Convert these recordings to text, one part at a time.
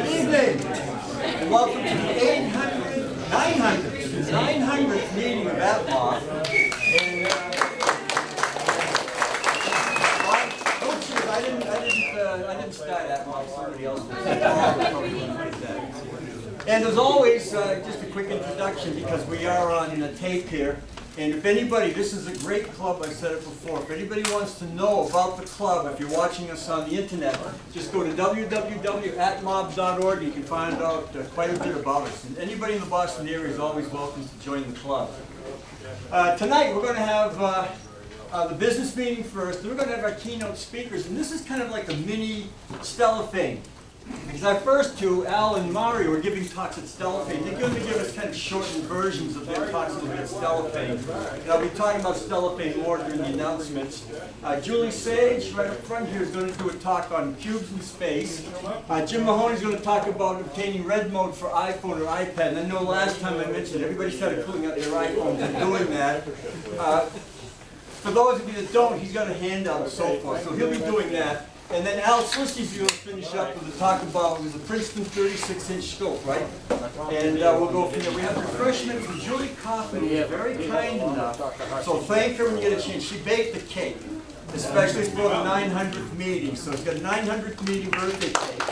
evening. Welcome to the 900th meeting of ATMoB. And I didn't start ATMoB. Somebody else did. And as always, just a quick introduction because we are on the tape here. And if anybody, this is a great club, I said it before, if anybody wants to know about the club, if you're watching us on the internet, just go to www.atmob.org and you can find out quite a bit about us. And anybody in the Boston area is always welcome to join the club. Tonight we're going to have the business meeting first, then we're going to have our keynote speakers, and this is kind of like a mini Stellafane. Because our first two, Al and Mario, are giving talks at Stellafane. They're going to give us kind of shortened versions of their talks at Stellafane. And I'll be talking about Stellafane more during the announcements. Julie Sage, right up front here, is going to do a talk on cubes in space. Jim Mahoney is going to talk about obtaining red mode for iPhone or iPad. And I know last time I mentioned everybody started cooling out their iPhones and doing that. For those of you that don't, he's got a handout and so forth, so he'll be doing that. And then Al Sliski's going to finish up with a talk about, it was a Princeton 36-inch scope, right? And we'll go from there. We have refreshments from Julie Kaufman, who was very kind enough. So thank her when you get a chance. She baked the cake, especially for the 900th meeting. So it's got a 900th meeting birthday cake.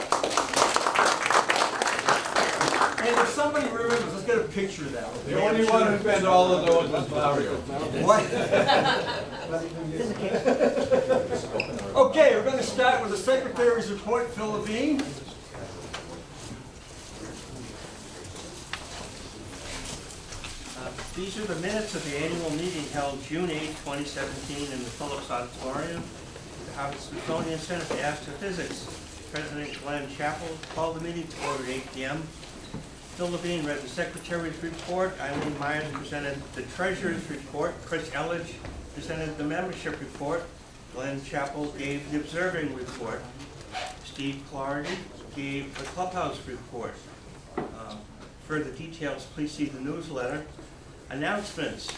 And if somebody remembers, let's get a picture of that. The only one who spent all of those was Mario. What? Okay, we're going to start with the Secretary's report, Phil Levine. These are the minutes of the annual meeting held June 8, 2017 in the Phillips Auditorium. The Harvard-Smithsonian Center for Astrophysics. President Glenn Chappell called the meeting to order at 8 p.m. Phil Levine read the Secretary's report. Eileen Myers presented the Treasurer's report. Chris Elledge presented the membership report. Glenn Chappell gave the observing report. Steve Clardy gave the clubhouse report. Further details, please see the newsletter. Announcements.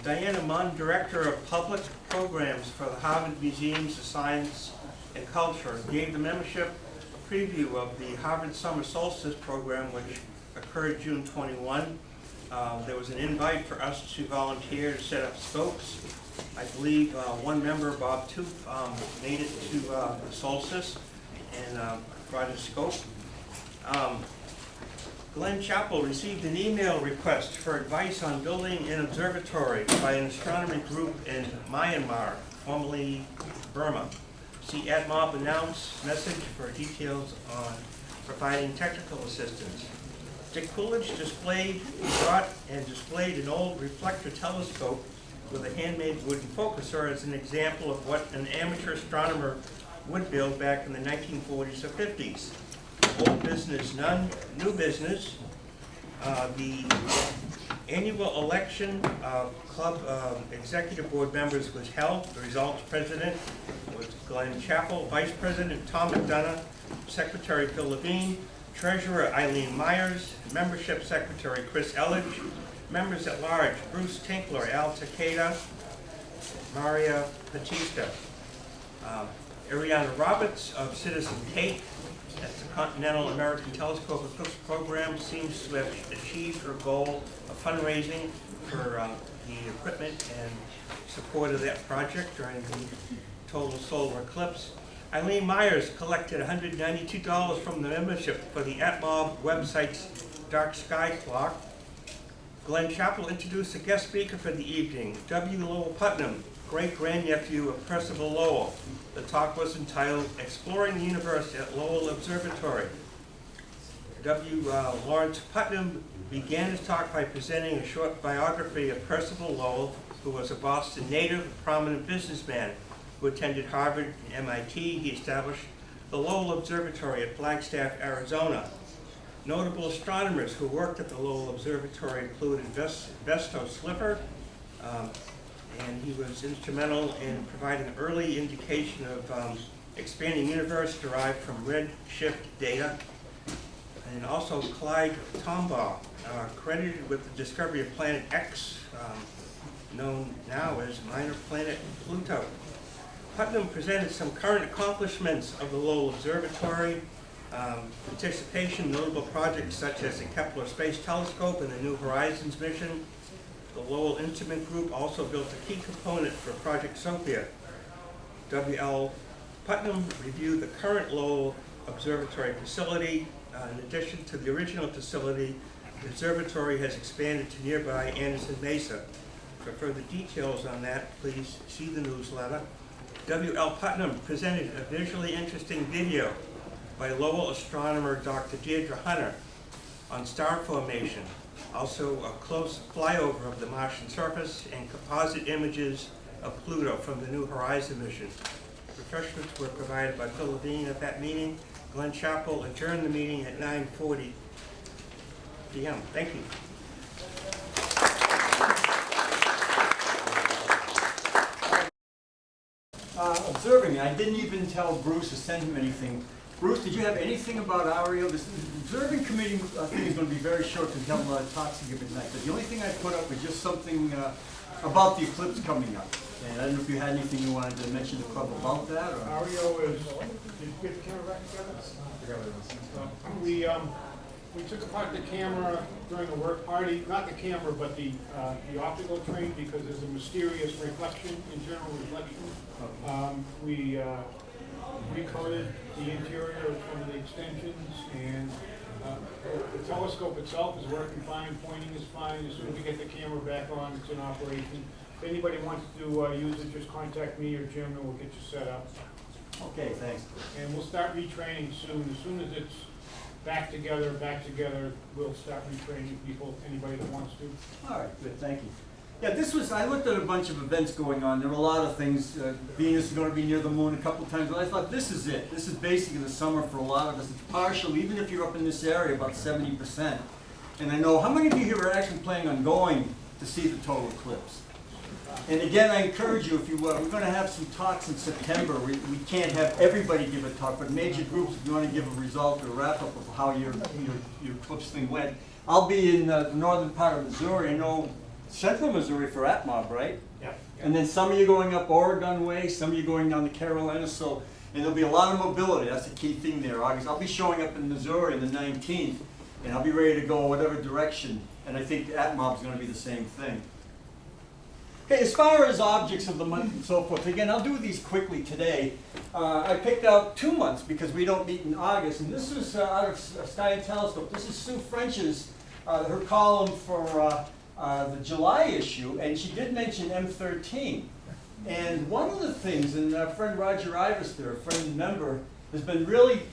Diana Munn, Director of Public Programs for the Harvard Museums of Science and Culture, gave the membership a preview of the Harvard Summer Solstice program, which occurred June 21. There was an invite for us to volunteer to set up scopes. I believe one member, Bob Tooth, made it to the solstice and brought a scope. Glenn Chappell received an email request for advice on building an observatory by an astronomy group in Myanmar, formerly Burma. See ATMoB announce message for details on providing technical assistance. Dick Coolidge brought and displayed an old reflector telescope with a handmade wooden focuser as an example of what an amateur astronomer would build back in the 1940s or 50s. Old business, none, new business. The annual election of club executive board members was held. The results: president was Glenn Chappell, vice president Tom McDonough, secretary Phil Levine, treasurer Eileen Myers, membership secretary Chris Elledge, members at large Bruce Tinkler, Al Takeda, Maria Batista. Ariana Roberts of Citizen Kate at the Continental American Telescope Eclipse program seems to have achieved her goal of fundraising for the equipment and support of that project during the total solar eclipse. Eileen Myers collected $192 from the membership for the ATMoB website's Dark Sky Clock. Glenn Chappell introduced a guest speaker for the evening, W. Lowell Putnam, great-grandnephew of Percival Lowell. The talk was entitled Exploring the Universe at Lowell Observatory. W. Lawrence Putnam began his talk by presenting a short biography of Percival Lowell, who was a Boston native, a prominent businessman who attended Harvard and MIT. He established the Lowell Observatory at Flagstaff, Arizona. Notable astronomers who worked at the Lowell Observatory included Vesto Slipher, and he was instrumental in providing early indication of expanding universe derived from redshift data. And also Clyde Tombaugh, credited with the discovery of Planet X, known now as minor planet Pluto. Putnam presented some current accomplishments of the Lowell Observatory, participation in notable projects such as the Kepler Space Telescope and the New Horizons mission. The Lowell Instrument Group also built a key component for Project Sophia. W.L. Putnam reviewed the current Lowell Observatory facility. In addition to the original facility, the observatory has expanded to nearby Anderson Mesa. For further details on that, please see the newsletter. W.L. Putnam presented a visually interesting video by Lowell astronomer Dr. Deirdre Hunter on star formation, also a close flyover of the Martian surface and composite images of Pluto from the New Horizons mission. Refreshments were provided by Phil Levine at that meeting. Glenn Chappell adjourned the meeting at 9:40 p.m. Thank you. Observing, I didn't even tell Bruce to send him anything. Bruce, did you have anything about Ario? This observing committee thing is going to be very short because we have a lot of talks to give at night. But the only thing I put up was just something about the eclipse coming up. And I don't know if you had anything you wanted to mention to the club about that, or? Ario is, did you get the camera back together? We took apart the camera during the work party, not the camera, but the optical train, because there's a mysterious reflection, internal reflection. We recoded the interior of some of the extensions, and the telescope itself is working fine, pointing is fine. As soon as we get the camera back on, it's in operation. If anybody wants to use it, just contact me or Jim, and we'll get you set up. Okay, thanks. And we'll start retraining soon. As soon as it's back together, we'll start retraining people, anybody that wants to. All right, good, thank you. Yeah, I looked at a bunch of events going on. There were a lot of things. Venus is going to be near the moon a couple times, but I thought this is it. This is basically the summer for a lot of us. It's partial, even if you're up in this area, about 70%. And I know, how many of you here are actually planning on going to see the total eclipse? And again, I encourage you, if you will, we're going to have some talks in September. We can't have everybody give a talk, but major groups, if you want to give a result or a wrap-up of how your eclipse thing went. I'll be in the northern part of Missouri. I know central Missouri for ATMoB, right? Yep. And then some of you going up Oregon way, some of you going down the Carolinas, and there'll be a lot of mobility. That's the key thing there, August. I'll be showing up in Missouri on the 19th, and I'll be ready to go whatever direction, and I think ATMoB is going to be the same thing. Okay, as far as objects of the month and so forth, again, I'll do these quickly today. I picked out 2 months because we don't meet in August, and this is out of Sky and Telescope. This is Sue French's, her column for the July issue, and she did mention M13. And one of the things, and our friend Roger Ivester, a friend and member, has been really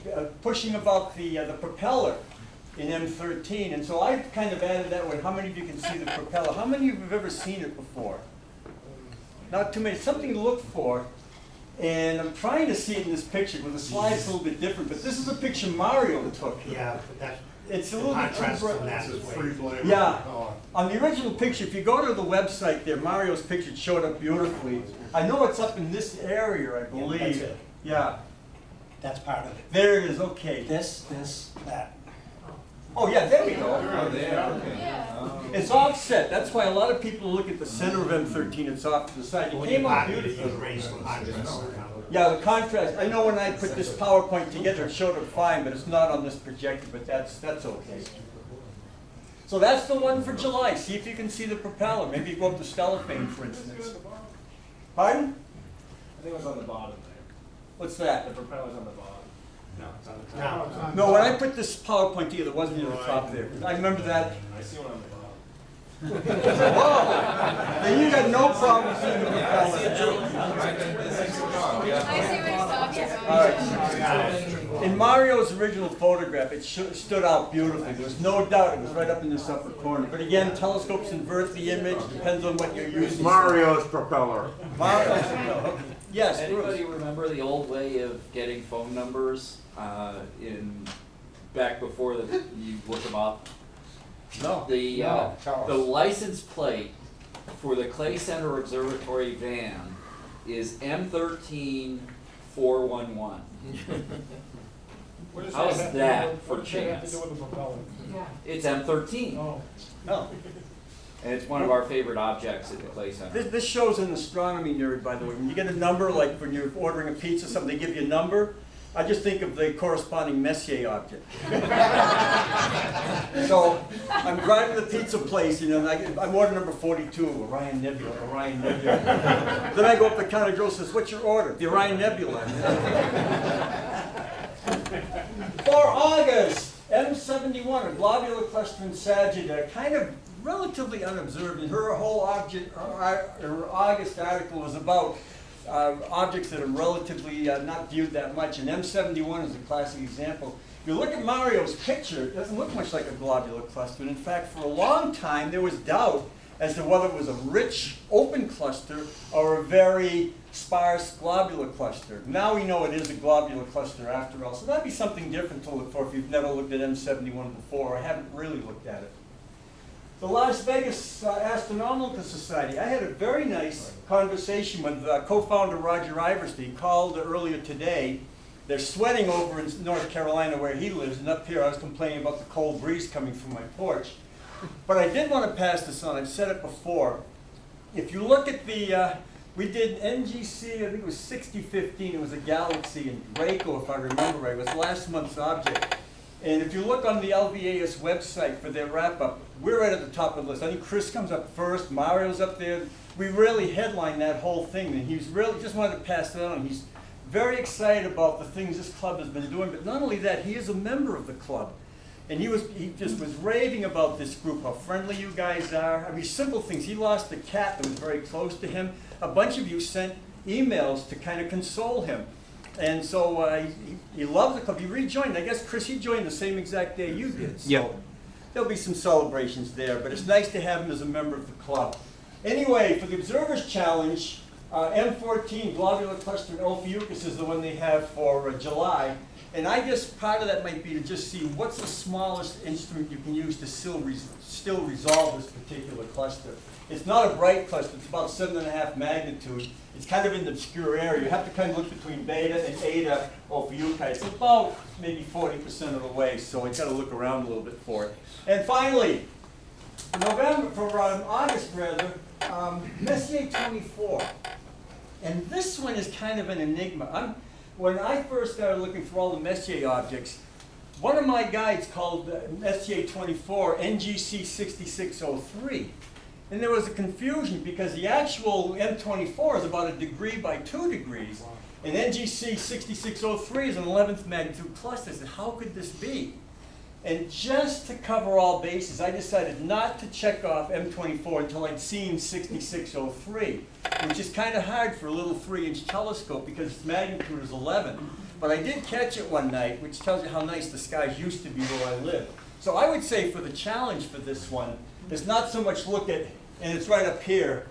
pushing about the propeller in M13, and so I've kind of added that one. How many of you can see the propeller? How many of you have ever seen it before? Not too many. Something to look for. And I'm trying to see it in this picture, because the slide's a little bit different, but this is a picture Mario took. Yeah, but that, it's a little bit contrast too from bright. that is way. Yeah. On the original picture, if you go to the website there, Mario's picture showed up beautifully. I know it's up in this area, I believe. Yeah, that's it. Yeah. That's part of it. There it is, okay. This, that. Oh yeah, there we go. Oh, there, okay. It's offset. That's why a lot of people look at the center of M13. It's off to the side. It came out beautifully. Yeah, the contrast. I know when I put this PowerPoint together, it showed up fine, but it's not on this projector. But that's okay. So that's the one for July. See if you can see the propeller. Maybe you go up to Stellarphane, for instance. Pardon? I think it was on the bottom there. What's that? The propeller's on the bottom. No, it's on the No, top. it's on No, when I put this PowerPoint together, it wasn't near the top there. I remember that. I see one on the bottom. Whoa! Then you got no problem seeing the propeller. I see what he's talking about. All right. In Mario's original photograph, it stood out beautifully. There was no doubt it was right up in this upper corner. But again, telescopes invert the image. Depends on what you're using. Mario's propeller. Mario's propeller. Yes, Anybody Bruce. remember the old way of getting phone numbers back before you look them up? No. The license plate for the Clay Center Observatory van is M13411. What does How's have to that do with- for what does that have to chance? do with the propeller? It's M13. Oh. No. And it's one of our favorite objects at the Clay Center. This shows an astronomy nerd, by the way. When you get a number, like when you're ordering a pizza, something, they give you a number. I just think of the corresponding Messier object. So I'm driving to the pizza place, you know, and I'm ordering number 42, Orion Nebula, Orion Nebula. Then I go up to the counter, Joe says, "What's your order?" "The Orion Nebula." For August, M71, a globular cluster in Sagittarius, kind of relatively unobserved, and her whole her August article was about objects that are relatively not viewed that much, and M71 is a classic example. If you look at Mario's picture, it doesn't look much like a globular cluster, and in fact, for a long time, there was doubt as to whether it was a rich, open cluster or a very sparse globular cluster. Now we know it is a globular cluster after all, so that'd be something different to look for if you've never looked at M71 before or haven't really looked at it. The Las Vegas Astronomical Society. I had a very nice conversation with co-founder Roger Iverson. He called earlier today. They're sweating over in North Carolina where he lives, and up here I was complaining about the cold breeze coming from my porch. But I did want to pass this on. I've said it before. If you look at the, we did NGC, I think it was 6015. It was a galaxy in Draco, if I remember right. It was last month's object. And if you look on the LVAS website for their wrap-up, we're right at the top of the list. I think Chris comes up first, Mario's up there. We really headlined that whole thing, and he's really, just wanted to pass that on. He's very excited about the things this club has been doing, but not only that, he is a member of the club. And he just was raving about this group, how friendly you guys are. I mean, simple things. He lost a cat that was very close to him. A bunch of you sent emails to kind of console him. And so he loved the club. He rejoined. I guess, Chris, he joined the same exact day you did. So Yep. There'll be some celebrations there, but it's nice to have him as a member of the club. Anyway, for the Observers Challenge, M14, globular cluster in Ophiuchus, is the one they have for July. And I guess part of that might be to just see what's the smallest instrument you can use to still resolve this particular cluster. It's not a bright cluster. It's about 7.5 magnitude. It's kind of in the obscure area. You have to kind of look between beta and eta Ophiuchi. It's about maybe 40% of the way, so you've got to look around a little bit for it. And finally, August rather, Messier 24. And this one is kind of an enigma. When I first started looking for all the Messier objects, one of my guides called Messier 24 NGC 6603. And there was a confusion because the actual M24 is about 1 degree by 2 degrees. And NGC 6603 is an 11th magnitude cluster. I said, how could this be? And just to cover all bases, I decided not to check off M24 until I'd seen 6603, which is kind of hard for a little 3-inch telescope because its magnitude is 11. But I did catch it one night, which tells you how nice the skies used to be where I live. So I would say for the challenge for this one, it's not so much look at, and it's right up here,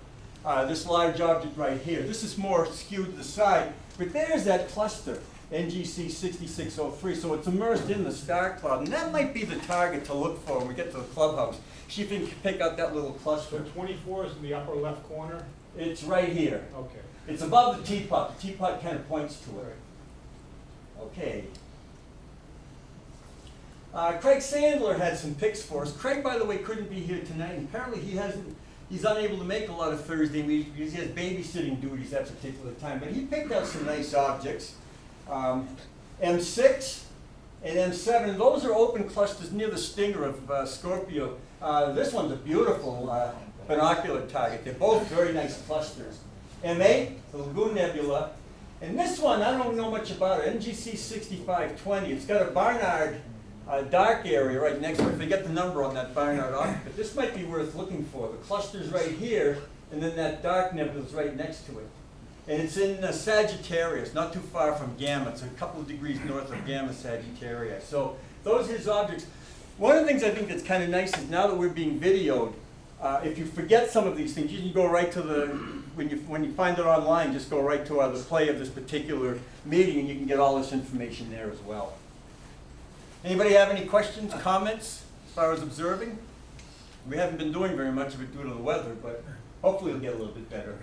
this large object right here. This is more skewed to the side, but there's that cluster. NGC 6603, so it's immersed in the star cloud, and that might be the target to look for when we get to the clubhouse. See if you can pick out that little cluster. So 24 is in the upper left corner? It's right here. Okay. It's above the teapot. The teapot kind of points to it. Okay. Craig Sandler had some picks for us. Craig, by the way, couldn't be here tonight, and apparently he's unable to make a lot of Thursday meetings because he has babysitting duties that particular time, but he picked out some nice objects. M6 and M7, those are open clusters near the stinger of Scorpio. This one's a beautiful binocular target. They're both very nice clusters. M8, the Lagoon Nebula. And this one, I don't know much about it, NGC 6520. It's got a Barnard dark area right next to it. Forget the number on that Barnard object, but this might be worth looking for. The cluster's right here, and then that dark nebula's right next to it. And it's in Sagittarius, not too far from Gamma. It's a couple of degrees north of Gamma Sagittarius. So those are his objects. One of the things I think that's kind of nice is now that we're being videoed, if you forget some of these things, you can go right to the, when you find it online, just go right to the play of this particular meeting, and you can get all this information there as well. Anybody have any questions, comments as far as observing? We haven't been doing very much of it due to the weather, but hopefully it'll get a little bit better.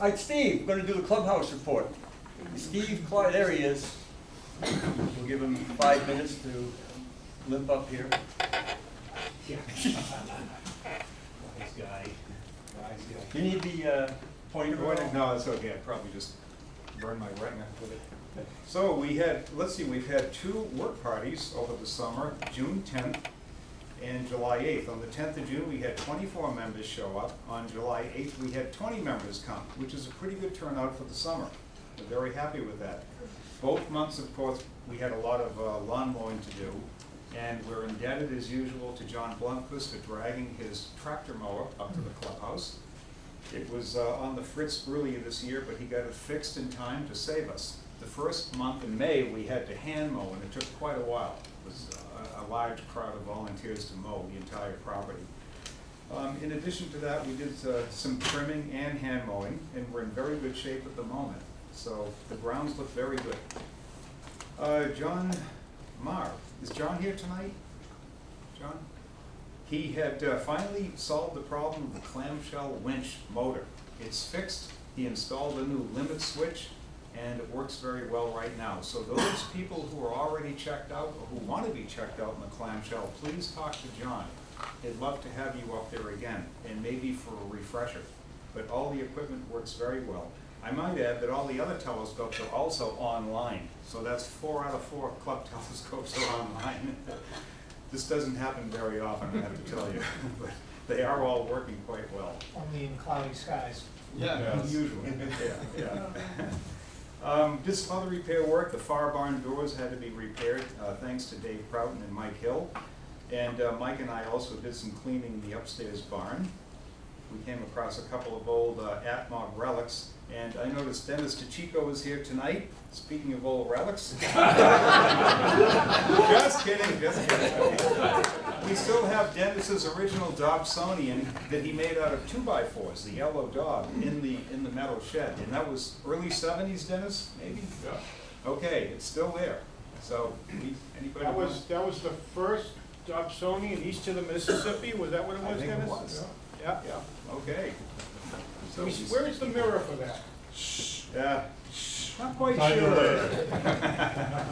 All right, Steve, we're going to do the clubhouse report. Steve Clark, there he is. We'll give him 5 minutes to limp up here. You need the pointer? No, it's okay, I probably just burned my retina with it. So we had, let's see, we've had 2 work parties over the summer, June 10th and July 8th. On the 10th of June, we had 24 members show up. On July 8th, we had 20 members come, which is a pretty good turnout for the summer. We're very happy with that. Both months, of course, we had a lot of lawn mowing to do, and we're indebted as usual to John Blomquist for dragging his tractor mower up to the clubhouse. It was on the fritz earlier this year, but he got it fixed in time to save us. The first month in May, we had to hand mow, and it took quite a while. It was a large crowd of volunteers to mow the entire property. In addition to that, we did some trimming and hand mowing, and we're in very good shape at the moment. So the grounds look very good. John Marr, is John here tonight? John? He had finally solved the problem of the clamshell winch motor. It's fixed. He installed a new limit switch, and it works very well right now. So those people who are already checked out or who want to be checked out in the clamshell, please talk to John. He'd love to have you up there again, and maybe for a refresher. But all the equipment works very well. I might add that all the other telescopes are also online. So that's 4 out of 4 club telescopes are online. This doesn't happen very often, I have to tell you, but they are all working quite well. Only in cloudy skies. Usually, did some other repair work. The far barn doors had to be repaired, thanks to Dave Prouton and Mike Hill. And Mike and I also did some cleaning in the upstairs barn. We came across a couple of old ATMoB relics. And I noticed Dennis DeChico is here tonight. Speaking of old relics. Just kidding, just kidding. We still have Dennis's original Dobsonian that he made out of 2x4s, the yellow Dob, in the metal shed. And that was early 70s, Dennis, maybe? Yeah. Okay, it's still there. So, anybody? That was the first Dobsonian east of the Mississippi. Was that what it was, I think Dennis? it was. Yeah. Yeah, okay. So Where is the mirror for that? Not quite sure.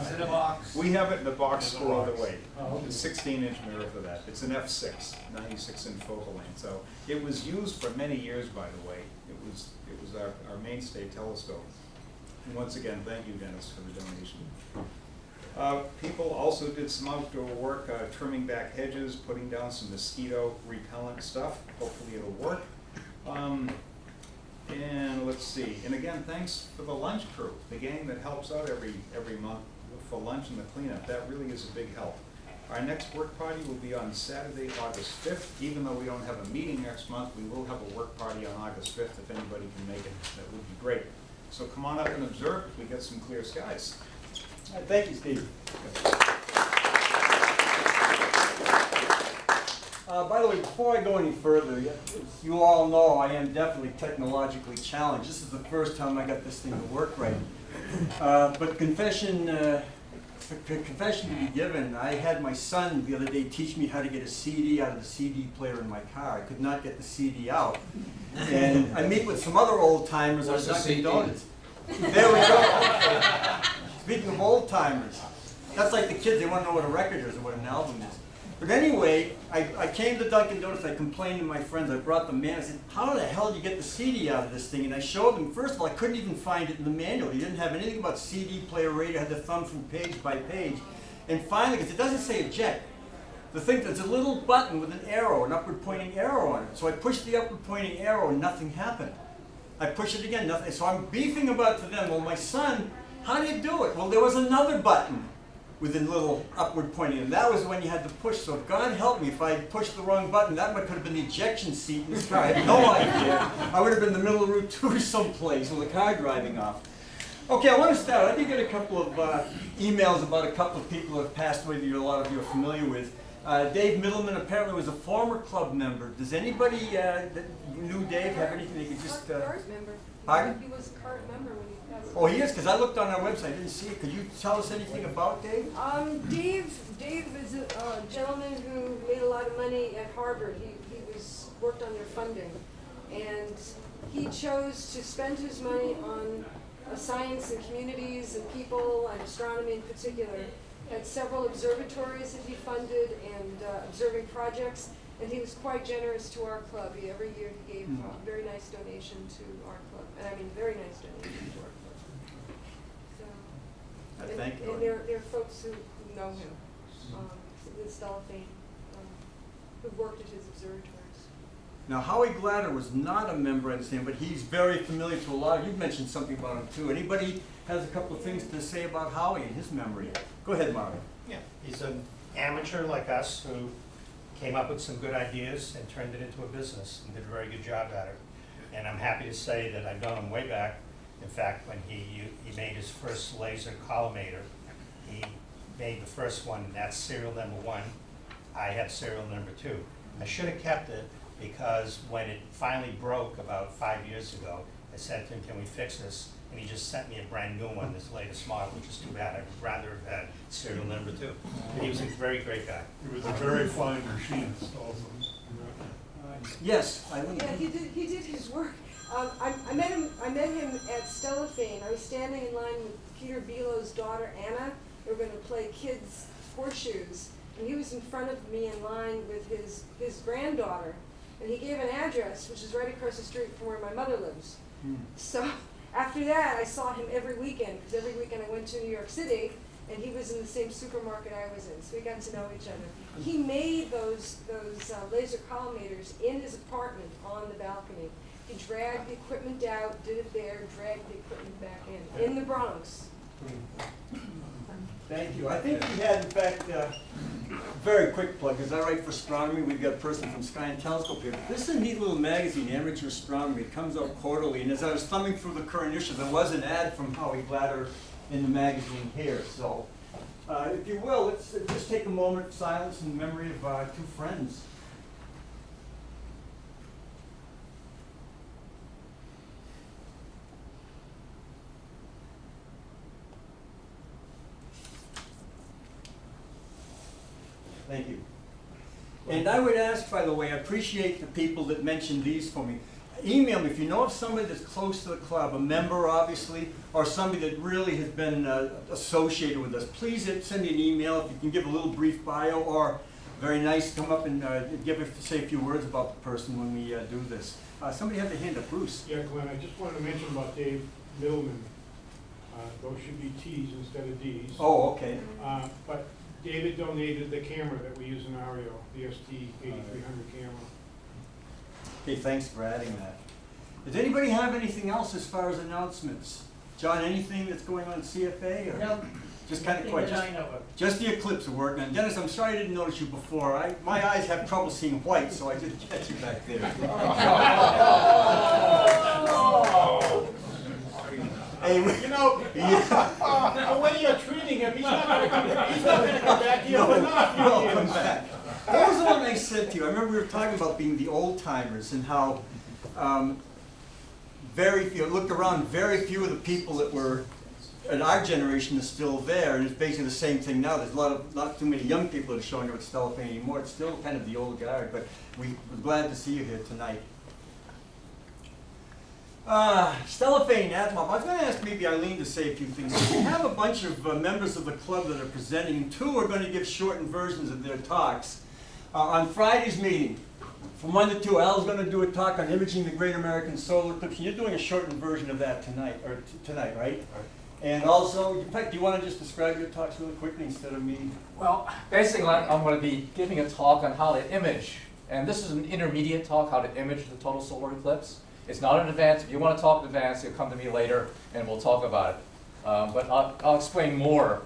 It's in a box. We have it in the box squirreled away. Oh, okay. It's a 16-inch mirror for that. It's an f6, 96-inch focal length. So it was used for many years, by the way. It was our mainstay telescope. And once again, thank you, Dennis, for the donation. People also did some outdoor work, trimming back hedges, putting down some mosquito repellent stuff. Hopefully it'll work. And let's see, and again, thanks for the lunch crew, the gang that helps out every month for lunch and the cleanup. That really is a big help. Our next work party will be on Saturday, August 5th. Even though we don't have a meeting next month, we will have a work party on August 5th if anybody can make it. That would be great. So come on up and observe if we get some clear skies. Thank you, Steve. By the way, before I go any further, as you all know, I am definitely technologically challenged. This is the first time I got this thing to work right. But confession to be given, I had my son the other day teach me how to get a CD out of the CD player in my car. I could not get the CD out. And I meet with some other old timers on Dunkin' Donuts. There we go. Speaking of old timers, that's like the kids, they want to know what a record is or what an album is. But anyway, I came to Dunkin' Donuts, I complained to my friends, I brought the man, I said, how the hell did you get the CD out of this thing? And I showed them, first of all, I couldn't even find it in the manual. He didn't have anything about CD player radio, I had to thumb through page by page. And finally, because it doesn't say eject, the thing, there's a little button with an arrow, an upward pointing arrow on it. So I pushed the upward pointing arrow and nothing happened. I push it again, nothing. So I'm beefing about to them, well, my son, how do you do it? Well, there was another button with a little upward pointing, and that was when you had to push. So God help me if I pushed the wrong button, that could have been the ejection seat in this car. I have no idea. I would have been in the middle of Route 2 someplace with a car driving off. Okay, I want to start. I did get a couple of emails about a couple of people who have passed away that a lot of you are familiar with. Dave Middleman apparently was a former club member. Does anybody that knew Dave have anything they could just... Card member. Pardon? He was a card member when he passed. Oh, he is? Because I looked on our website. I didn't see it. Could you tell us anything about Dave? Dave is a gentleman who made a lot of money at Harvard. He worked on their funding. And he chose to spend his money on science and communities and people and astronomy in particular. Had several observatories that he funded and observing projects. And he was quite generous to our club. Every year he gave a very nice donation to our club. And I mean, very nice donation to our club. So, Thank you. And there are folks who know him, the Stellafane, who've worked at his observatories. Now, Howie Glatter was not a member, I understand, but he's very familiar to a lot of, you've mentioned something about him too. Anybody has a couple of things to say about Howie and his memory? Go ahead, Mario. Yeah, he's an amateur like us who came up with some good ideas and turned it into a business and did a very good job at it. And I'm happy to say that I've known him way back. In fact, when he made his first laser collimator, he made the first one, and that's serial number 1. I had serial number 2. I should have kept it because when it finally broke about 5 years ago, I said to him, can we fix this? And he just sent me a brand new one, this latest model, which is too bad. I'd rather have had serial number 2. But he was a very great guy. He was a very fine machinist also. Yes, Eileen. Yeah, he did his work. I met him at Stellafane. I was standing in line with Peter Belo's daughter Anna. They were going to play kids horseshoes, and he was in front of me in line with his granddaughter, and he gave an address which is right across the street from where my mother lives. So after that, I saw him every weekend, because every weekend I went to New York City, and he was in the same supermarket I was in, so we got to know each other. He made those laser collimators in his apartment on the balcony. He dragged the equipment out, did it there, dragged the equipment back in the Bronx. Thank you. I think we had, in fact, very quick plug, because I write for astronomy. We've got a person from Sky and Telescope here. This is a neat little magazine, Amateur Astronomy. It comes out quarterly, and as I was thumbing through the current issue, there was an ad from Howie Glatter in the magazine here. So, if you will, let's just take a moment of silence in memory of our two friends. Thank you. And I would ask, by the way, I appreciate the people that mentioned these for me. Email me if you know of somebody that's close to the club, a member obviously, or somebody that really has been associated with us. Please send me an email if you can give a little brief bio, or very nice, come up and say a few words about the person when we do this. Somebody had their hand up, Bruce. Yeah, Glenn, I just wanted to mention about Dave Middleman. Those should be T's instead of D's. Oh, okay. But David donated the camera that we use in Ario, the ST8300 camera. Okay, thanks for adding that. Does anybody have anything else as far as announcements? John, anything that's going on at CFA? Or No. Just kind of quick. Just the Eclipse are working on. Dennis, I'm sorry I didn't notice you before. My eyes have trouble seeing white, so I didn't catch you back there. Hey, You know, the way you're treating him, he's not going to come back here for another few no, years. come back. What was the one I said to you? I remember we were talking about being the old timers and how very few, looked around, very few of the people that were in our generation is still there, and it's basically the same thing now. There's not too many young people that are showing up at Stellafane anymore. It's still kind of the old guard, but we're glad to see you here tonight. Stellafane, ATMoB. I was going to ask maybe Eileen to say a few things. We have a bunch of members of the club that are presenting, and two are going to give shortened versions of their talks. On Friday's meeting, from 1 to 2, Al's going to do a talk on imaging the Great American Solar Eclipse. You're doing a shortened version of that tonight, right? And also, in fact, do you want to just describe your talks really quickly instead of me? Well, basically, I'm going to be giving a talk on how to image, and this is an intermediate talk, how to image the total solar eclipse. It's not an advance. If you want to talk in advance, you'll come to me later, and we'll talk about it. But I'll explain more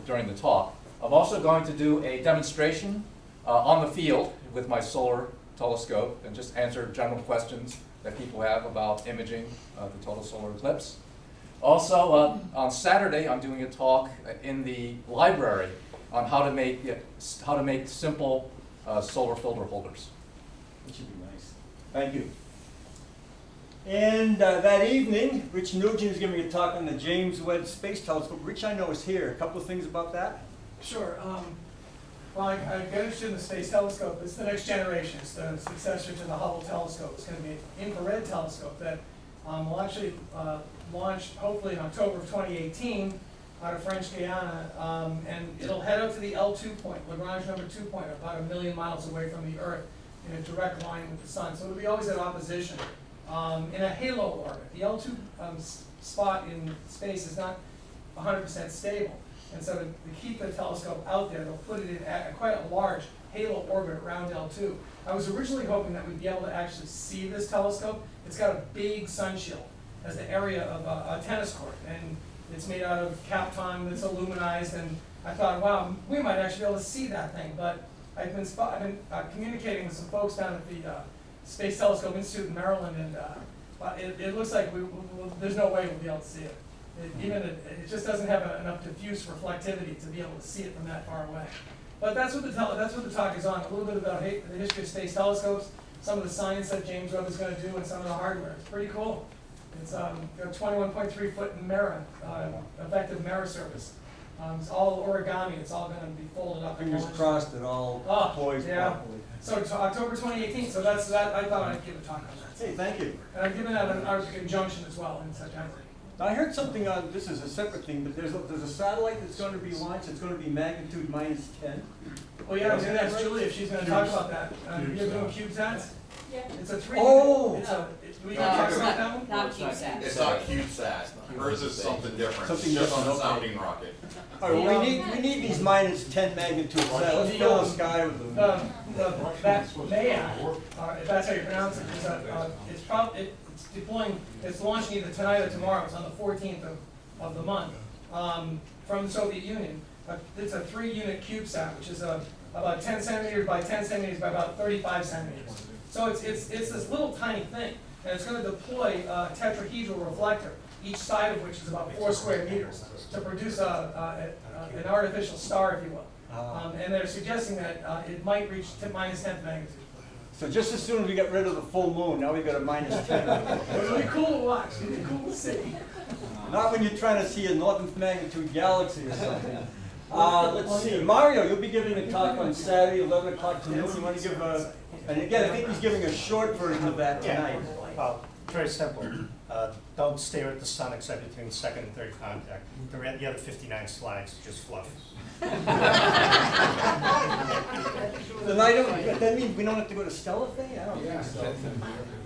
during the talk. I'm also going to do a demonstration on the field with my solar telescope and just answer general questions that people have about imaging the total solar eclipse. Also, on Saturday, I'm doing a talk in the library on how to make simple solar filter holders. That should be nice. Thank you. And that evening, Rich Nugent is giving a talk on the James Webb Space Telescope. Rich, I know, is here. A couple of things about that? Sure. Well, I got interested in the Space Telescope. It's the next generation. It's the successor to the Hubble telescope. It's going to be an infrared telescope that will actually launch hopefully in October of 2018. out of French Guiana, and it'll head out to the L2 point, Lagrange number 2 point, about 1 million miles away from the Earth, in a direct line with the sun. So it'll be always at opposition in a halo orbit. The L2 spot in space is not 100% stable, and so to keep the telescope out there, they'll put it in quite a large halo orbit around L2. I was originally hoping that we'd be able to actually see this telescope. It's got a big sun shield as the area of a tennis court, and it's made out of Kapton that's aluminized, and I thought, wow, we might actually be able to see that thing. But I've been communicating with some folks down at the Space Telescope Institute in Maryland, and it looks like there's no way we'll be able to see it. It just doesn't have enough diffuse reflectivity to be able to see it from that far away. But that's what the talk is on, a little bit about the history of space telescopes, some of the science that James Webb is going to do, and some of the hardware. It's pretty cool. It's got a 21.3 foot mirror, effective mirror surface. It's all origami. It's all going to be folded up. Fingers crossed it all deploys properly. So it's October 2018. So that's that. I thought I'd give a talk on that. Hey, thank you. And I'm giving that an Arctic Conjunction as well in September. Now, I heard something on, this is a separate thing, but there's a satellite that's going to be launched. It's going to be magnitude -10. Well, yeah, I was going to ask Julie if she's going to talk about that. You're doing CubeSats? Yeah. It's a 3. Oh! We can talk about that one? Not CubeSat. It's not CubeSat. Hers is something different. Something It's just on different, the okay. sounding rocket. All right, well, we need these -10 magnitude satellites. Let's fill the sky with them. That Maya, if that's how you pronounce it, it's deploying, it's launching either tonight or tomorrow. It's on the 14th of the month from the Soviet Union. It's a 3-unit CubeSat, which is about 10 centimeters by 10 centimeters by about 35 centimeters. So it's this little tiny thing, and it's going to deploy a tetrahedral reflector, each side of which is about 4 square meters, to produce an artificial star, if you will. And they're suggesting that it might reach -10th magnitude. So just as soon as we get rid of the full moon, now we've got a -10. It'll be cool to watch. It'll be cool to see. Not when you're trying to see a 11th magnitude galaxy or something. Let's see, Mario, you'll be giving a talk on Saturday, 11 o'clock to noon. You want to give and again, I think he's giving a short version of that tonight. Well, very simple. Don't stare at the sun except between second and third contact. The other 59 slides, just fluff. Then that means we don't have to go to Stella Day? I don't think so.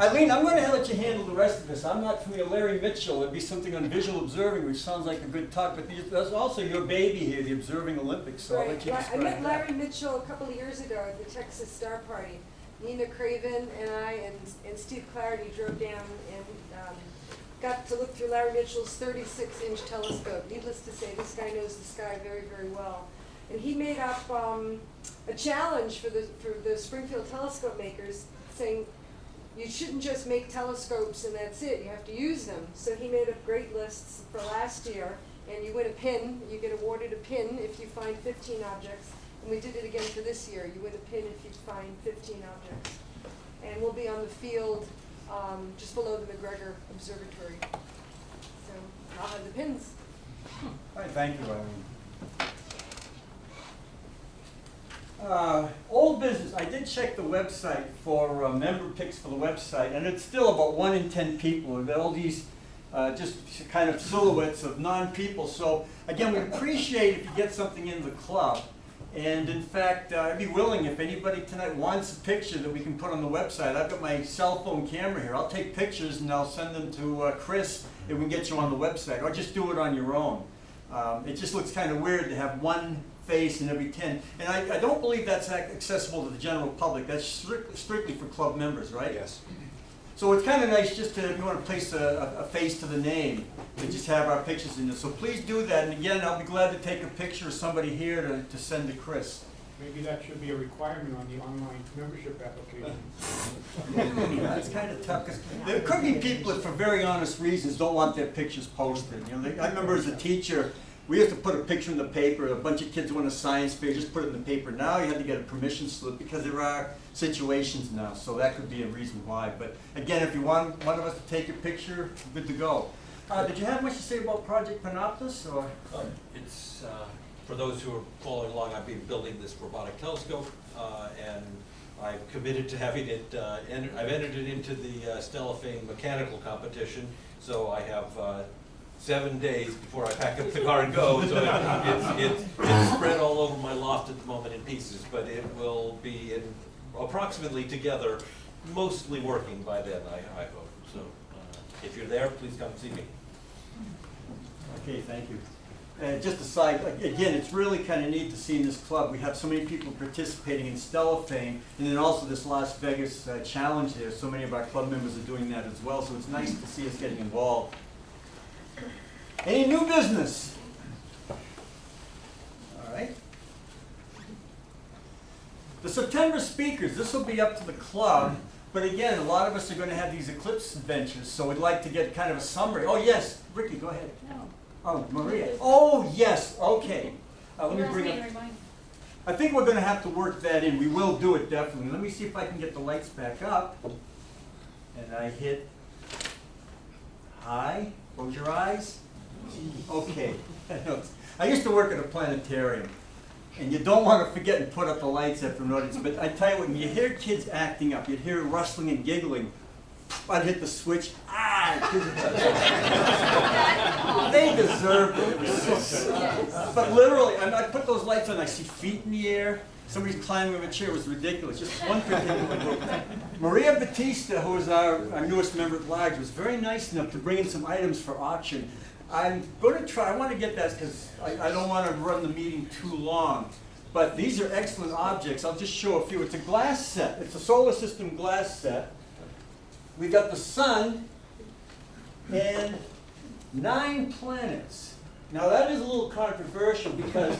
Eileen, I'm going to let you handle the rest of this. I'm not familiar. Larry Mitchell, it'd be something on visual observing, which sounds like a good talk, but there's also your baby here, the Observing Olympics, so I'll let you I describe met that. Larry Mitchell a couple of years ago at the Texas Star Party. Nina Craven and I and Steve Clarity drove down and got to look through Larry Mitchell's 36-inch telescope. Needless to say, this guy knows the sky very, very well. And he made up a challenge for the Springfield telescope makers, saying you shouldn't just make telescopes and that's it. You have to use them. So he made up great lists for last year, and you win a pin. You get awarded a pin if you find 15 objects. And we did it again for this year. You win a pin if you find 15 objects. And we'll be on the field just below the McGregor Observatory. So I'll have the pins. All right, thank you, Eileen. Old business. I did check the website for member picks for the website, and it's still about 1 in 10 people. We've got all these just kind of silhouettes of non-people. So again, we appreciate if you get something in the club. And in fact, I'd be willing, if anybody tonight wants a picture that we can put on the website. I've got my cell phone camera here. I'll take pictures and I'll send them to Chris, and we can get you on the website, or just do it on your own. It just looks kind of weird to have one face in every 10. And I don't believe that's accessible to the general public. That's strictly for club members, right? Yes. So it's kind of nice just to, if you want to place a face to the name, to just have our pictures in there. So please do that. And again, I'll be glad to take a picture of somebody here to send to Chris. Maybe that should be a requirement on the online membership application. That's kind of tough, because there could be people that, for very honest reasons, don't want their pictures posted. You know, I remember as a teacher, we used to put a picture in the paper. A bunch of kids went to science fair, just put it in the paper. Now you have to get a permission slip, because there are situations now, so that could be a reason why. But again, if you want one of us to take your picture, good to go. Did you have much to say about Project Panoptis? Or? It's, for those who are following along, I've been building this robotic telescope, and I've committed to having it, I've entered it into the Stellafane mechanical competition, so I have 7 days before I pack up the car and go, so it's spread all over my loft at the moment in pieces, but it will be in approximately together, mostly working by then, I hope. So if you're there, please come see me. Okay, thank you. Just a side, again, it's really kind of neat to see in this club, we have so many people participating in Stellafane, and then also this Las Vegas challenge there. So many of our club members are doing that as well, so it's nice to see us getting involved. Any new business? All right. The September speakers, this will be up to the club, but again, a lot of us are going to have these Eclipse adventures, so we'd like to get kind of a summary. Oh yes, Ricky, go ahead. No. Oh, Maria. Oh yes, okay. Let me bring up. I think we're going to have to work that in. We will do it definitely. Let me see if I can get the lights back up. And I hit hi. Close your eyes. Okay. I used to work at a planetarium, and you don't want to forget and put up the lights after an audience. But I tell you what, when you hear kids acting up, you'd hear rustling and giggling. I'd hit the switch. They deserved it. But literally, I put those lights on. I see feet in the air. Somebody's climbing over a chair. It was ridiculous. Just one particular group. Maria Batista, who is our newest member at large, was very nice enough to bring in some items for auction. I'm going to try. I want to get that because I don't want to run the meeting too long. But these are excellent objects. I'll just show a few. It's a glass set. It's a solar system glass set. We got the sun and 9 planets. Now that is a little controversial because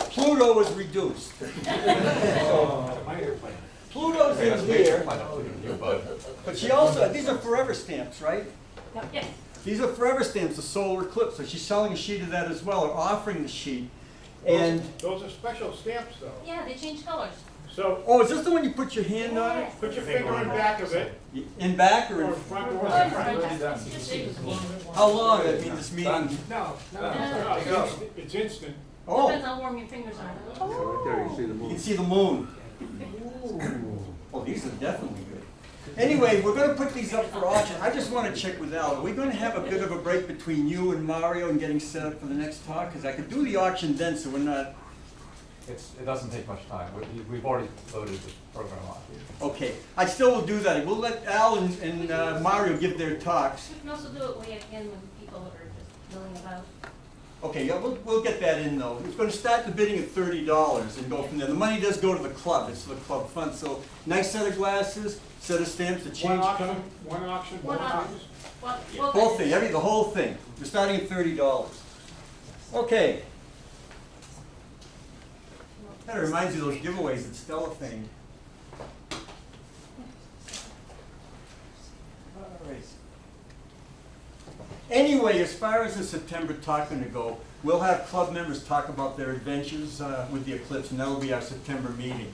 Pluto was reduced. Pluto's in here, but she also, these are forever stamps, right? Yes. These are forever stamps, the solar eclipse, so she's selling a sheet of that as well, or offering the sheet. And those are special stamps though. Yeah, they change colors. So, oh, is this the one you put your hand on it? put your finger on the back of it, In back or or in in front or Oh, in front. it's just how long? I mean, this meeting. No, it's instant. Oh, depends how warm your fingers are. Oh. you can see the moon. Oh, these are definitely good. Anyway, we're going to put these up for auction. I just want to check with Al. Are we going to have a bit of a break between you and Mario and getting set up for the next talk? Because I could do the auction then, so we're not. It doesn't take much time. We've already loaded the program on. Okay, I still will do that. We'll let Al and Mario give their talks. You can also do it way at the end when people are just milling about. Okay, yeah, we'll get that in though. It's going to start the bidding at $30 and go from there. The money does go to the club. It's the club fund. So nice set of glasses, set of stamps, the change color. One auction, One both auction. auctions. Well, Both things, the whole thing. We're starting at $30. Okay. That reminds you of those giveaways at Stellafane. All right. Anyway, as far as the September talk going to go, we'll have club members talk about their adventures with the Eclipse, and that'll be our September meeting.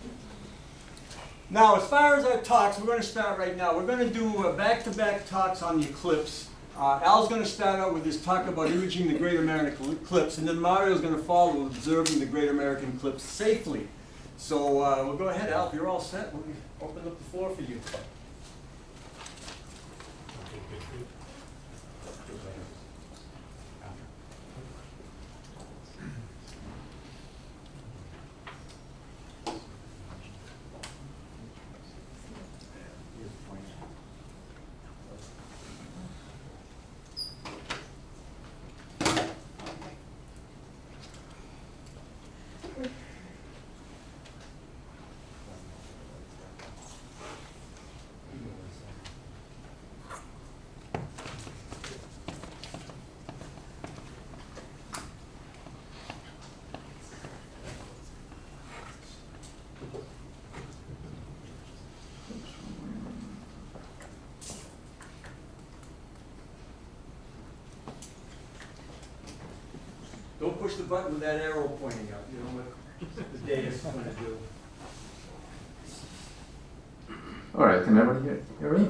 Now, as far as our talks, we're going to start right now. We're going to do back-to-back talks on the Eclipse. Al's going to start out with his talk about imaging the Great American Eclipse, and then Mario's going to follow with observing the Great American Eclipse safely. So we'll go ahead, Al, if you're all set, we'll open up the floor for you. Don't push the button with that arrow pointing up. You know what the data's going to do. All right, can everybody hear me?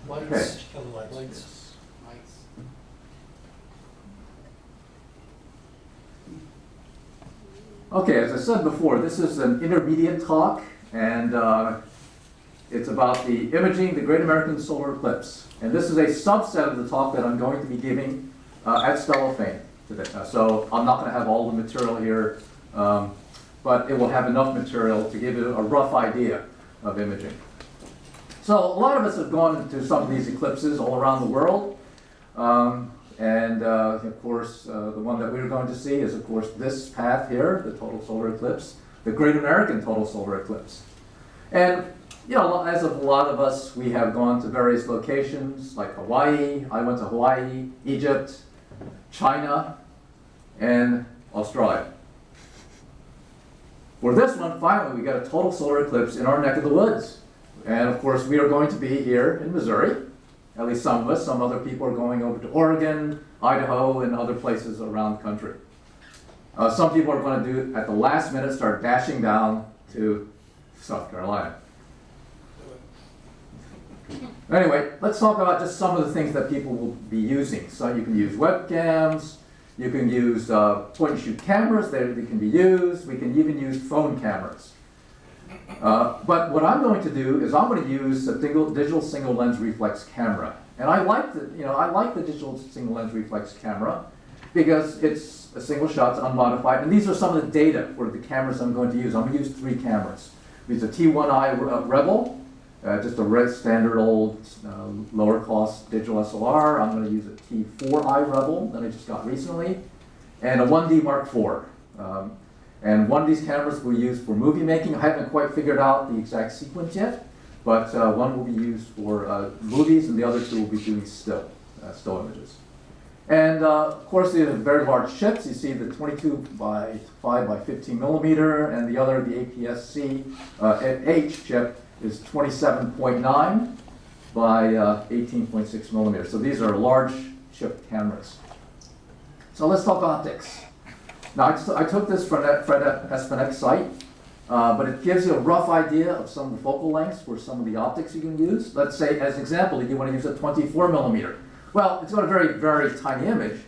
Okay. Okay, as I said before, this is an intermediate talk, and It's about the imaging the Great American Solar Eclipse. And this is a subset of the talk that I'm going to be giving at Stellafane today. So I'm not going to have all the material here, but it will have enough material to give you a rough idea of imaging. So a lot of us have gone to some of these eclipses all around the world. Of course, the one that we're going to see is, of course, this path here, the total solar eclipse, the Great American Total Solar Eclipse. And, you know, as of a lot of us, we have gone to various locations, like Hawaii. I went to Hawaii, Egypt, China, and Australia. For this one, finally, we got a total solar eclipse in our neck of the woods. And, of course, we are going to be here in Missouri. At least some of us. Some other people are going over to Oregon, Idaho, and other places around the country. Some people are going to do, at the last minute, start dashing down to South Carolina. Anyway, let's talk about just some of the things that people will be using. So you can use webcams, you can use point-and-shoot cameras, they can be used. We can even use phone cameras. But what I'm going to do is I'm going to use a digital single lens reflex camera. And I like the digital single lens reflex camera because it's a single shot, it's unmodified. And these are some of the data for the cameras I'm going to use. I'm going to use 3 cameras. These are T1i Rebel, just a red standard old lower cost digital SLR. I'm going to use a T4i Rebel that I just got recently, and a 1D Mark IV. And one of these cameras will be used for movie making. I haven't quite figured out the exact sequence yet, but one will be used for movies, and the other 2 will be doing still images. And of course, these are very large chips. You see the 22 by 5 by 15 millimeter, and the other, the APS-C H chip, is 27.9 by 18.6 millimeters. So these are large chip cameras. So let's talk optics. Now, I took this from that Fred Espinet's site, but it gives you a rough idea of some of the focal lengths for some of the optics you can use. Let's say, as an example, you want to use a 24 millimeter. Well, it's got a very, very tiny image.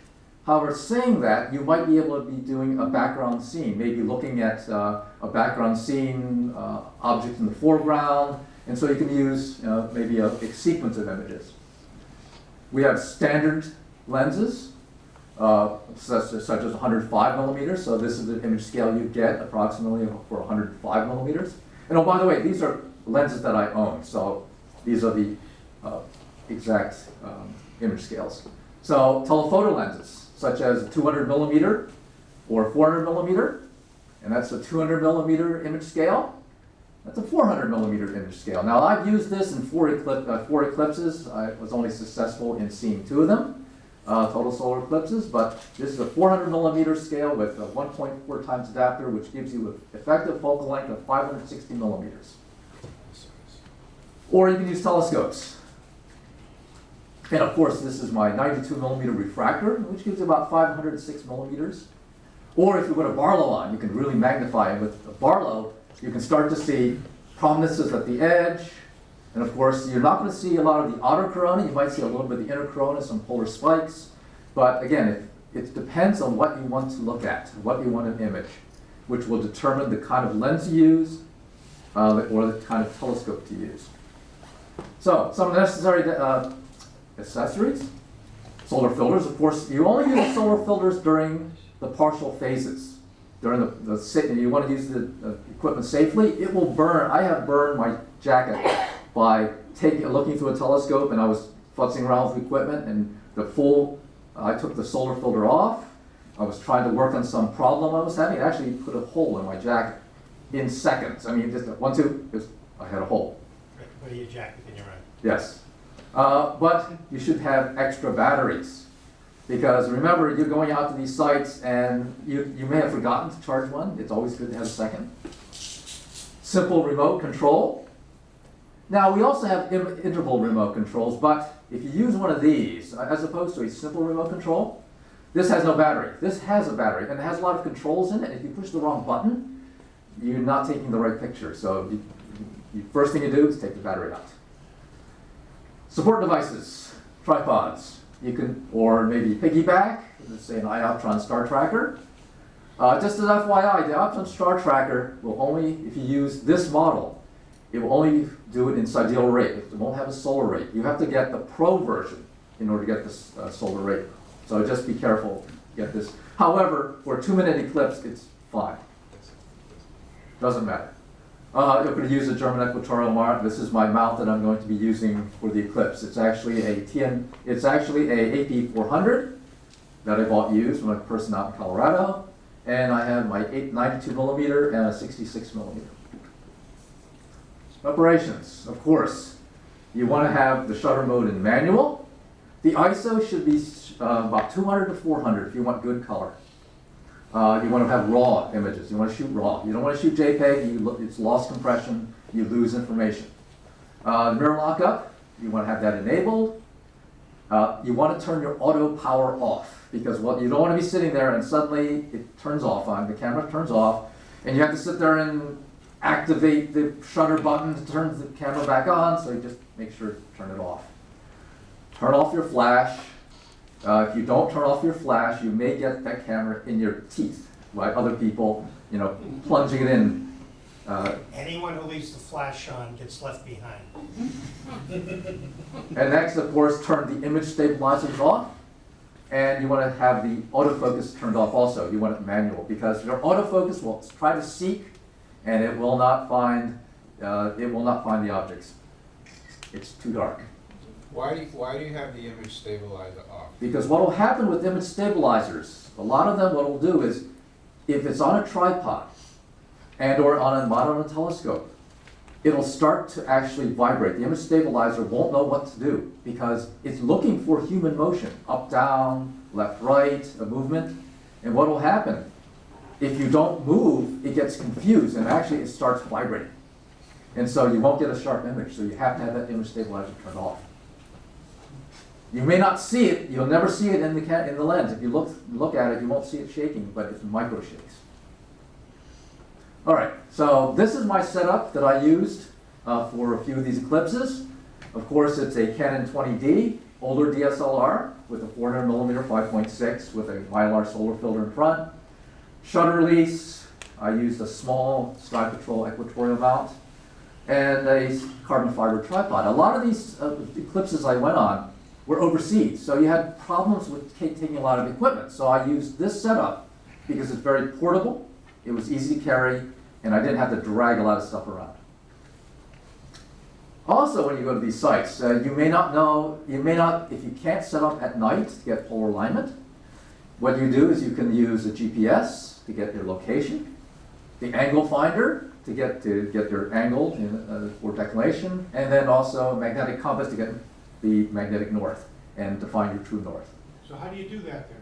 However, saying that, you might be able to be doing a background scene, maybe looking at a background scene, object in the foreground, and so you can use maybe a sequence of images. We have standard lenses, such as 105 millimeters, so this is the image scale you get approximately for 105 millimeters. And oh, by the way, these are lenses that I own, so these are the exact image scales. So telephoto lenses, such as 200 millimeter or 400 millimeter, and that's a 200 millimeter image scale. That's a 400 millimeter image scale. Now, I've used this in 4 eclipses. I was only successful in seeing 2 of them. Total solar eclipses, but this is a 400 millimeter scale with a 1.4 times adapter, which gives you an effective focal length of 560 millimeters. Or you can use telescopes. And of course, this is my 92 millimeter refractor, which gives about 506 millimeters. Or if you put a Barlow on, you can really magnify it. With a Barlow, you can start to see prominences at the edge. And of course, you're not going to see a lot of the outer corona. You might see a little bit of the inner corona, some polar spikes. But again, it depends on what you want to look at, what you want to image, which will determine the kind of lens you use or the kind of telescope to use. So, some necessary accessories. Solar filters, of course, you only use solar filters during the partial phases. During you want to use the equipment safely. It will burn. I have burned my jacket by looking through a telescope, and I was futzing around with the equipment, and I took the solar filter off. I was trying to work on some problem I was having. It actually put a hole in my jacket in seconds. I mean, just 1, 2, I had a hole. Put your jacket in your eye. Yes. But you should have extra batteries. Because remember, you're going out to these sites, and you may have forgotten to charge one. It's always good to have a second. Simple remote control. Now, we also have interval remote controls, but if you use one of these, as opposed to a simple remote control, this has no battery. This has a battery, and it has a lot of controls in it. If you push the wrong button, you're not taking the right picture. So first thing you do is take the battery out. Support devices, tripods. You can, or maybe piggyback, let's say an iOptron Star Tracker. Just as FYI, the Optron Star Tracker will only, if you use this model, It will only do it in sidereal rate. It won't have a solar rate. You have to get the pro version in order to get this solar rate. So just be careful, get this. However, for a 2-minute eclipse, it's fine. Doesn't matter. You're going to use a German equatorial mount. This is my mount that I'm going to be using for the eclipse. It's actually a AP400 that I bought used from a person out in Colorado. And I have my 92 millimeter and a 66 millimeter. Operations, of course. You want to have the shutter mode in manual. The ISO should be about 200 to 400 if you want good color. You want to have raw images. You want to shoot raw. You don't want to shoot JPEG. It's lost compression. You lose information. Mirror lockup, you want to have that enabled. You want to turn your auto power off because you don't want to be sitting there and suddenly it turns off the camera turns off, and you have to sit there and activate the shutter button to turn the camera back on, so you just make sure to turn it off. Turn off your flash. If you don't turn off your flash, you may get that camera in your teeth, right? Other people, plunging it in. Anyone who leaves the flash on gets left behind. And next, of course, turn the image stabilizers off. And you want to have the autofocus turned off also. You want it manual because your autofocus will try to seek, and it will not find the objects. It's too dark. Why do you have the image stabilizer off? Because what will happen with image stabilizers, a lot of them, what will do is, if it's on a tripod and or on a mounted telescope, it'll start to actually vibrate. The image stabilizer won't know what to do because it's looking for human motion, up, down, left, right, a movement. And what will happen? If you don't move, it gets confused and actually it starts vibrating. And so you won't get a sharp image, so you have to have that image stabilizer turned off. You may not see it, you'll never see it in the lens. If you look at it, you won't see it shaking, but it's micro shakes. All right, so this is my setup that I used for a few of these eclipses. Of course, it's a Canon 20D, older DSLR with a 400 millimeter 5.6 with a Mylar solar filter in front. Shutter release, I used a small Sky Patrol equatorial mount and a carbon fiber tripod. A lot of these eclipses I went on were overseas, so you had problems with taking a lot of equipment. So I used this setup because it's very portable, it was easy to carry, and I didn't have to drag a lot of stuff around. Also, when you go to these sites, you may not, if you can't set up at night to get polar alignment, what you do is you can use a GPS to get your location, the angle finder to get your angle for declination, and then also a magnetic compass to get the magnetic north and to find your true north. So how do you do that then?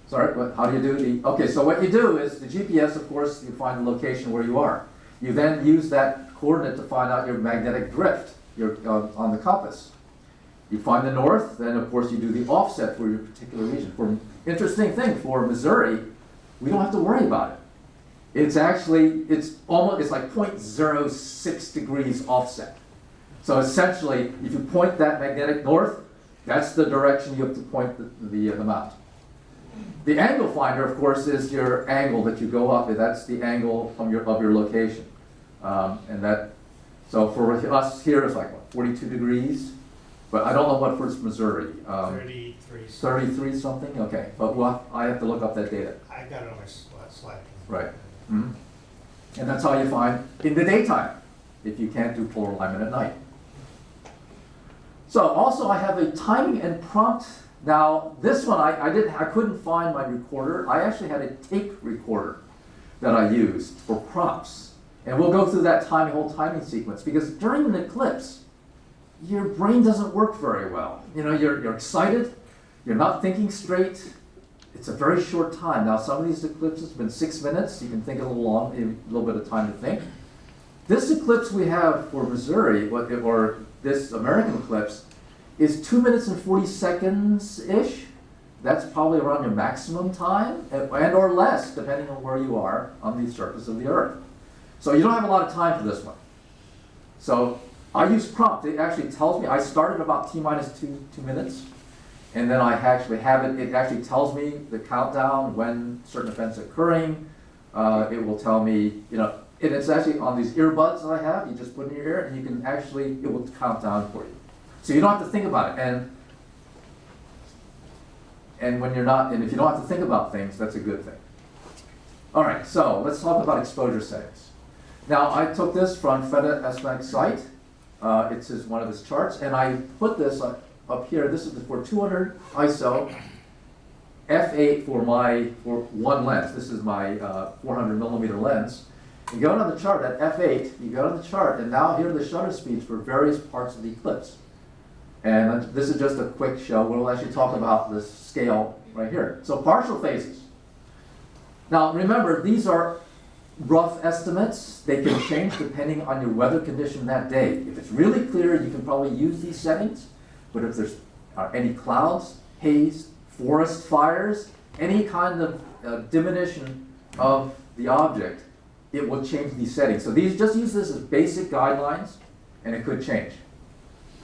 Sorry, how do you do the, okay, so what you do is the GPS, of course, you find the location where you are. You then use that coordinate to find out your magnetic drift on the compass. You find the north, then of course you do the offset for your particular region. Interesting thing, for Missouri, we don't have to worry about it. It's actually, it's like 0.06 degrees offset. So essentially, if you point that magnetic north, that's the direction you have to point the mount. The angle finder, of course, is your angle that you go up. That's the angle of your location. So for us here, it's like, what, 42 degrees? But I don't know what for Missouri. 33. 33 something? Okay, but I have to look up that data. I got it on my slide. Right. Mm-hmm. And that's how you find in the daytime, if you can't do polar alignment at night. So also I have a timing and prompt. Now this one I couldn't find my recorder. I actually had a tape recorder that I used for prompts. And we'll go through that whole timing sequence because during an eclipse, your brain doesn't work very well. You're excited, you're not thinking straight. It's a very short time. Now some of these eclipses have been 6 minutes. You can think a little bit of time to think. This eclipse we have for Missouri, or this American eclipse, is 2 minutes and 40 seconds-ish. That's probably around your maximum time, and or less, depending on where you are on the surface of the Earth. So you don't have a lot of time for this one. So I use prompt. It actually tells me, I started about T-minus 2 minutes, and then I actually have it actually tells me the countdown when certain events are occurring. It will tell me, And it's actually on these earbuds that I have, you just put in your ear and you can actually, it will count down for you. So you don't have to think about it. And when you're not, and if you don't have to think about things, that's a good thing. All right, so let's talk about exposure settings. Now, I took this from Fred Esmak's site. It's one of his charts, and I put this up here. This is for 200 ISO, f8 for one lens. This is my 400 millimeter lens. You go on the chart at f8, you go on the chart, and now here are the shutter speeds for various parts of the Eclipse. And this is just a quick show. We'll actually talk about this scale right here. So partial phases. Now remember, these are rough estimates. They can change depending on your weather condition that day. If it's really clear, you can probably use these settings. But if there's any clouds, haze, forest fires, any kind of diminution of the object, it will change these settings. So these, just use this as basic guidelines, and it could change.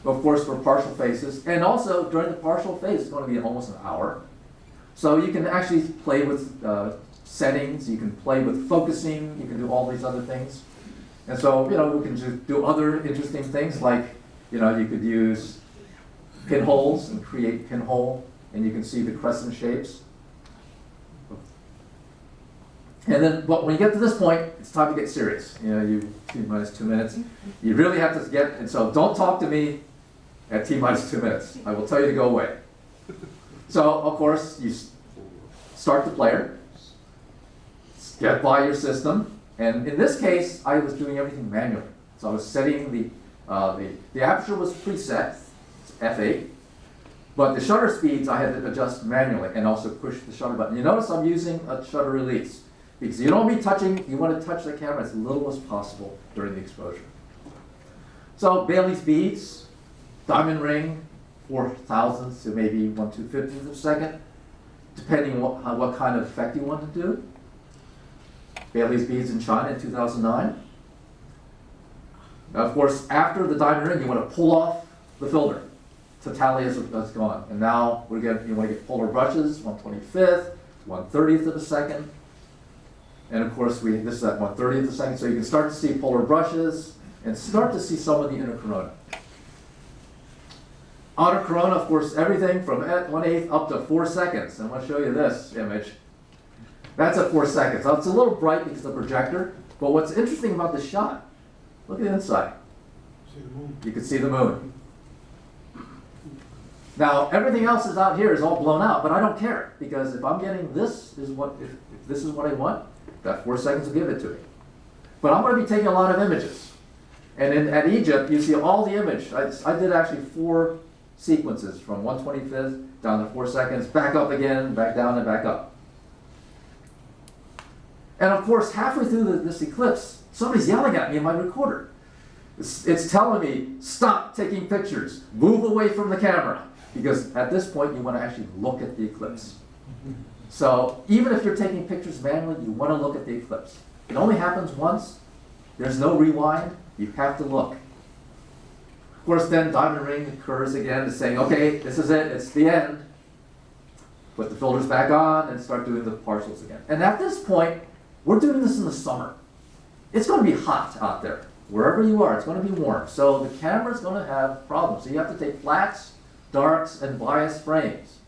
Of course, for partial phases, and also during the partial phase, it's going to be almost an hour. So you can actually play with settings, you can play with focusing, you can do all these other things. And so, we can just do other interesting things like, you could use pinholes and create pinhole, and you can see the crescent shapes. And then, but when you get to this point, it's time to get serious. You T-minus 2 minutes. You really have to get, and so don't talk to me at T-minus 2 minutes. I will tell you to go away. So, of course, you start the player, get by your system, and in this case, I was doing everything manually. So I was setting the aperture was preset, it's f8, but the shutter speeds I had to adjust manually and also push the shutter button. You notice I'm using a shutter release. Because you don't want to be touching, you want to touch the camera as little as possible during the exposure. So Bailey's beads, diamond ring, 4/1000ths to maybe 1/250th of a second, depending on what kind of effect you want to do. Bailey's beads in China in 2009. Now, of course, after the diamond ring, you want to pull off the filter. Totality is gone. And now you want to get polar brushes, 1/25th, 1/30th of a second. And of course, this is at 1/30th of a second, so you can start to see polar brushes and start to see some of the inner corona. Outer corona, of course, everything from 1/8 up to 4 seconds. And I'm going to show you this image. That's at 4 seconds. Now, it's a little bright because of the projector, but what's interesting about this shot, look at the inside. You can see the moon. Now, everything else is out here is all blown out, but I don't care, because if I'm getting this, if this is what I want, that 4 seconds will give it to me. But I'm going to be taking a lot of images. And at Egypt, you see all the image. I did actually 4 sequences from 1/25th down to 4 seconds, back up again, back down, and back up. And of course, halfway through this eclipse, somebody's yelling at me in my recorder. It's telling me, stop taking pictures, move away from the camera. Because at this point, you want to actually look at the eclipse. So even if you're taking pictures manually, you want to look at the eclipse. It only happens once. There's no rewind. You have to look. Of course, then diamond ring occurs again, to saying, okay, this is it. It's the end. Put the filters back on and start doing the partials again. And at this point, we're doing this in the summer. It's going to be hot out there. Wherever you are, it's going to be warm. So the camera's going to have problems. So you have to take flats, darks, and bias frames.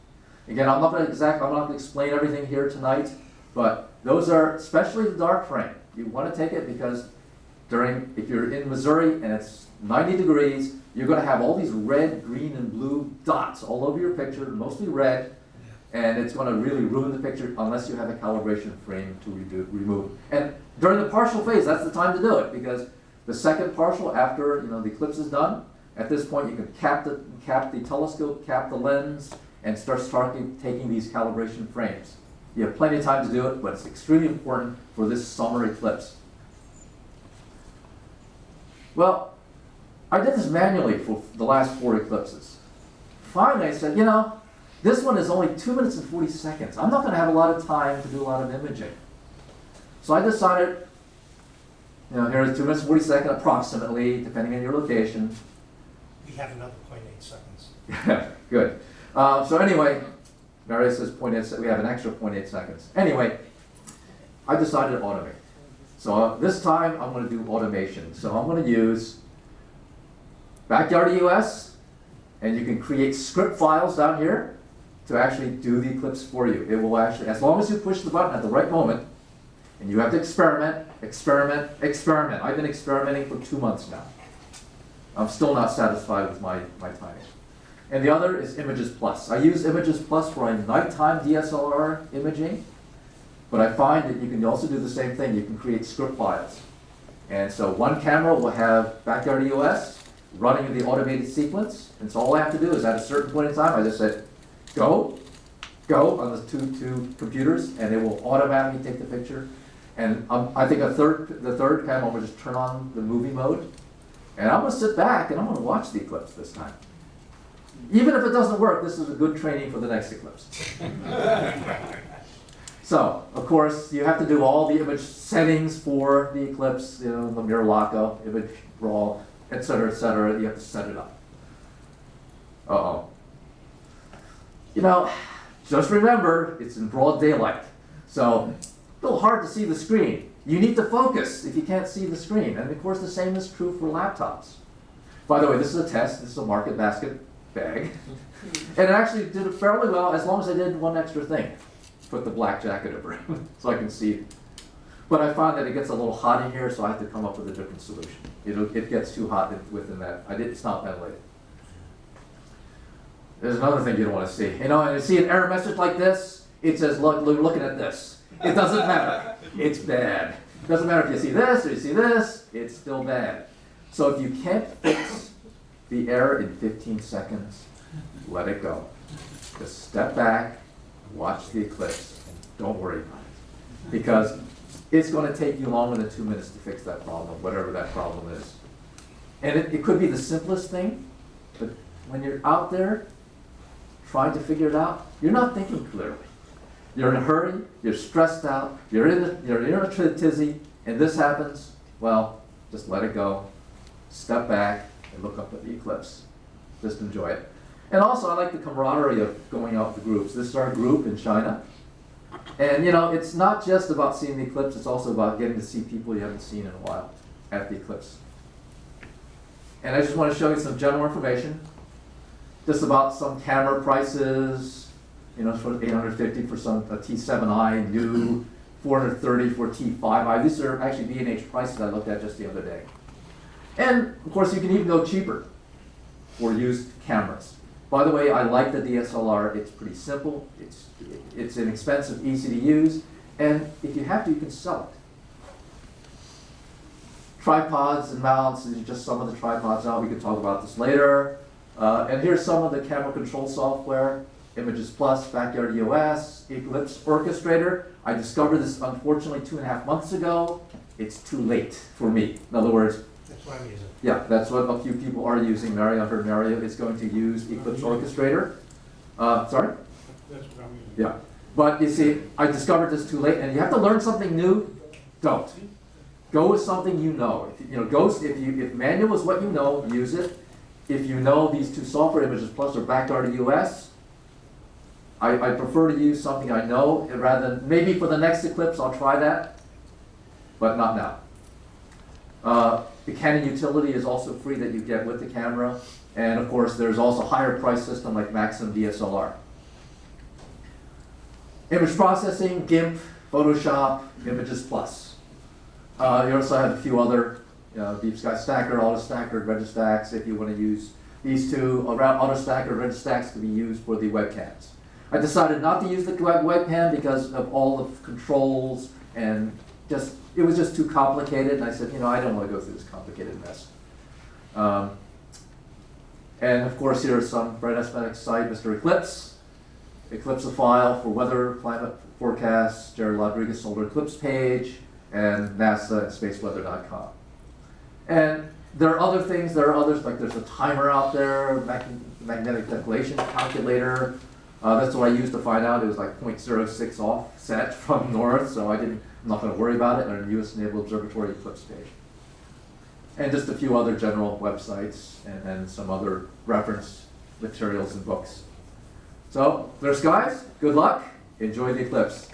Again, I'm not going to explain everything here tonight, but those are, especially the dark frame. You want to take it because if you're in Missouri and it's 90 degrees, you're going to have all these red, green, and blue dots all over your picture, mostly red, and it's going to really ruin the picture unless you have a calibration frame to remove. And during the partial phase, that's the time to do it, because the second partial, after the eclipse is done, at this point you can cap the telescope, cap the lens, and start taking these calibration frames. You have plenty of time to do it, but it's extremely important for this summer eclipse. Well, I did this manually for the last 4 eclipses. Finally, I said, this one is only 2 minutes and 40 seconds. I'm not going to have a lot of time to do a lot of imaging. So I decided, here's 2 minutes and 40 seconds approximately, depending on your location. We have another 0.8 seconds. Good. So anyway, Mary says 0.8, we have an extra 0.8 seconds. Anyway, I decided to automate. So this time I'm going to do automation. So I'm going to use Backyard US, and you can create script files down here to actually do the Eclipse for you. It will actually, as long as you push the button at the right moment, and you have to experiment, experiment, experiment. I've been experimenting for 2 months now. I'm still not satisfied with my timing. And the other is Images Plus. I use Images Plus for a nighttime DSLR imaging, but I find that you can also do the same thing. You can create script files. And so one camera will have Backyard EOS running the automated sequence, and so all I have to do is at a certain point in time, I just said, go on the two computers, and it will automatically take the picture. And I think the third camera will just turn on the movie mode, and I'm going to sit back and I'm going to watch the Eclipse this time. Even if it doesn't work, this is a good training for the next Eclipse. So, of course, you have to do all the image settings for the Eclipse, the mirror lockup, image raw, etc., etc. You have to set it up. Uh-oh. Just remember, it's in broad daylight. So, a little hard to see the screen. You need to focus if you can't see the screen. And of course, the same is true for laptops. By the way, this is a test. This is a Market Basket bag. And it actually did it fairly well, as long as I did one extra thing. Put the black jacket over it so I can see. But I found that it gets a little hot in here, so I have to come up with a different solution. It gets too hot within that. It's not ventilated. There's another thing you don't want to see. And you see an error message like this, it says, look, looking at this. It doesn't matter. It's bad. It doesn't matter if you see this or you see this, it's still bad. So if you can't fix the error in 15 seconds, let it go. Just step back, watch the Eclipse, and don't worry about it. Because it's going to take you longer than 2 minutes to fix that problem, whatever that problem is. And it could be the simplest thing, but when you're out there trying to figure it out, you're not thinking clearly. You're in a hurry, you're stressed out, you're in a tizzy, and this happens, well, just let it go. Step back and look up at the Eclipse. Just enjoy it. And also, I like the camaraderie of going out to groups. This is our group in China. And it's not just about seeing the Eclipse, it's also about getting to see people you haven't seen in a while at the Eclipse. And I just want to show you some general information, just about some camera prices. Sort of $850 for a T7i, new, $430 for a T5i. These are actually B&H prices I looked at just the other day. And of course, you can even go cheaper for used cameras. By the way, I like the DSLR. It's pretty simple. It's inexpensive, easy to use, and if you have to, you can sell it. Tripods and mounts. These are just some of the tripods out. We can talk about this later. And here's some of the camera control software. Images Plus, Backyard EOS, Eclipse Orchestrator. I discovered this, unfortunately, 2.5 months ago. It's too late for me. In other words, That's what I'm using. yeah, that's what a few people are using. Mario is going to use Eclipse Orchestrator. Sorry? That's what I'm using. Yeah. But you see, I discovered this too late, and you have to learn something new. Don't. Go with something you know. If manual is what you know, use it. If you know these two software, Images Plus or Backyard EOS, I prefer to use something I know rather than, maybe for the next Eclipse I'll try that, but not now. The Canon utility is also free that you get with the camera, and of course there's also a higher price system like Maxim DSLR. Image processing, GIMP, Photoshop, Images Plus. You also have a few other, Deep Sky Stacker, AutoStacker, Registax. If you want to use these two, around AutoStacker, Registax can be used for the webcams. I decided not to use the webcam because of all the controls and it was just too complicated. And I said, I don't want to go through this complicated mess. And of course, here's some Bright Aesthetics site, Mr. Eclipse. Eclipse a file for weather, climate forecasts, Jared Rodriguez Solar Eclipse page, and NASA and spaceweather.com. And there are other things, like there's a timer out there, magnetic declination calculator. That's what I used to find out. It was like 0.06 offset from north, so I'm not going to worry about it. On US Naval Observatory Eclipse page. And just a few other general websites and some other reference materials and books. So, there's guys. Good luck. Enjoy the Eclipse.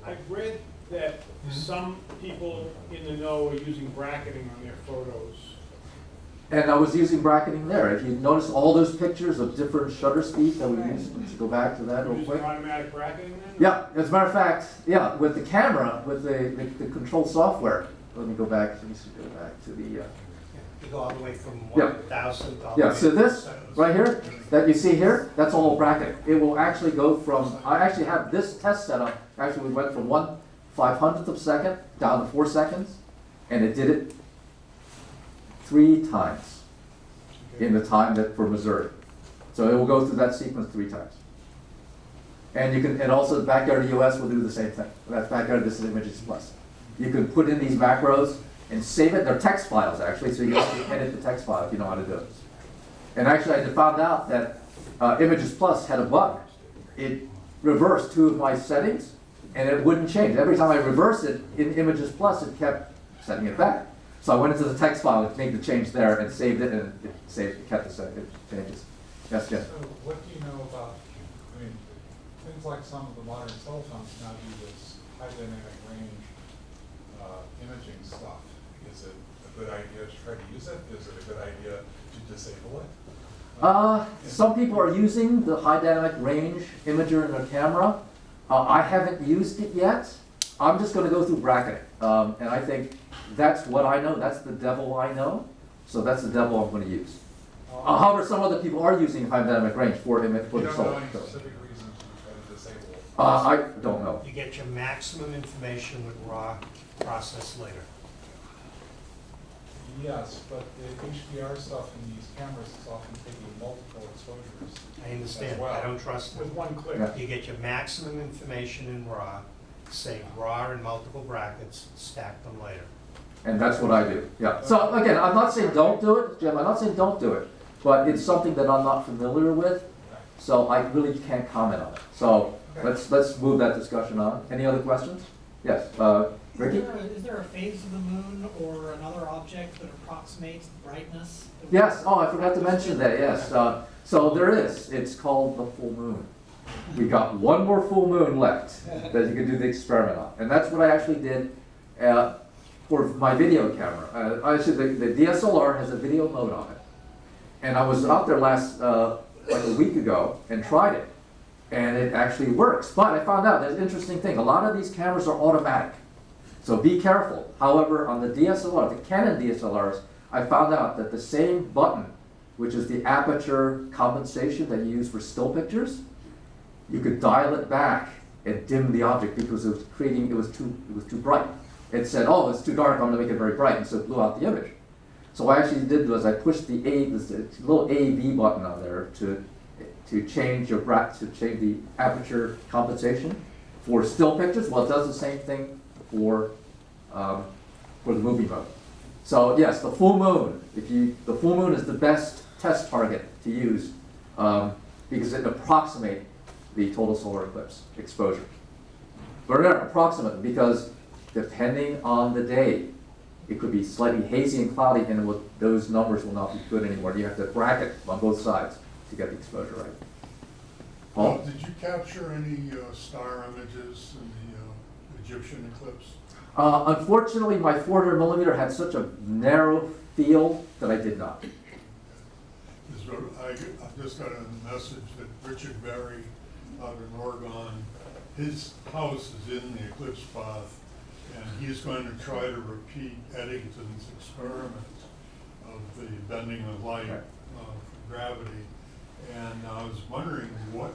I've read that some people in the know are using bracketing on their photos. And I was using bracketing there. If you notice all those pictures of different shutter speeds that we used, let's go back to that real Using quick. automatic bracketing then? Yeah, as a matter of fact, yeah, with the camera, with the control software. Let me go back, let me see, go back to the, You go all the way from Yeah. 1,000 all the yeah, way so to this, 7,000. right here, that you see here, that's all bracketing. It will actually go from, I actually have this test setup, actually we went from 1/500th of a second down to 4 seconds, and it did it 3 times in the time that for Missouri. So it will go through that sequence 3 times. And you can, and also the backyard of the US will do the same thing. That's backyard, this is Images Plus. You can put in these macros and save it. They're text files actually, so you can edit the text file if you know how to do it. And actually I found out that Images Plus had a bug. It reversed 2 of my settings and it wouldn't change. Every time I reversed it in Images Plus, it kept setting it back. So I went into the text file and made the change there and saved it, and it saved, it kept the changes. Yes, Jim? So what do you know about, I mean, things like some of the modern cell phones now do this high dynamic range imaging stuff. Is it a good idea to try to use it? Is it a good idea to disable it? Some people are using the high dynamic range imager in their camera. I haven't used it yet. I'm just going to go through bracketing, and I think that's what I know. That's the devil I know. So that's the devil I'm going to use. However, some other people are using high dynamic range for image for You the don't know soul. any specific reasons to try to disable it? I don't know. You get your maximum information with raw, process later. Yes, but the HDR stuff in these cameras is often taking multiple exposures. I understand, as well. I don't trust With them. one click. Yeah. You get your maximum information in raw, save raw in multiple brackets, stack them later. And that's what I do. Yeah. So again, I'm not saying don't do it, Jim. I'm not saying don't do it, but it's something that I'm not familiar with, so I really can't comment on it. So let's move that discussion on. Any other questions? Yes, Ricky? Is there a phase of the moon or another object that approximates the brightness? Yes. Oh, I forgot to mention that. Yes. So there is. It's called the full moon. We got one more full moon left that you can do the experiment on, and that's what I actually did for my video camera. Actually, the DSLR has a video mode on it, and I was out there last like a week ago and tried it, and it actually works. But I found out there's an interesting thing. A lot of these cameras are automatic, so be careful. However, on the DSLR, the Canon DSLRs, I found out that the same button, which is the aperture compensation that you use for still pictures, you could dial it back and dim the object because it was too bright. It said, oh, it's too dark, I'm gonna make it very bright, and so it blew out the image. So what I actually did was I pushed the this little AV button on there to change the aperture compensation for still pictures. Well, it does the same thing for the movie mode. So yes, the full moon. The full moon is the best test target to use because it approximates the total solar eclipse exposure. But remember, approximate, because depending on the day, it could be slightly hazy and cloudy, and those numbers will not be good anymore. You have to bracket on both sides to get the exposure right. Paul? Did you capture any star images in the Egyptian eclipse? Unfortunately, my 400 millimeter had such a narrow field that I did not. I've just got a message that Richard Berry out in Oregon, his house is in the eclipse path, and he's going to try to repeat Eddington's experiment of the bending of light for gravity. And I was wondering what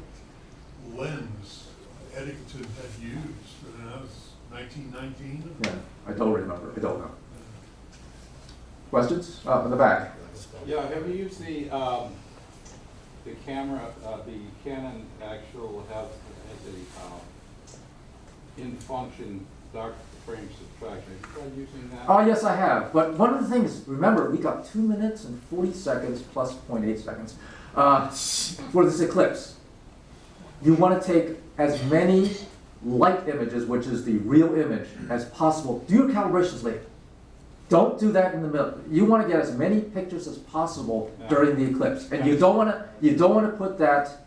lens Eddington had used, and that was 1919? Yeah, I don't remember. I don't know. Questions? In the back. Yeah, have you used the camera, the Canon actual has a in function dark frame subtraction. Have you tried using that? Oh, yes, I have. But one of the things, remember, we got 2 minutes and 40 seconds plus 0.8 seconds for this eclipse. You want to take as many light images, which is the real image, as possible. Do your calibrations later. Don't do that in the middle. You want to get as many pictures as possible during the eclipse, and you don't want to put that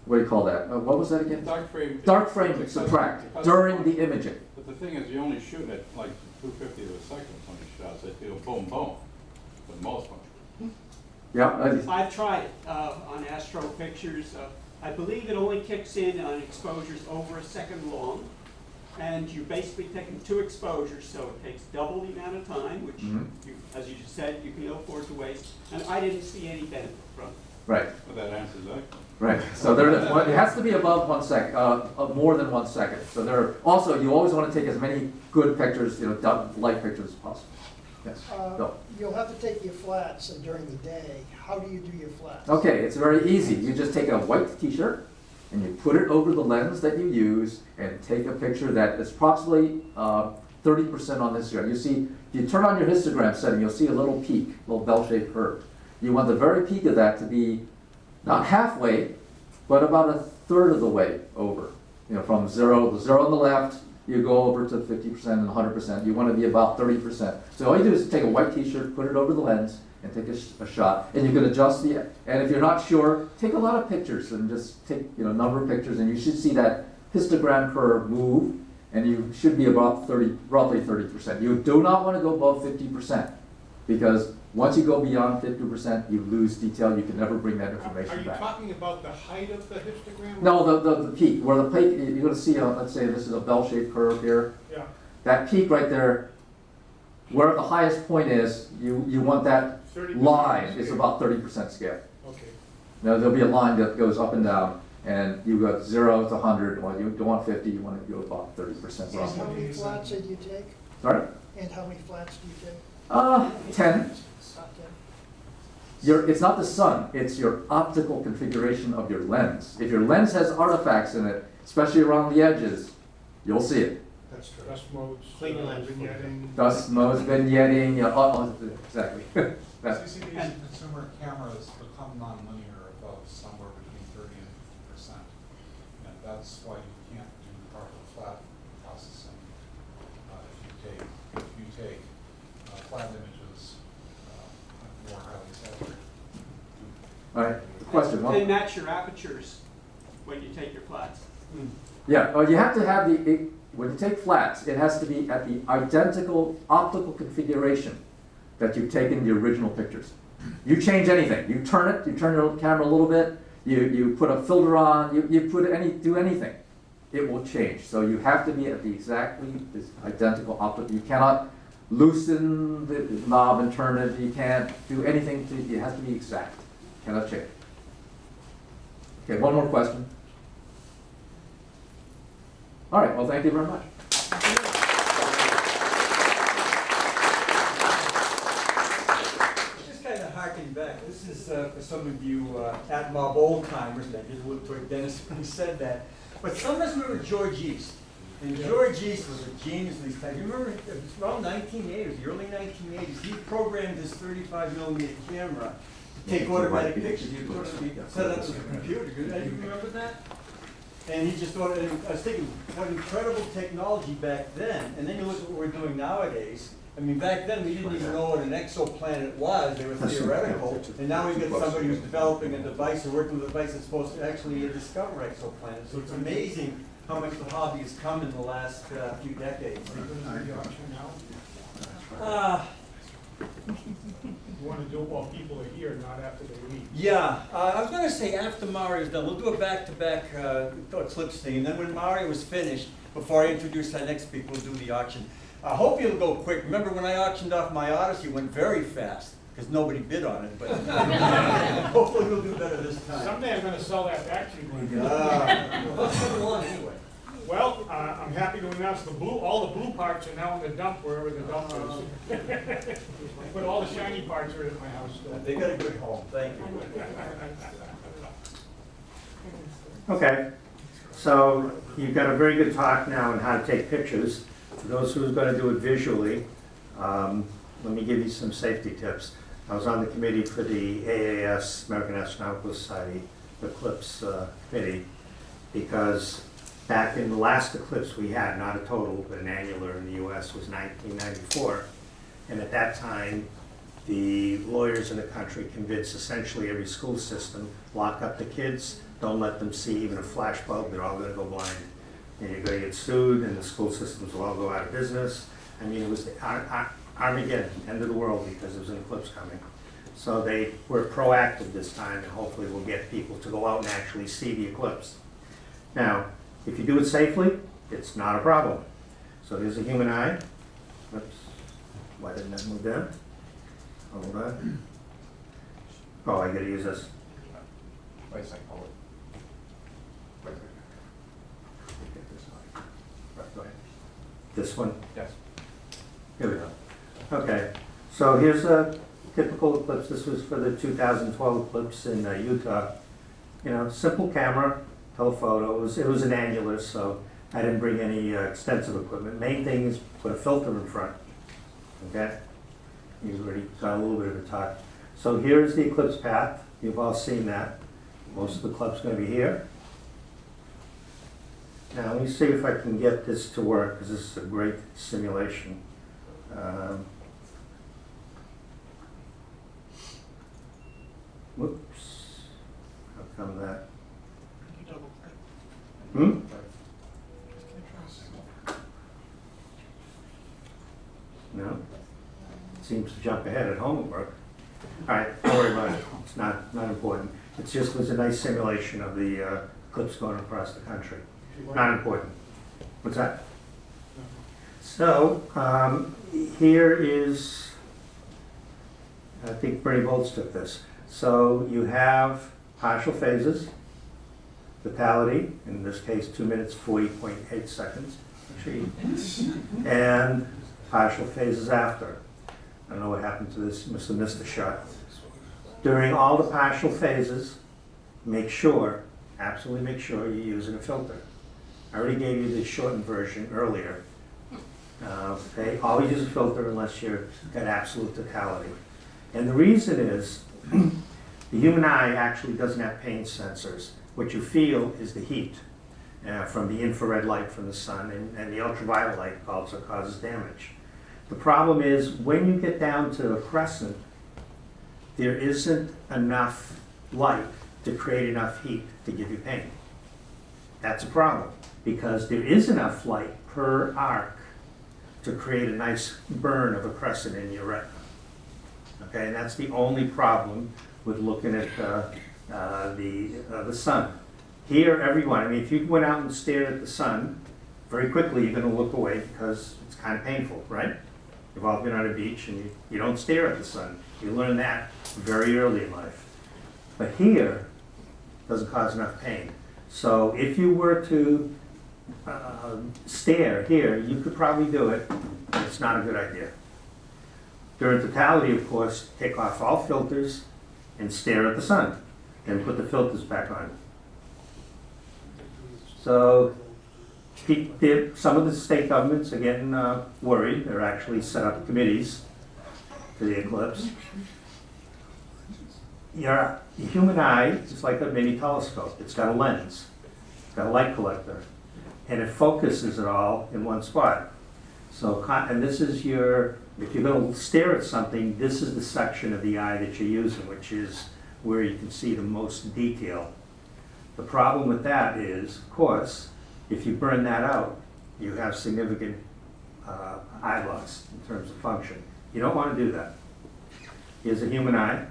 what do you call that? What was that again? Dark frame. Dark frame subtract during the imaging. But the thing is, you only shoot at like 250 to a second when you shots. They feel boom, boom, for the most part. Yeah, I've tried on Astro Pictures. I believe it only kicks in on exposures over a second long. And you're basically taking 2 exposures, so it takes double the amount of time, which, you, as you just said, you can ill afford to waste. And I didn't see any benefit from it. right. Well, that answers that. Right, so there it is. Well, it has to be above 1 second, more than 1 second. So there, also, you always want to take as many good pictures, light pictures as possible. Yes, Bill. You'll have to take your flats during the day. How do you do your flats? Okay, it's very easy. You just take a white t-shirt and you put it over the lens that you use and take a picture that is approximately 30% on this here. You see, if you turn on your histogram setting, you'll see a little peak, a little bell-shaped curve. You want the very peak of that to be not halfway, but about a third of the way over. From the zero on the left, you go over to 50% and 100%. You want to be about 30%. So all you do is take a white t-shirt, put it over the lens, and take a shot. And you can adjust and if you're not sure, take a lot of pictures and just take a number of pictures, and you should see that histogram curve move, and you should be about roughly 30%. You do not want to go above 50%, because once you go beyond 50%, you lose detail. You can never bring that information Are you back. talking about the height of the histogram? No, the peak, where the peak, you're going to see, let's say this is a bell-shaped curve here. Yeah. That peak right there, where the highest point is, you want that 30% line is scale. about 30% scale. Okay. Now, there'll be a line that goes up and down, and you've got 0 to 100. Well, you don't want 50, you want to go about 30% And how roughly. many flats did you take? Sorry? And how many flats do you take? 10. Okay. It's not the sun, it's your optical configuration of your lens. If your lens has artifacts in it, especially around the edges, you'll see it. That's true. Dust modes. Clean your lens. Vignetting. Dust modes, vignetting, exactly. CCTVs and consumer cameras become nonlinear about somewhere between 30 and 50%. And that's why you can't do proper flat processing if you take flat images more highly saturated. All right, question. They match your apertures when you take your flats. Yeah, you have to have when you take flats, it has to be at the identical optical configuration that you've taken the original pictures. You change anything, you turn your camera a little bit, you put a filter on, you do anything, it will change. So you have to be at the exactly identical optical. You cannot loosen the knob and turn it. You can't do anything. It has to be exact. Cannot change. Okay, one more question. All right, well, thank you very much. Just kind of harking back, this is for some of you ATMoB old timers, and I did look toward Dennis when he said that. But some of us remember George East. And George East was a genius in these times. You remember, it was around 1980s, the early 1980s. He programmed his 35mm camera to take automatic pictures. He set it up as a computer. Do you remember that? And he just thought, and I was thinking, what incredible technology back then. And then you look at what we're doing nowadays. I mean, back then we didn't even know what an exoplanet was. They were theoretical. And now we've got somebody who's developing a device or working with a device that's supposed to actually discover exoplanets. So it's amazing how much the hobby has come in the last few decades. You want to do it while people are here, not after they leave. Yeah, I was going to say after Mario's done, we'll do a back-to-back Eclipse thing. And then when Mario was finished, before I introduce our next speaker, we'll do the auction. I hope you'll go quick. Remember when I auctioned off my Odyssey, it went very fast because nobody bid on it. But hopefully we'll do better this time. Someday I'm going to sell that back to you. Let's move along anyway. Well, I'm happy to announce all the blue parts are now in the dump, wherever the dump is. But all the shiny parts are at my house still. They got a good home. Thank you. Okay, so you've got a very good talk now on how to take pictures. For those who are going to do it visually, let me give you some safety tips. I was on the committee for the AAS, American Astronomical Society, Eclipse committee, because back in the last eclipse we had, not a total, but an annular in the US, was 1994. And at that time, the lawyers in the country convinced essentially every school system, lock up the kids, Don't let them see even a flash bulb, they're all gonna go blind. And you're gonna get sued, and the school systems will all go out of business. I mean, it was the Armageddon, end of the world, because there was an eclipse coming. So they were proactive this time, and hopefully we'll get people to go out and actually see the eclipse. Now, if you do it safely, it's not a problem. So here's a human eye. Oops, why didn't that move down? Hold on. Oh, I gotta use this. Wait a second, hold it. Wait. Get this one. Right, go ahead. This one? Yes. Here we go. Okay, so here's a typical eclipse. This was for the 2012 eclipse in Utah. You know, simple camera, telephoto. It was an angular, so I didn't bring any extensive equipment. Main thing is put a filter in front. Okay? You've already got a little bit of a talk. So here's the eclipse path. You've all seen that. Most of the club's going to be here. Now let me see if I can get this to work, because this is a great simulation. Whoops. How come that? Hmm? No? Seems to jump ahead at home at work. All right, don't worry about it. It's not important. It just was a nice simulation of the eclipse going across the country. Not important. What's that? So, here is, I think Bernie Boltz took this. So you have partial phases, totality, in this case 2 minutes 40.8 seconds, and partial phases after. I don't know what happened to this, must have missed a shot. During all the partial phases, make sure, absolutely make sure you're using a filter. I already gave you the shortened version earlier. Okay, always use a filter unless you're at absolute totality. And the reason is, the human eye actually doesn't have pain sensors. What you feel is the heat from the infrared light from the sun, and the ultraviolet light also causes damage. The problem is, when you get down to a crescent, there isn't enough light to create enough heat to give you pain. That's a problem, because there is enough light per arc to create a nice burn of a crescent in your retina. Okay, and that's the only problem with looking at the sun. Here, everyone, I mean, if you went out and stared at the sun, very quickly you're gonna look away because it's kind of painful, right? You've all been on a beach and you don't stare at the sun. You learn that very early in life. But here, it doesn't cause enough pain. So if you were to stare here, you could probably do it, but it's not a good idea. During totality, of course, take off all filters and stare at the sun, and put the filters back on. So some of the state governments are getting worried. They're actually set up committees for the eclipse. Your human eye is like a mini telescope. It's got a lens, it's got a light collector, and it focuses it all in one spot. So, and this is your, if you're going to stare at something, this is the section of the eye that you're using, which is where you can see the most detail. The problem with that is, of course, if you burn that out, you have significant eye loss in terms of function. You don't want to do that. Here's a human eye,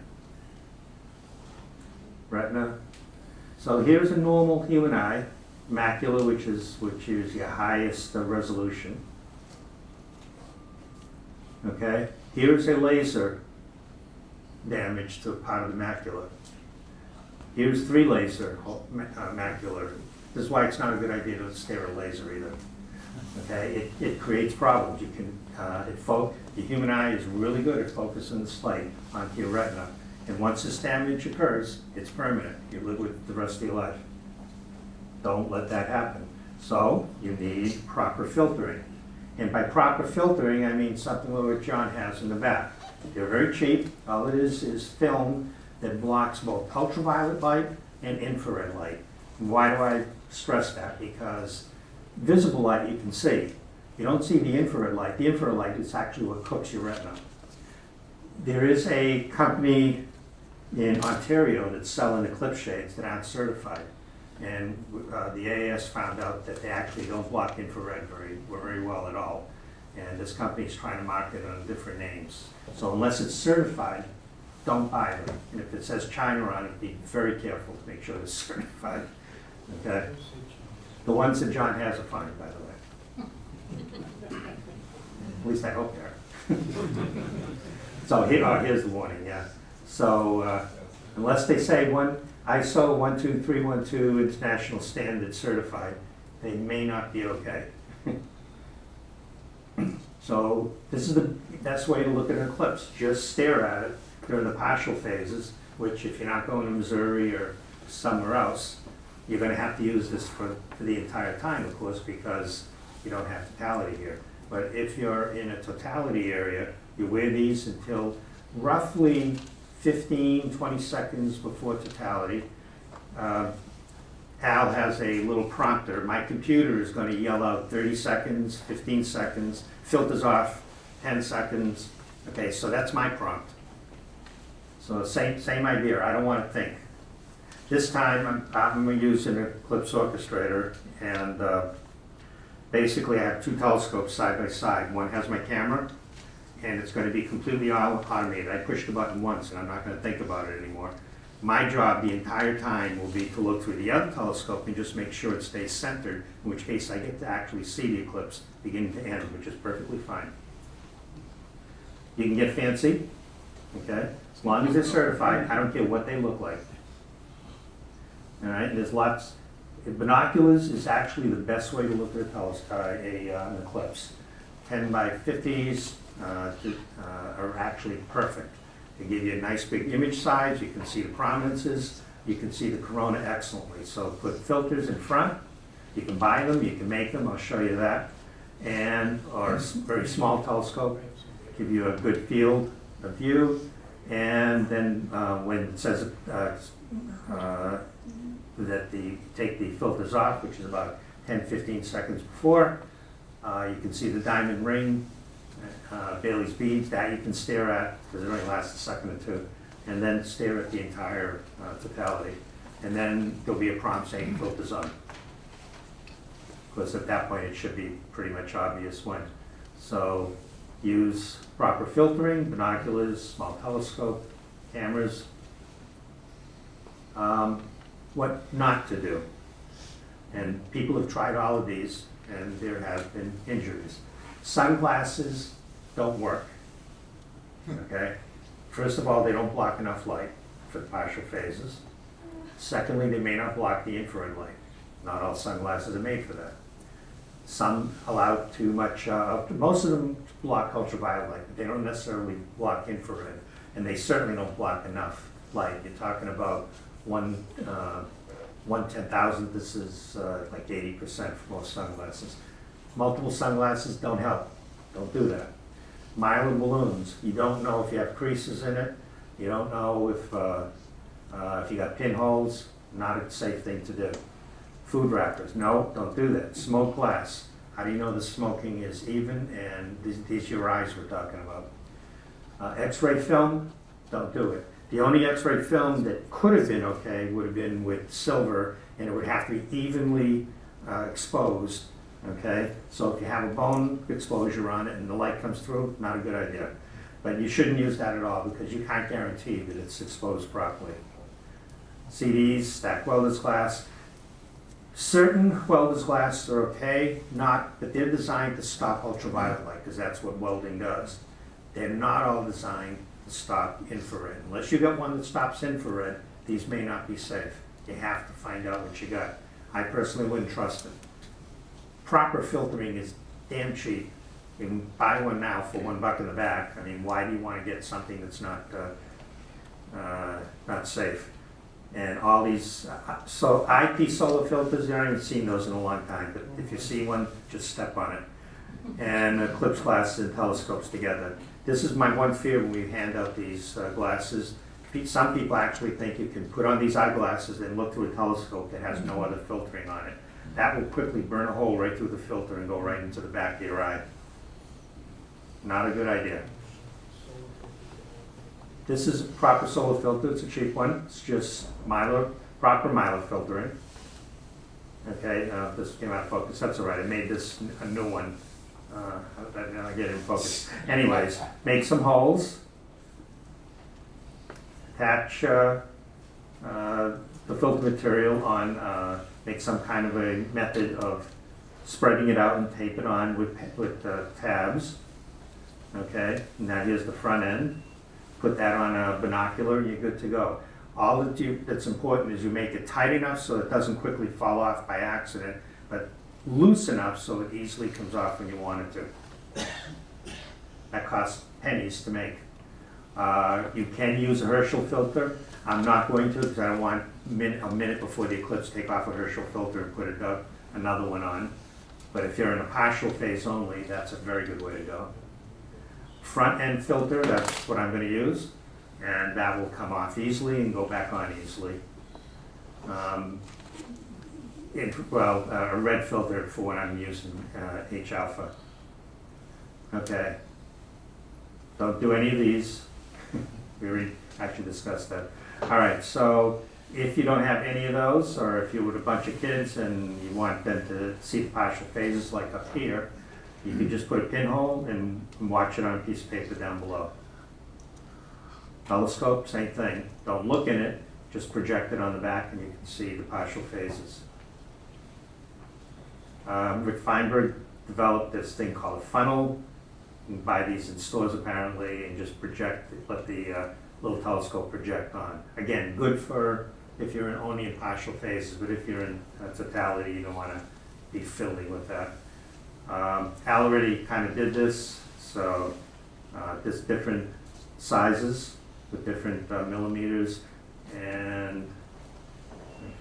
retina. So here's a normal human eye, macula, which is your highest resolution. Okay, here's a laser damage to a part of the macula. Here's 3 laser macular. This is why it's not a good idea to stare at a laser either. Okay, it creates problems. You can, the human eye is really good at focusing the light onto your retina. And once this damage occurs, it's permanent. You live with the rest of your life. Don't let that happen. So you need proper filtering. And by proper filtering, I mean something like what John has in the back. They're very cheap. All it is film that blocks both ultraviolet light and infrared light. And why do I stress that? Because visible light you can see. You don't see the infrared light. The infrared light is actually what cooks your retina. There is a company in Ontario that's selling eclipse shades that aren't certified. And the AAS found out that they actually don't block infrared very well at all. And this company's trying to market it under different names. So unless it's certified, don't buy them. And if it says China on it, be very careful to make sure it's certified. Okay? The ones that John has are fine, by the way. At least I hope they are. So here's the warning, yeah. So unless they say ISO 12312 International Standard certified, they may not be okay. So this is the best way to look at an eclipse. Just stare at it during the partial phases, which if you're not going to Missouri or somewhere else, you're going to have to use this for the entire time, of course, because you don't have totality here. But if you're in a totality area, you wear these until roughly 15, 20 seconds before totality. Al has a little prompter. My computer is going to yell out 30 seconds, 15 seconds, filters off, 10 seconds. Okay, so that's my prompt. So same idea. I don't want to think. This time I'm going to use an Eclipse orchestrator, and basically I have two telescopes side by side. One has my camera, and it's going to be completely automated. I pushed the button once, and I'm not going to think about it anymore. My job the entire time will be to look through the other telescope and just make sure it stays centered, in which case I get to actually see the eclipse beginning to end, which is perfectly fine. You can get fancy, okay? As long as they're certified, I don't care what they look like. All right, and there's lots. Binoculars is actually the best way to look at an eclipse. 10 by 50s are actually perfect. They give you a nice big image size. You can see the prominences. You can see the corona excellently. So put filters in front. You can buy them. You can make them. I'll show you that. Or a very small telescope. Give you a good field of view. And then when it says that take the filters off, which is about 10-15 seconds before, you can see the diamond ring, Bailey's beads, that you can stare at, because it only lasts a second or two, and then stare at the entire totality. And then there'll be a prompt saying filters on. Because at that point it should be pretty much obvious when. So use proper filtering, binoculars, small telescope, cameras. What not to do. And people have tried all of these, and there have been injuries. Sunglasses don't work, okay? First of all, they don't block enough light for the partial phases. Secondly, they may not block the infrared light. Not all sunglasses are made for that. Some allow too much, most of them block ultraviolet light, but they don't necessarily block infrared, and they certainly don't block enough light. You're talking about 1/10,000th. This is like 80% for most sunglasses. Multiple sunglasses don't help. Don't do that. Mylar balloons, you don't know if you have creases in it. You don't know if you got pinholes. Not a safe thing to do. Food wrappers, no, don't do that. Smoke glass, how do you know the smoking is even? And these are your eyes we're talking about. X-ray film, don't do it. The only X-ray film that could have been okay would have been with silver, and it would have to be evenly exposed, okay? So if you have a bone exposure on it and the light comes through, not a good idea. But you shouldn't use that at all because you can't guarantee that it's exposed properly. CDs, stacked welder's glass. Certain welder's glass are okay, but they're designed to stop ultraviolet light because that's what welding does. They're not all designed to stop infrared. Unless you got one that stops infrared, these may not be safe. You have to find out what you got. I personally wouldn't trust them. Proper filtering is damn cheap. You can buy one now for $1 in the back. I mean, why do you want to get something that's not safe? And all these, so IP solar filters, I haven't seen those in a long time, but if you see one, just step on it. And Eclipse glasses and telescopes together. This is my one fear when we hand out these glasses. Some people actually think you can put on these eyeglasses and look through a telescope that has no other filtering on it. That will quickly burn a hole right through the filter and go right into the back of your eye. Not a good idea. This is a proper solar filter. It's a cheap one. It's just proper Mylar filtering. Okay, this came out of focus, that's all right, I made this a new one. I get it in focus. Anyways, make some holes. Attach the filter material on, make some kind of a method of spreading it out and tape it on with tabs. Okay, now here's the front end. Put that on a binocular and you're good to go. All that's important is you make it tight enough so it doesn't quickly fall off by accident, but loose enough so it easily comes off when you want it to. That costs pennies to make. You can use a Herschel filter. I'm not going to because I don't want a minute before the Eclipse take off a Herschel filter and put another one on. But if you're in a partial phase only, that's a very good way to go. Front end filter, that's what I'm going to use. And that will come off easily and go back on easily. A red filter for when I'm using H alpha. Okay. Don't do any of these. We already actually discussed that. All right, so if you don't have any of those, or if you're with a bunch of kids and you want them to see the partial phases like up here, you can just put a pinhole and watch it on a piece of paper down below. Telescope, same thing. Don't look in it, just project it on the back and you can see the partial phases. Rick Feinberg developed this thing called a funnel. You can buy these in stores apparently and just project, let the little telescope project on. Again, good for if you're only in partial phases, but if you're in totality, you don't want to be fiddly with that. Al already kind of did this, so there's different sizes with different millimeters, and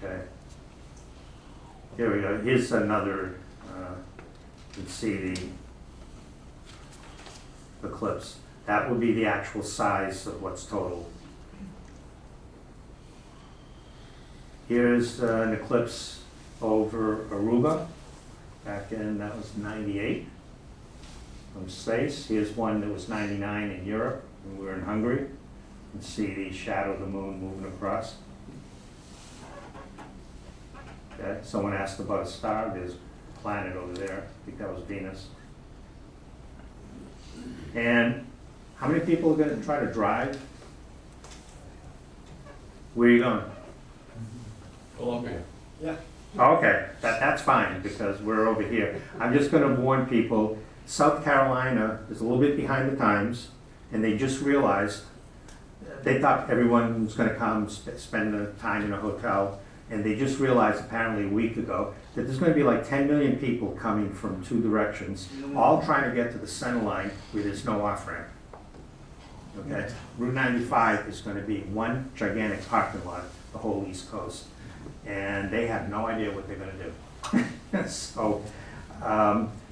okay, here we go. Here's another. You can see the Eclipse. That would be the actual size of what's total. Here's an Eclipse over Aruba. Back in, that was 98 from space. Here's one that was 99 in Europe, and we were in Hungary. You can see the shadow of the moon moving across. Okay, someone asked about a star. There's a planet over there. I think that was Venus. And how many people are going to try to drive? Where are you going? Columbia. Yeah. Okay, that's fine because we're over here. I'm just going to warn people, South Carolina is a little bit behind the times, and they just realized, they thought everyone was going to come spend the time in a hotel, and they just realized apparently a week ago that there's going to be like 10 million people coming from two directions, all trying to get to the center line where there's no off-ramp. Okay, Route 95 is going to be one gigantic parking lot, the whole East Coast. And they have no idea what they're going to do. So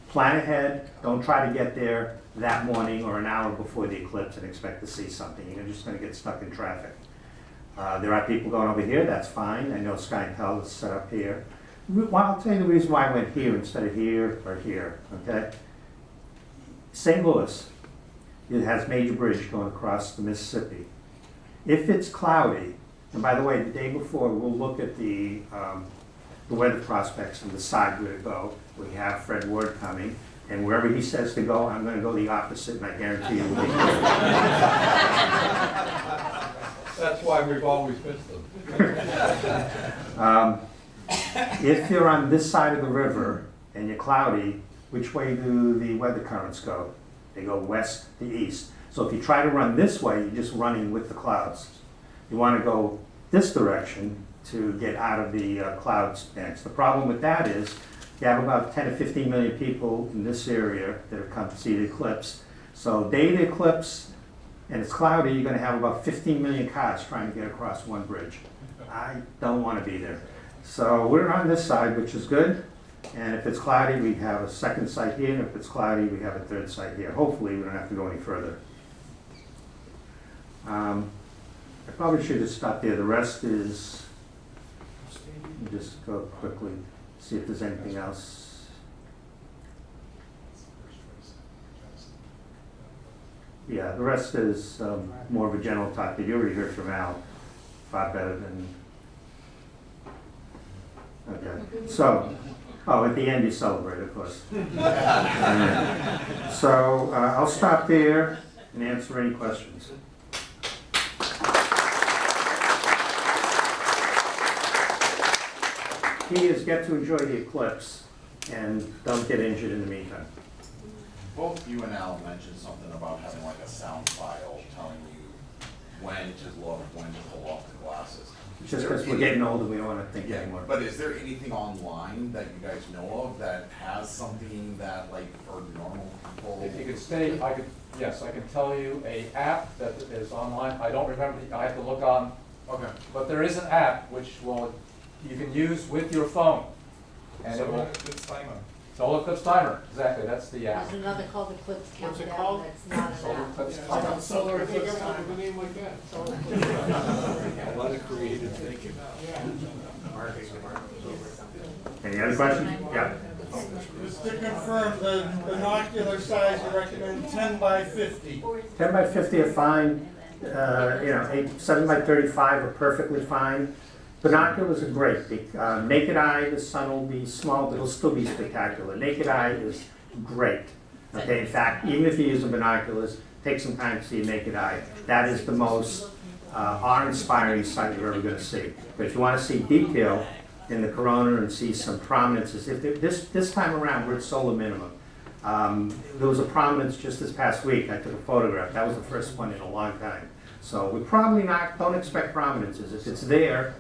plan ahead. Don't try to get there that morning or an hour before the eclipse and expect to see something. You're just going to get stuck in traffic. There are people going over here. That's fine. I know Sky and Tel is set up here. Well, I'll tell you the reason why I went here instead of here or here. Okay. St. Louis, it has Major Bridge going across the Mississippi. If it's cloudy, and by the way, the day before, we'll look at the weather prospects and decide where to go. We have Fred Ward coming, and wherever he says to go, I'm going to go the opposite, and I guarantee you we'll be That's why we've always missed them. If you're on this side of the river and you're cloudy, which way do the weather currents go? They go west to east. So if you try to run this way, you're just running with the clouds. You want to go this direction to get out of the clouds banks. The problem with that is you have about 10 to 15 million people in this area that have come to see the eclipse. So day of the eclipse and it's cloudy, you're going to have about 15 million cars trying to get across one bridge. I don't want to be there. So we're on this side, which is good. And if it's cloudy, we have a second site here. And if it's cloudy, we have a third site here. Hopefully, we don't have to go any further. I probably should have stopped there. The rest is, just go quickly, see if there's anything else. Yeah, the rest is more of a general topic. You already heard from Al, far better than Okay, so, oh, at the end you celebrate, of course. So I'll stop there and answer any questions. Key is get to enjoy the eclipse and don't get injured in the meantime. Both you and Al mentioned something about having like a sound file telling you when to look, when to pull off the glasses. Just because we're getting older, we don't want to think anymore. But is there anything online that you guys know of that has something that like for normal people? If you could stay, yes, I can tell you a app that is online. I don't remember, I have to look on. Okay. But there is an app which you can use with your phone. And it will, Eclipse timer. Solar Eclipse Timer, exactly, that's the app. There's another called Eclipse What's it Countdown called? that's not an Solar app. Eclipse I Timer. don't Solar think Eclipse everyone Timer. with a name like that. A lot of creative thinking. Any other questions? Yeah. Just to confirm, the binocular size you recommend 10 by 50. 10 by 50 are fine. 7 by 35 are perfectly fine. Binoculars are great. Naked eye, the sun will be small, but it'll still be spectacular. Naked eye is great. Okay, in fact, even if you're using binoculars, take some time to see a naked eye. That is the most awe-inspiring sight you're ever going to see. But if you want to see detail in the corona and see some prominences, this time around we're at solar minimum. There was a prominence just this past week. I took a photograph. That was the first one in a long time. So we probably don't expect prominences. If it's there,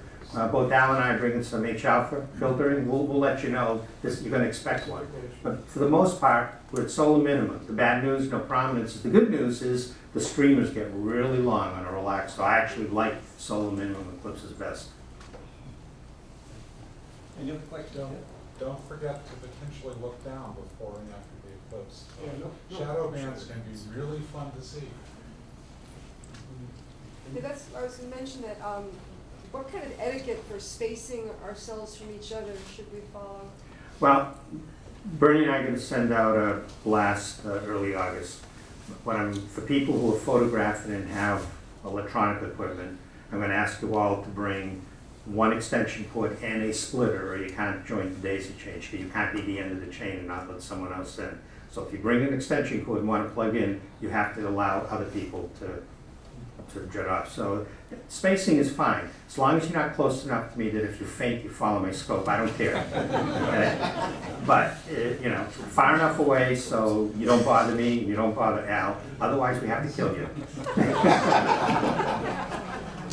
both Al and I are bringing some H-alpha filtering. We'll let you know you're going to expect one. But for the most part, we're at solar minimum. The bad news, no prominences. The good news is the streamers get really long on a relaxed. So I actually like solar minimum eclipses best. Any other questions? Don't forget to potentially look down before and after the eclipse. Yeah, no, Shadow bands can be really fun to see. Yeah, I was going to mention that, what kind of etiquette for spacing ourselves from each other should we follow? Well, Bernie and I are going to send out a blast early August. For people who are photographing and have electronic equipment, I'm going to ask you all to bring one extension cord and a splitter, or you can't join the daisy chain. You can't be the end of the chain and not let someone else in. So if you bring an extension cord and want to plug in, you have to allow other people to jet off. So spacing is fine, as long as you're not close enough to me that if you faint, you follow my scope. I don't care. Okay? But far enough away so you don't bother me, you don't bother Al. Otherwise, we have to kill you.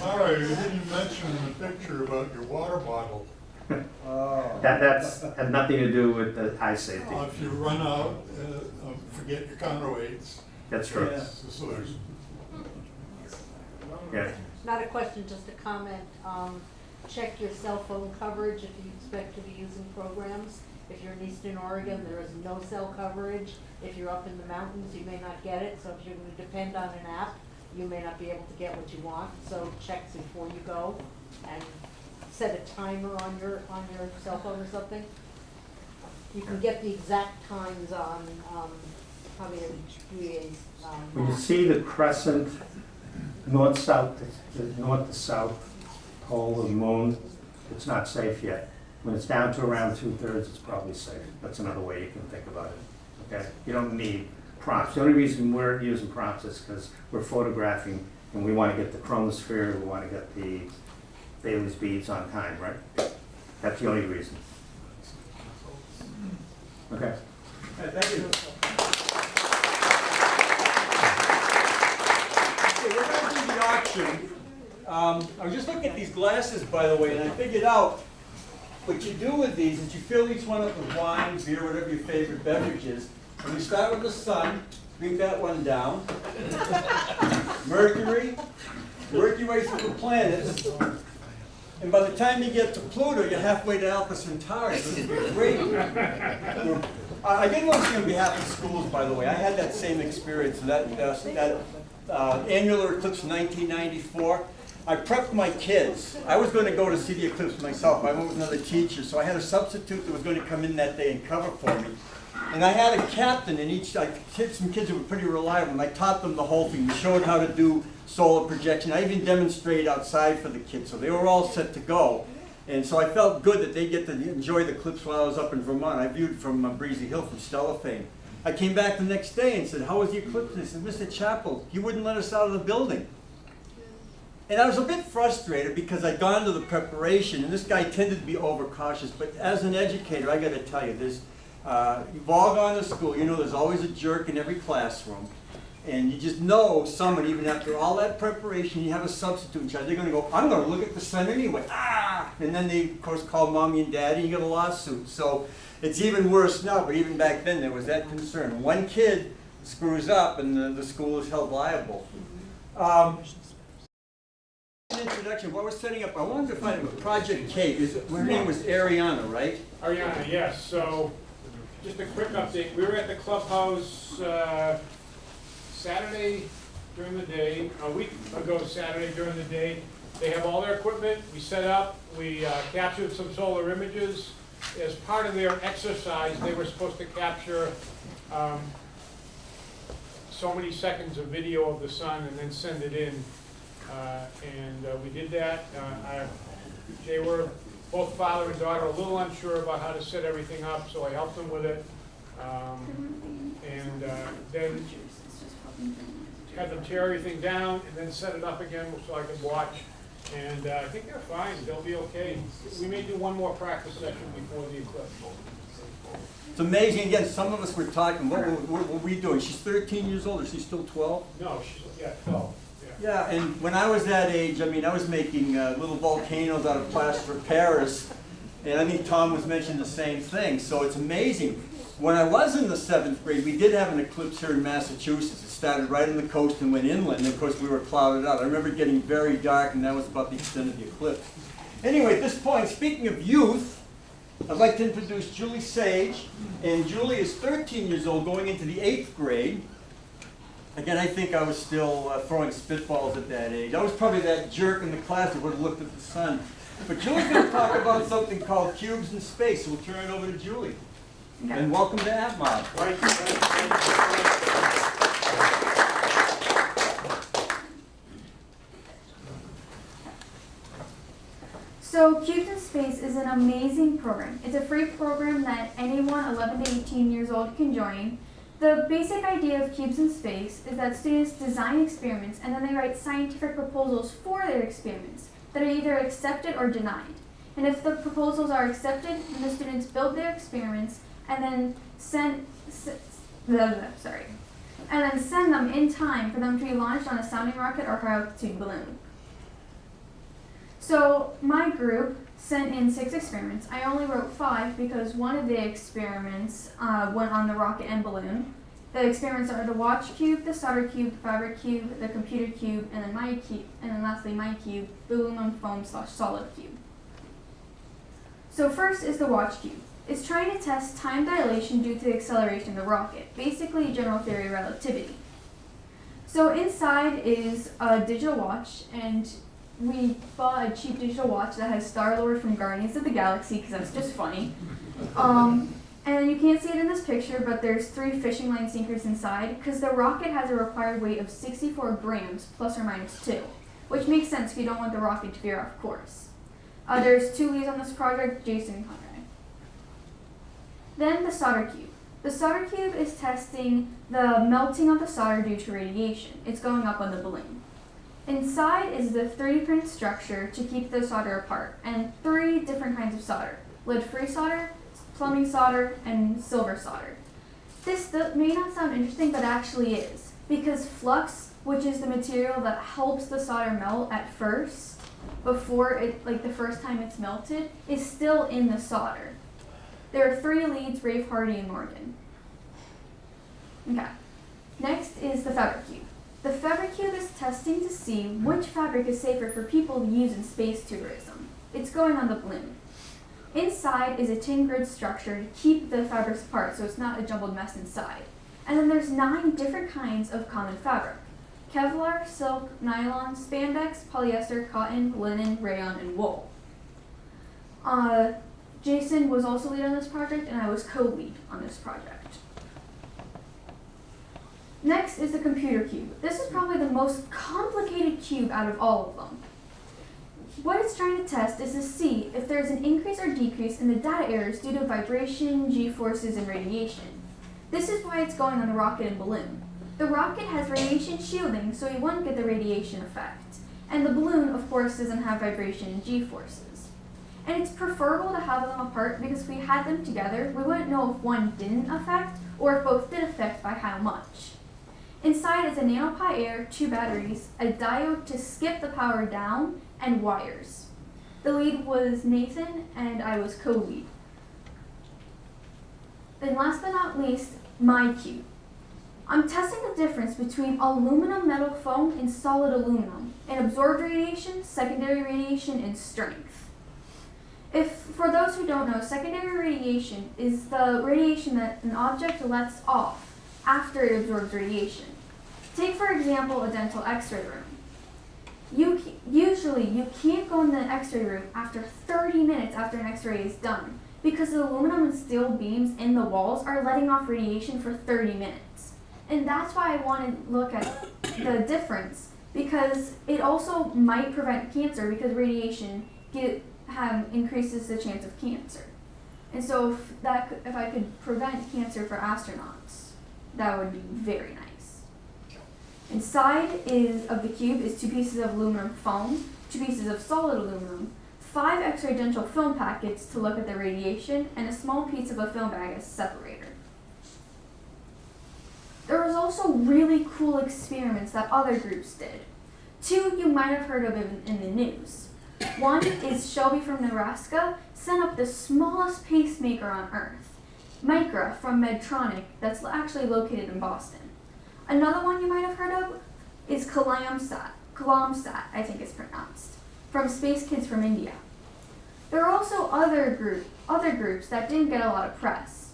All right, you didn't mention in the picture about your water bottle. That's had nothing to do with the eye safety. If you run out, forget your counterweights. That's true. That's the solution. Yeah. Not a question, just a comment. Check your cell phone coverage if you expect to be using programs. If you're in Eastern Oregon, there is no cell coverage. If you're up in the mountains, you may not get it. So if you're going to depend on an app, you may not be able to get what you want. So check before you go and set a timer on your cell phone or something. You can get the exact times on probably UA's When you see the crescent, north-south, the north to south pole of the moon, it's not safe yet. When it's down to around 2/3, it's probably safe. That's another way you can think about it. Okay? You don't need prompts. The only reason we're using prompts is because we're photographing and we want to get the chromosphere, we want to get the Bailey's beads on time, right? That's the only reason. Okay. Thank you. Okay, we're going to do the auction. I was just looking at these glasses, by the way, and I figured out what you do with these is you fill each one up with wine, beer, whatever your favorite beverage is. And you start with the sun, bring that one down. Mercury, work your way through the planets. And by the time you get to Pluto, you're halfway to Alpha Centauri. So it's great. I did want to see on behalf of schools, by the way. I had that same experience. That annular eclipse in 1994. I prepped my kids. I was going to go to see the eclipse myself. I went with another teacher, so I had a substitute that was going to come in that day and cover for me. And I had a captain in each, I had some kids who were pretty reliable, and I taught them the whole thing. We showed how to do solar projection. I even demonstrated outside for the kids, so they were all set to go. And so I felt good that they get to enjoy the Eclipse while I was up in Vermont. I viewed from Breezy Hill, from Stella fame. I came back the next day and said, how was the Eclipse? And they said, Mr. Chappell, you wouldn't let us out of the building. And I was a bit frustrated because I'd gone to the preparation, and this guy tended to be overcautious, but as an educator, I gotta tell you, you've all gone to school, you know there's always a jerk in every classroom. And you just know someone, even after all that preparation, you have a substitute in charge, they're gonna go, I'm gonna look at the sun anyway, And then they, of course, call mommy and daddy, and you get a lawsuit. So it's even worse now, but even back then there was that concern. One kid screws up and the school is held liable. Introduction, what we're setting up, I wanted to find a Project Cape. Her name was Ariana, right? Ariana, yes. So, just a quick update. We were at the clubhouse Saturday during the day, a week ago Saturday during the day. They have all their equipment. We set up. We captured some solar images. As part of their exercise, they were supposed to capture so many seconds of video of the sun and then send it in. We did that. They were, both father and daughter, a little unsure about how to set everything up, so I helped them with it. Then had them tear everything down and then set it up again so I could watch. And I think they're fine. They'll be okay. We may do one more practice session before the eclipse. It's amazing. Again, some of us were talking, what were we doing? She's 13 years old. Is she still 12? No, she's, 12. Yeah, and when I was that age, I mean, I was making little volcanoes out of plaster of Paris, and I think Tom was mentioning the same thing, so it's amazing. When I was in the 7th grade, we did have an eclipse here in Massachusetts. It started right on the coast and went inland, and of course we were clouded out. I remember it getting very dark, and that was about the extent of the eclipse. Anyway, at this point, speaking of youth, I'd like to introduce Julie Sage, and Julie is 13 years old, going into the 8th grade. Again, I think I was still throwing spitballs at that age. I was probably that jerk in the class that would have looked at the sun. But Julie's going to talk about something called cubes in space, so we'll turn it over to Julie. Okay. And welcome to ATMoB. So Cubes in Space is an amazing program. It's a free program that anyone 11 to 18 years old can join. The basic idea of Cubes in Space is that students design experiments and then they write scientific proposals for their experiments that are either accepted or denied. And if the proposals are accepted, then the students build their experiments and then send them in time for them to be launched on a sounding rocket or high altitude balloon. So my group sent in 6 experiments. I only wrote 5 because one of the experiments went on the rocket and balloon. The experiments are the watch cube, the solder cube, the fabric cube, the computer cube, and then my cube, and then lastly my cube, the aluminum foam / solid cube. So first is the watch cube. It's trying to test time dilation due to the acceleration of the rocket, basically general theory of relativity. So inside is a digital watch, and we bought a cheap digital watch that has Star-Lord from Guardians of the Galaxy, because that's just funny. And you can't see it in this picture, but there's 3 fishing line sinkers inside, because the rocket has a required weight of 64 grams, plus or minus 2, which makes sense if you don't want the rocket to veer off course. There's 2 leads on this project, Jason and Conrad. Then the solder cube. The solder cube is testing the melting of the solder due to radiation. It's going up on the balloon. Inside is the 3D printed structure to keep the solder apart, and 3 different kinds of solder: lead-free solder, plumbing solder, and silver solder. This may not sound interesting, but actually is, because flux, which is the material that helps the solder melt at first, before it, like the first time it's melted, is still in the solder. There are 3 leads: Rafe, Hardy, and Morgan. Okay. Next is the fabric cube. The fabric cube is testing to see which fabric is safer for people to use in space tourism. It's going on the balloon. Inside is a tin grid structure to keep the fabrics apart so it's not a jumbled mess inside. And then there's 9 different kinds of common fabric: Kevlar, silk, nylon, spandex, polyester, cotton, linen, rayon, and wool. Jason was also lead on this project, and I was co-lead on this project. Next is the computer cube. This is probably the most complicated cube out of all of them. what it's trying to test is to see if there's an increase or decrease in the data errors due to vibration, g-forces, and radiation. This is why it's going on the rocket and balloon. The rocket has radiation shielding, so you wouldn't get the radiation effect. And the balloon, of course, doesn't have vibration and g-forces. And it's preferable to have them apart because if we had them together, we wouldn't know if one didn't affect or if both did affect by how much. Inside is a nanopi air, 2 batteries, a diode to skip the power down, and wires. The lead was Nathan, and I was co-lead. And last but not least, my cube. I'm testing the difference between aluminum metal foam and solid aluminum in absorbed radiation, secondary radiation, and strength. For those who don't know, secondary radiation is the radiation that an object lets off after it absorbs radiation. Take, for example, a dental x-ray room. Usually, you can't go in the x-ray room after 30 minutes after an x-ray is done because the aluminum and steel beams in the walls are letting off radiation for 30 minutes. And that's why I want to look at the difference, because it also might prevent cancer because radiation increases the chance of cancer. And so if I could prevent cancer for astronauts, that would be very nice. Inside of the cube is 2 pieces of aluminum foam, 2 pieces of solid aluminum, 5 X-ray dental film packets to look at the radiation, and a small piece of a film bag as a separator. There was also really cool experiments that other groups did. 2 you might have heard of in the news. One is Shelby from Nebraska sent up the smallest pacemaker on Earth, Micra from Medtronic, that's actually located in Boston. Another one you might have heard of is Kalamsat, I think it's pronounced, from Space Kids from India. There are also other groups that didn't get a lot of press.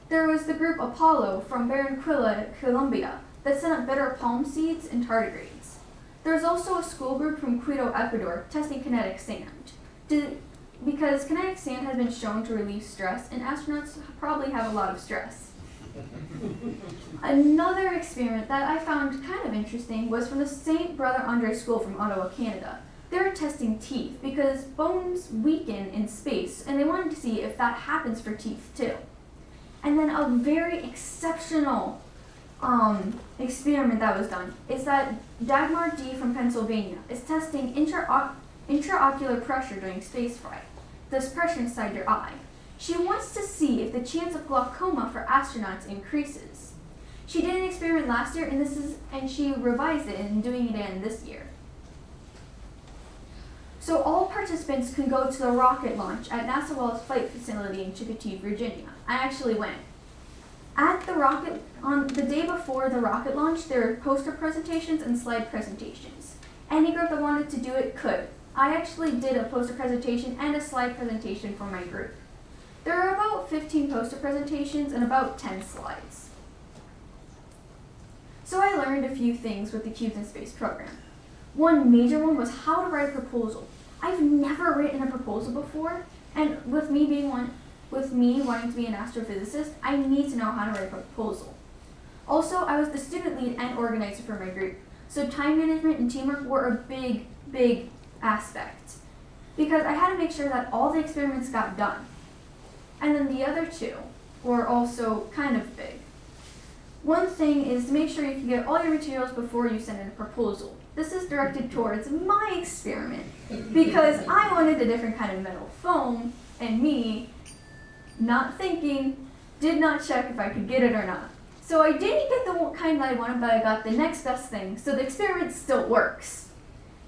There was the group Apollo from Barranquilla, Colombia, that sent up bitter palm seeds and tardigrades. There's also a school group from Quito, Ecuador, testing kinetic sand. Because kinetic sand has been shown to relieve stress, and astronauts probably have a lot of stress. Another experiment that I found kind of interesting was from the St. Brother Andre School from Ottawa, Canada. They were testing teeth because bones weaken in space, and they wanted to see if that happens for teeth too. And then a very exceptional experiment that was done is that Dagmar D from Pennsylvania is testing intraocular pressure during spaceflight, this pressure inside your eye. She wants to see if the chance of glaucoma for astronauts increases. She did an experiment last year, and she revised it and doing it again this year. So all participants can go to the rocket launch at NASA Wells Flight Facility in Chicotee, Virginia. I actually went. On the day before the rocket launch, there were poster presentations and slide presentations. Any group that wanted to do it could. I actually did a poster presentation and a slide presentation for my group. There are about 15 poster presentations and about 10 slides. So I learned a few things with the Cubes in Space program. One major one was how to write a proposal. I've never written a proposal before, and with me wanting to be an astrophysicist, I need to know how to write a proposal. Also, I was the student lead and organizer for my group, so time management and teamwork were a big, big aspect, because I had to make sure that all the experiments got done. And then the other 2 were also kind of big. One thing is to make sure you can get all your materials before you send in a proposal. This is directed towards my experiment because I wanted a different kind of metal foam, and me, not thinking, did not check if I could get it or not. So I didn't get the kind that I wanted, but I got the next best thing, so the experiment still works.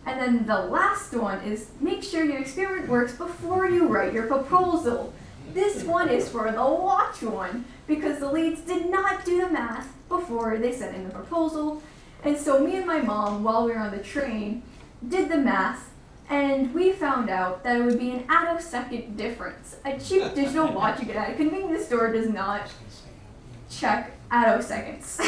And then the last one is make sure your experiment works before you write your proposal. This one is for the watch one, because the leads did not do the math before they sent in the proposal. And so me and my mom, while we were on the train, did the math, and we found out that it would be an attosecond difference. A cheap digital watch you get at a convenience store does not check attoseconds.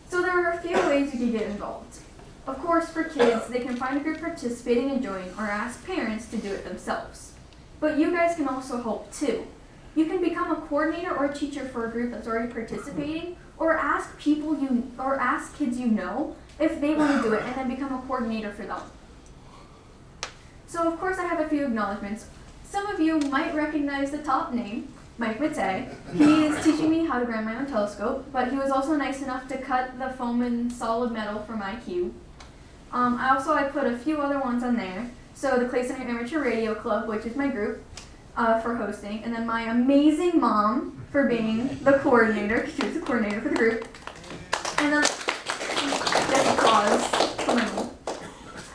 So there are a few ways you can get involved. Of course, for kids, they can find a group participating and join, or ask parents to do it themselves. But you guys can also help too. You can become a coordinator or a teacher for a group that's already participating, or ask kids you know if they want to do it, and then become a coordinator for them. So of course I have a few acknowledgements. Some of you might recognize the top name, Mike Matei. He is teaching me how to ground my own telescope, but he was also nice enough to cut the foam and solid metal for my cube. I put a few other ones on there. So the Clay Center Amateur Radio Club, which is my group, for hosting, and then my amazing mom for being the coordinator, because she was the coordinator for the group. And then just applause for my mom.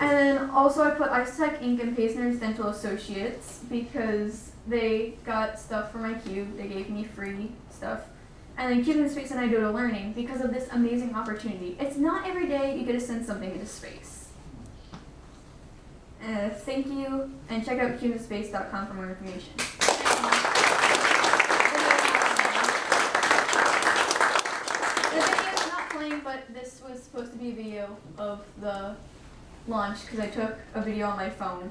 And then also I put Icetech Inc. and Paisner's Dental Associates because they got stuff for my cube. They gave me free stuff. And then Cube in Space and I do learning because of this amazing opportunity. It's not every day you get to send something into space. Thank you, and check out cubeinspace.com for more information. The video is not playing, but this was supposed to be a video of the launch because I took a video on my phone.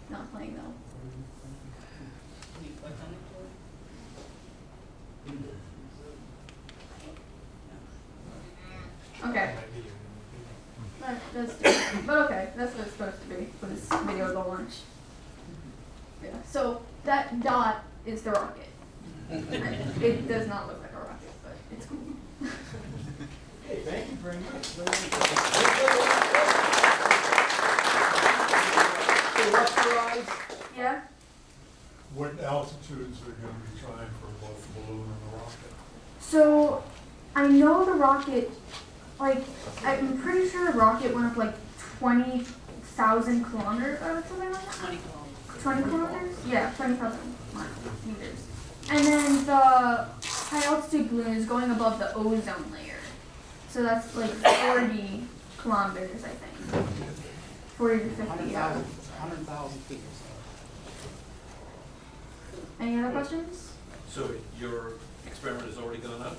Not playing though. Okay. But okay, that's what it's supposed to be for this video of the launch. Yeah. So that dot is the rocket. It does not look like a rocket, but it's cool. Hey, thank you very much. Yeah. What altitudes are you going to be trying for both the balloon and the rocket? So I know the rocket, like, I'm pretty sure the rocket went up like 20,000 kilometers or something like that. 20 kilometers? Yeah, 20,000 meters. And then the high altitude balloon is going above the ozone layer. So that's like 40 kilometers, I think. 40 to 50, yeah. 100,000 feet. Any other questions? So your experiment has already gone up?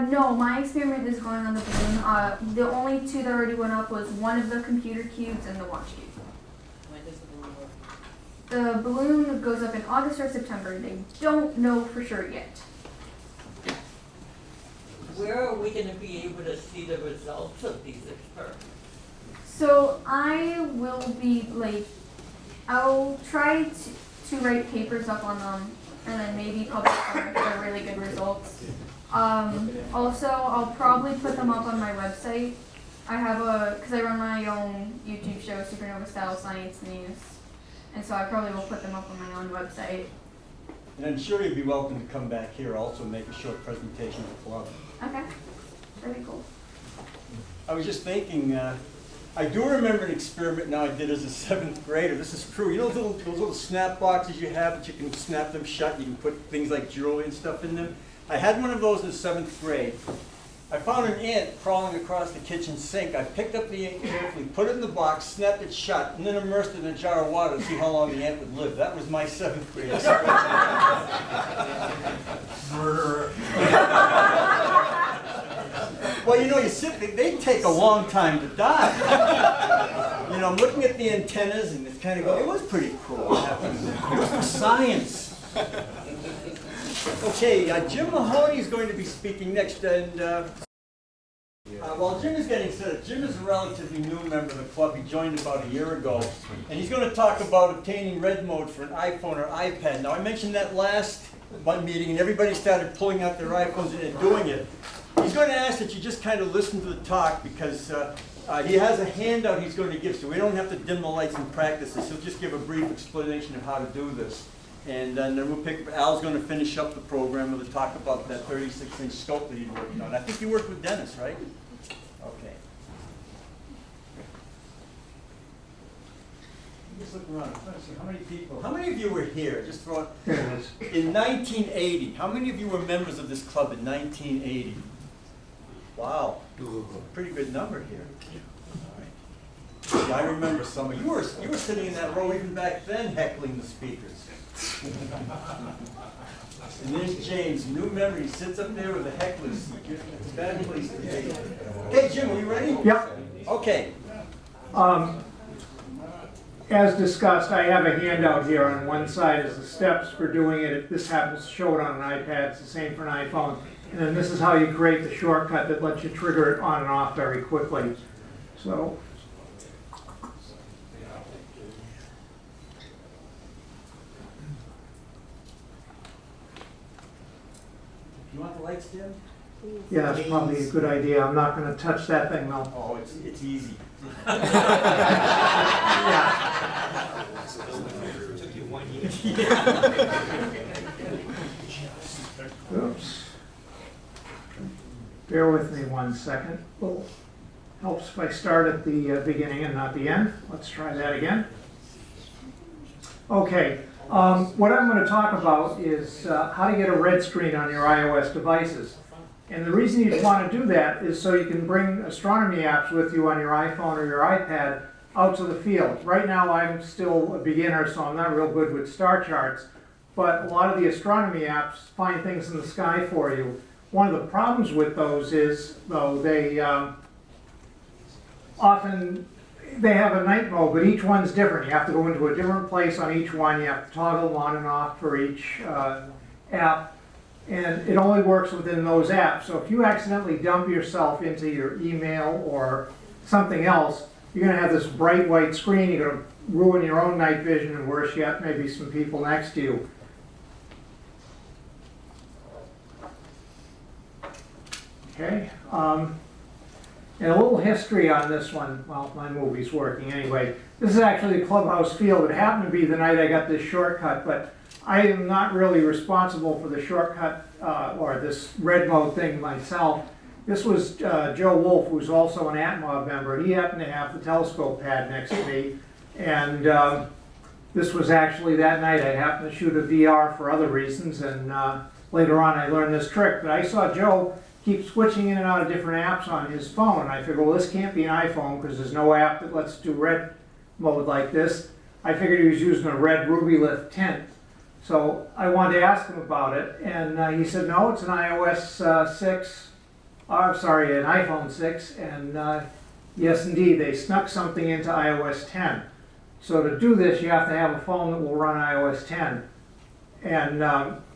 No, my experiment is going on the balloon. The only two that already went up was one of the computer cubes and the watch cube. When does the balloon work? The balloon goes up in August or September. They don't know for sure yet. Where are we going to be able to see the results of these experiments? So I will be like, I'll try to write papers up on them and then maybe publish them if they're really good results. Also, I'll probably put them up on my website. I have because I run my own YouTube show, Supernova Style Science News, and so I probably will put them up on my own website. And I'm sure you'd be welcome to come back here also and make a short presentation of the club. Okay, that'd be cool. I was just thinking, I do remember an experiment now I did as a 7th grader. This is true. You know those little snap boxes you have that you can snap them shut? You can put things like jewelry and stuff in them. I had one of those in 7th grade. I found an ant crawling across the kitchen sink. I picked up the ant carefully, put it in the box, snapped it shut, and then immersed it in a jar of water to see how long the ant would live. That was my 7th grade experiment. Murderer. Well, you know, they take a long time to die. You know, I'm looking at the antennas and it's kind of going, it was pretty cool. It was for science. Okay, Jim Mahoney is going to be speaking next, and while Jim is getting set up, Jim is a relatively new member of the club. He joined about a year ago, and he's going to talk about obtaining red mode for an iPhone or iPad. Now, I mentioned that last meeting, and everybody started pulling out their iPhones and doing it. He's going to ask that you just kind of listen to the talk because he has a handout he's going to give, so we don't have to dim the lights and practice this. He'll just give a brief explanation of how to do this. And then we'll pick up, Al's going to finish up the program and we'll talk about that 36-inch scope that he's working on. I think you worked with Dennis, right? Okay. Just look around. I'm trying to see how many people, how many of you were here? Just throw it. In 1980, how many of you were members of this club in 1980? Wow, pretty good number here. All right. Yeah, I remember some of you. You were sitting in that row even back then, heckling the speakers. And there's James, new memory, sits up there with the heckler seat. It's a bad place to be. Okay, Jim, are you ready? Yep. Okay. as discussed, I have a handout here. On one side is the steps for doing it. This happens to show it on an iPad. It's the same for an iPhone. And then this is how you create the shortcut that lets you trigger it on and off very quickly. So. You want the lights dim? Yeah, that's probably a good idea. I'm not going to touch that thing though. Oh, it's easy. Oops. Bear with me one second. Well, helps if I start at the beginning and not the end. Let's try that again. Okay, what I'm going to talk about is how to get a red screen on your iOS devices. And the reason you want to do that is so you can bring astronomy apps with you on your iPhone or your iPad out to the field. Right now I'm still a beginner, so I'm not real good with star charts, but a lot of the astronomy apps find things in the sky for you. One of the problems with those is, though, they often have a night mode, but each one's different. You have to go into a different place on each one. You have to toggle on and off for each app. And it only works within those apps. So if you accidentally dump yourself into your email or something else, you're going to have this bright white screen. You're going to ruin your own night vision, and worse yet, maybe some people next to you. Okay. And a little history on this one. Well, my movie's working anyway. This is actually the clubhouse field. It happened to be the night I got this shortcut, but I am not really responsible for the shortcut or this red mode thing myself. This was Joe Wolf, who's also an ATMoB member. He happened to have the telescope pad next to me. And this was actually that night. I happened to shoot a VR for other reasons. And later on I learned this trick. But I saw Joe keep switching in and out of different apps on his phone. And I figured, well, this can't be an iPhone because there's no app that lets do red mode like this. I figured he was using a red Rubylith tint. So I wanted to ask him about it, and he said, no, it's an iOS 6, sorry, an iPhone 6, and yes, indeed, they snuck something into iOS 10. So to do this, you have to have a phone that will run iOS 10. And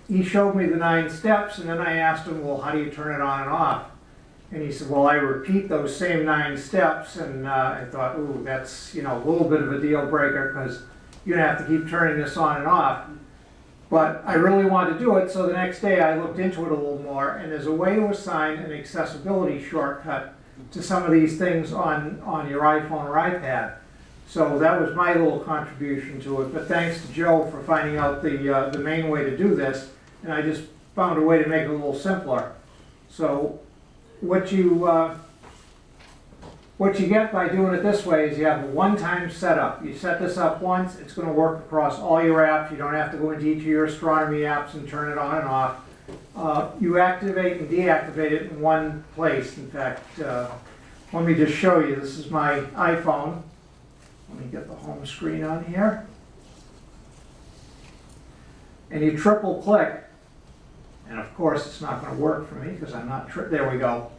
he showed me the 9 steps, and then I asked him, well, how do you turn it on and off? And he said, well, I repeat those same 9 steps, and I thought, ooh, that's, a little bit of a deal breaker, because you're going to have to keep turning this on and off. But I really wanted to do it, so the next day I looked into it a little more, and there's a way to assign an accessibility shortcut to some of these things on your iPhone or iPad. So that was my little contribution to it, but thanks to Joe for finding out the main way to do this, and I just found a way to make it a little simpler. So what you get by doing it this way is you have a one-time setup. You set this up once, it's going to work across all your apps. You don't have to go into each of your astronomy apps and turn it on and off. You activate and deactivate it in one place. In fact, let me just show you. This is my iPhone. Let me get the home screen on here. And you triple click, and of course it's not going to work for me because I'm not, there we go.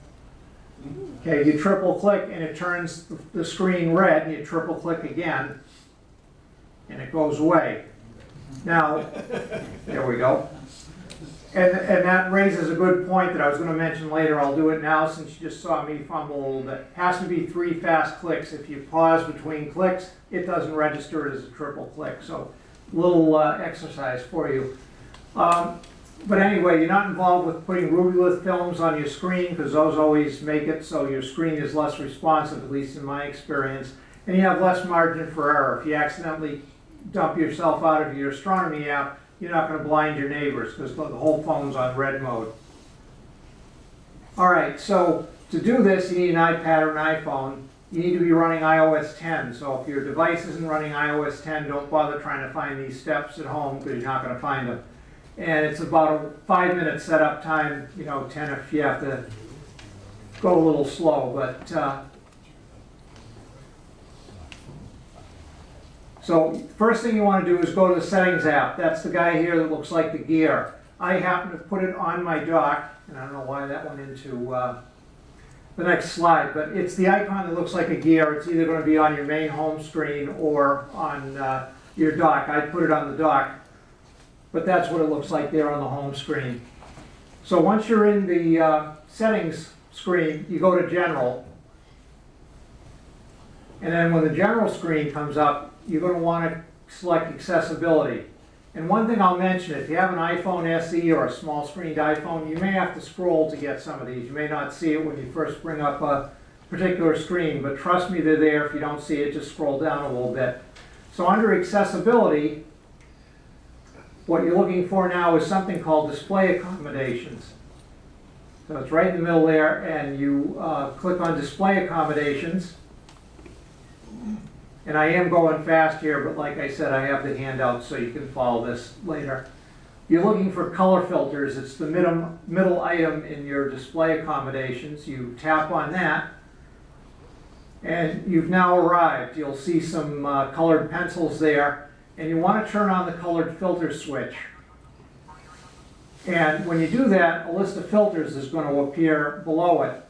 Okay, you triple click and it turns the screen red, and you triple click again and it goes away. Now, there we go. And that raises a good point that I was going to mention later. I'll do it now since you just saw me fumble a little bit. It has to be 3 fast clicks. If you pause between clicks, it doesn't register it as a triple click. So a little exercise for you. But anyway, you're not involved with putting Rubylith films on your screen because those always make it so your screen is less responsive, at least in my experience. And you have less margin for error. If you accidentally dump yourself out of your astronomy app, you're not going to blind your neighbors because the whole phone's on red mode. All right, so to do this, you need an iPad or an iPhone. You need to be running iOS 10. So if your device isn't running iOS 10, don't bother trying to find these steps at home because you're not going to find them. And it's about a 5-minute setup time, 10 if you have to go a little slow. But so first thing you want to do is go to the Settings app. That's the guy here that looks like the gear. I happen to put it on my dock, and I don't know why that went into the next slide, but it's the icon that looks like a gear. It's either going to be on your main home screen or on your dock. I put it on the dock, but that's what it looks like there on the home screen. So once you're in the settings screen, you go to General, and then when the General screen comes up, you're going to want to select Accessibility. And one thing I'll mention, if you have an iPhone SE or a small screened iPhone, you may have to scroll to get some of these. You may not see it when you first bring up a particular screen, but trust me, they're there. If you don't see it, just scroll down a little bit. So under Accessibility, what you're looking for now is something called Display Accommodations. So it's right in the middle there, and you click on Display Accommodations. And I am going fast here, but like I said, I have the handout so you can follow this later. You're looking for color filters. It's the middle item in your display accommodations. You tap on that, and you've now arrived. You'll see some colored pencils there, and you want to turn on the colored filter switch. And when you do that, a list of filters is going to appear below it.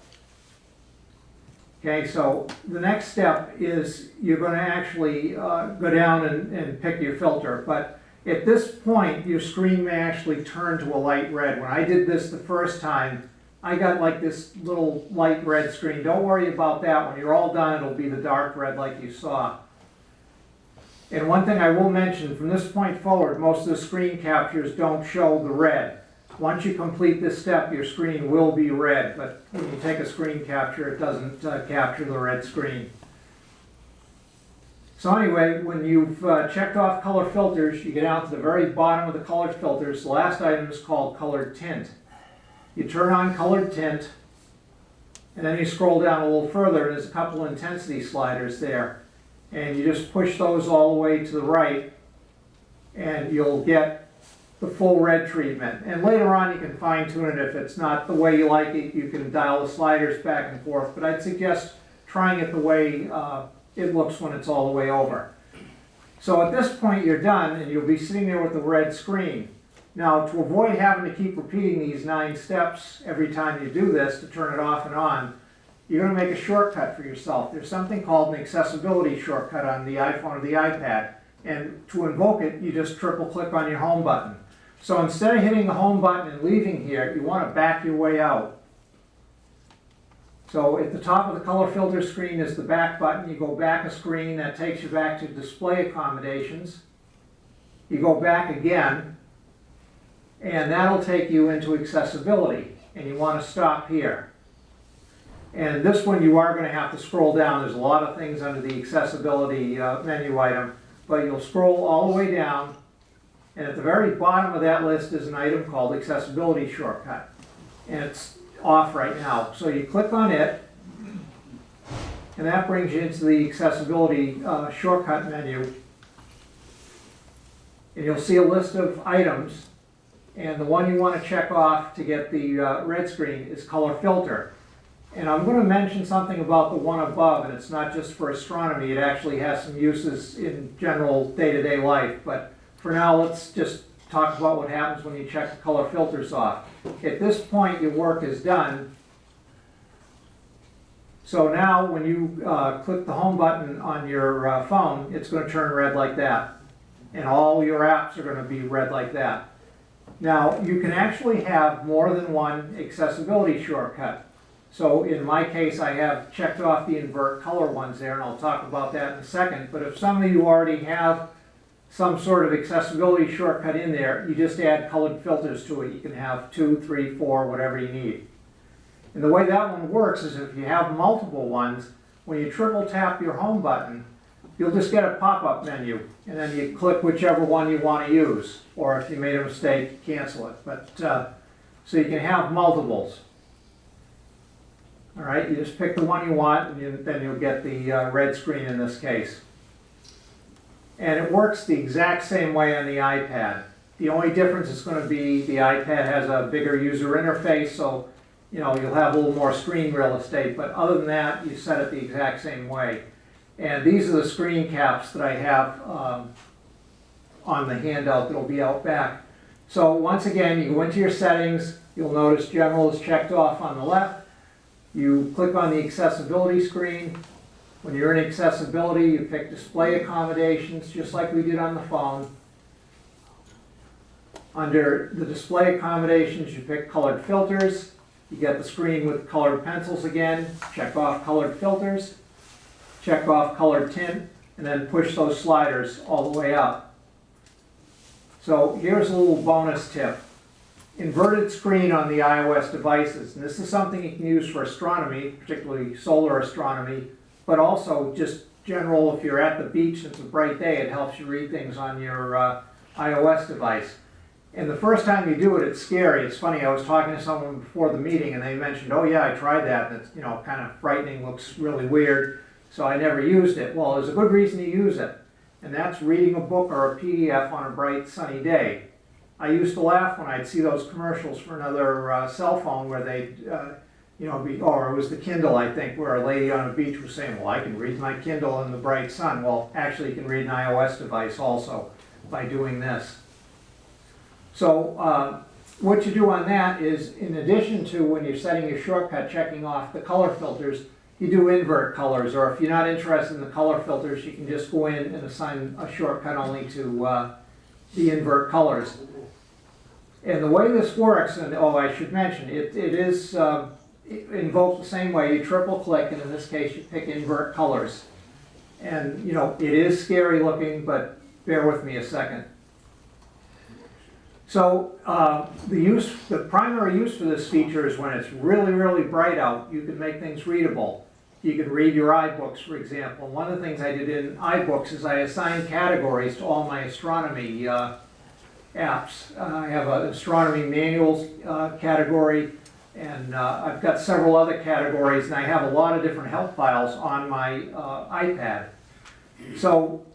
Okay, so the next step is you're going to actually go down and pick your filter. But at this point, your screen may actually turn to a light red. When I did this the first time, I got like this little light red screen. Don't worry about that. When you're all done, it'll be the dark red like you saw. And one thing I will mention, from this point forward, most of the screen captures don't show the red. Once you complete this step, your screen will be red, but when you take a screen capture, it doesn't capture the red screen. So anyway, when you've checked off color filters, you get down to the very bottom of the colored filters. The last item is called Colored Tint. You turn on Colored Tint, and then you scroll down a little further, and there's a couple intensity sliders there. And you just push those all the way to the right, and you'll get the full red treatment. And later on you can fine tune it. If it's not the way you like it, you can dial the sliders back and forth. But I'd suggest trying it the way it looks when it's all the way over. So at this point you're done, and you'll be sitting there with the red screen. Now, to avoid having to keep repeating these 9 steps every time you do this to turn it off and on, you're going to make a shortcut for yourself. There's something called an accessibility shortcut on the iPhone or the iPad. And to invoke it, you just triple click on your home button. So instead of hitting the home button and leaving here, you want to back your way out. So at the top of the color filter screen is the back button. You go back a screen, that takes you back to display accommodations. You go back again, and that'll take you into accessibility. And you want to stop here. And this one you are going to have to scroll down. There's a lot of things under the accessibility menu item, but you'll scroll all the way down. And at the very bottom of that list is an item called Accessibility Shortcut. And it's off right now. So you click on it, and that brings you into the Accessibility Shortcut menu. And you'll see a list of items. And the one you want to check off to get the red screen is Color Filter. And I'm going to mention something about the one above, and it's not just for astronomy. It actually has some uses in general day-to-day life. But for now, let's just talk about what happens when you check the color filters off. At this point, your work is done. So now when you click the home button on your phone, it's going to turn red like that. And all your apps are going to be red like that. Now, you can actually have more than one accessibility shortcut. So in my case, I have checked off the invert color ones there, and I'll talk about that in a second. But if some of you already have some sort of accessibility shortcut in there, you just add colored filters to it. You can have 2, 3, 4, whatever you need. And the way that one works is if you have multiple ones, when you triple tap your home button, you'll just get a pop-up menu, and then you click whichever one you want to use. Or if you made a mistake, cancel it. But so you can have multiples. All right, you just pick the one you want, and then you'll get the red screen in this case. And it works the exact same way on the iPad. The only difference is going to be the iPad has a bigger user interface, so you'll have a little more screen real estate. But other than that, you set it the exact same way. And these are the screen caps that I have on the handout that will be out back. So once again, you go into your settings. You'll notice General is checked off on the left. You click on the accessibility screen. When you're in accessibility, you pick display accommodations, just like we did on the phone. Under the display accommodations, you pick colored filters. You get the screen with colored pencils again. Check off colored filters. Check off colored tint, and then push those sliders all the way up. So here's a little bonus tip. Inverted screen on the iOS devices. And this is something you can use for astronomy, particularly solar astronomy, but also just general, if you're at the beach and it's a bright day, it helps you read things on your iOS device. And the first time you do it, it's scary. It's funny, I was talking to someone before the meeting and they mentioned, oh yeah, I tried that, and it's, you know, kind of frightening, looks really weird, so I never used it. Well, there's a good reason to use it, and that's reading a book or a PDF on a bright, sunny day. I used to laugh when I'd see those commercials for another cell phone where they'd, you know, or it was the Kindle, I think, where a lady on a beach was saying, well, I can read my Kindle in the bright sun. Well, actually, you can read an iOS device also by doing this. So what you do on that is, in addition to when you're setting your shortcut, checking off the color filters, you do invert colors, or if you're not interested in the color filters, you can just go in and assign a shortcut only to the invert colors. And the way this works, and oh, I should mention, it invokes the same way. You triple click, and in this case, you pick invert colors. And, you know, it is scary looking, but bear with me a second. So the primary use for this feature is when it's really, really bright out, you can make things readable. You can read your iBooks, for example. One of the things I did in iBooks is I assigned categories to all my astronomy apps. I have an astronomy manuals category, and I've got several other categories, and I have a lot of different help files on my iPad. So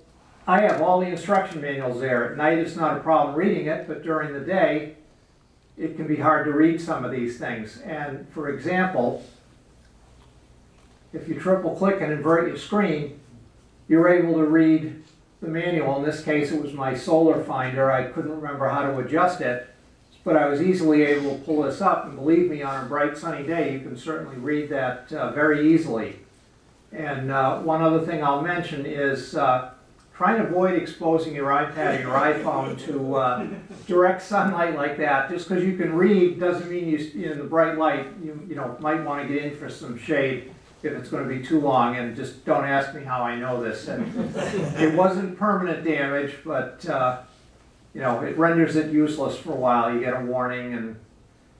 I have all the instruction manuals there. At night it's not a problem reading it, but during the day it can be hard to read some of these things. And for example, if you triple click and invert your screen, you're able to read the manual. In this case it was my solar finder. I couldn't remember how to adjust it, but I was easily able to pull this up, and believe me, on a bright sunny day you can certainly read that very easily. And one other thing I'll mention is try and avoid exposing your iPad or your iPhone to direct sunlight like that. Just because you can read doesn't mean you in the bright light, you know, might want to get in for some shade if it's going to be too long. And just don't ask me how I know this. And it wasn't permanent damage, but you know, it renders it useless for a while. You get a warning and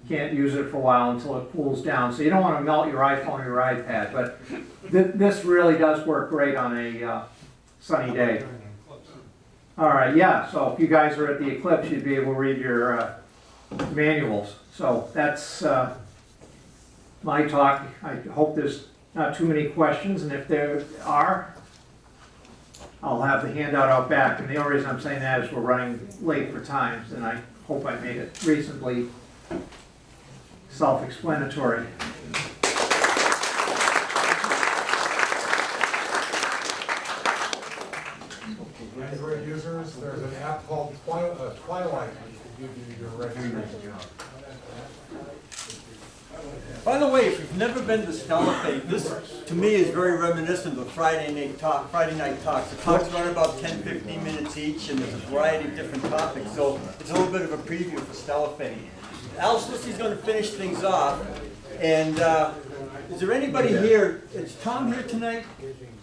you can't use it for a while until it cools down. So you don't want to melt your iPhone or your iPad. But this really does work great on a sunny day. All right, yeah, so if you guys are at the Eclipse, you'd be able to read your manuals. So that's my talk. I hope there's not too many questions, and if there are, I'll have the handout out back. And the only reason I'm saying that is we're running late for times, and I hope I made it reasonably self-explanatory. Android users, there's an app called Twilight, which will give you your registration. By the way, if you've never been to Stellafate, this to me is very reminiscent of Friday night talks. The talks run about 10-15 minutes each, and there's a variety of different topics. So it's a little bit of a preview for Stellafate. Al Sliski's going to finish things off. And is there anybody here? Is Tom here tonight?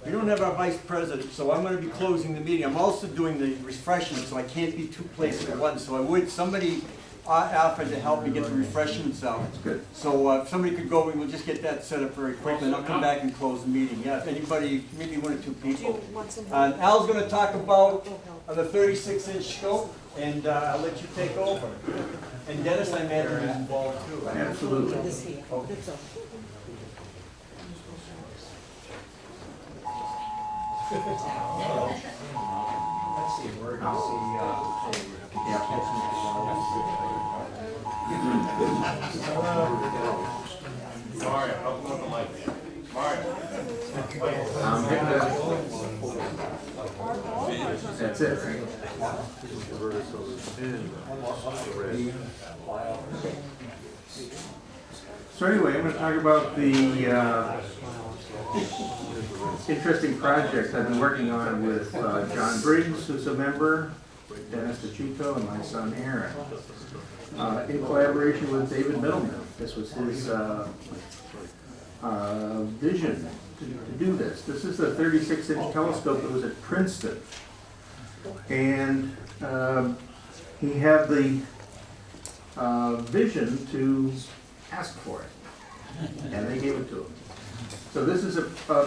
We don't have our vice president, so I'm going to be closing the meeting. I'm also doing the refreshments, so I can't be two places at once. So I would, somebody offered to help me get the refreshments out. That's good. So if somebody could go, we'll just get that set up very quickly, and I'll come back and close the meeting. Yeah, if anybody, maybe one or two people. Al's going to talk about the 36-inch scope, and I'll let you take over. And Dennis, I imagine, is involved too. Absolutely. Okay. Let's see, we're going to see, Mario, help me with the mic. Mario. That's it, right? So anyway, I'm going to talk about the interesting project I've been working on with John Briggs, who's a member, Dennis DeCicco, and my son Aaron, in collaboration with David Middleman. This was his vision to do this. This is the 36-inch telescope that was at Princeton. And he had the vision to ask for it, and they gave it to him. So this is a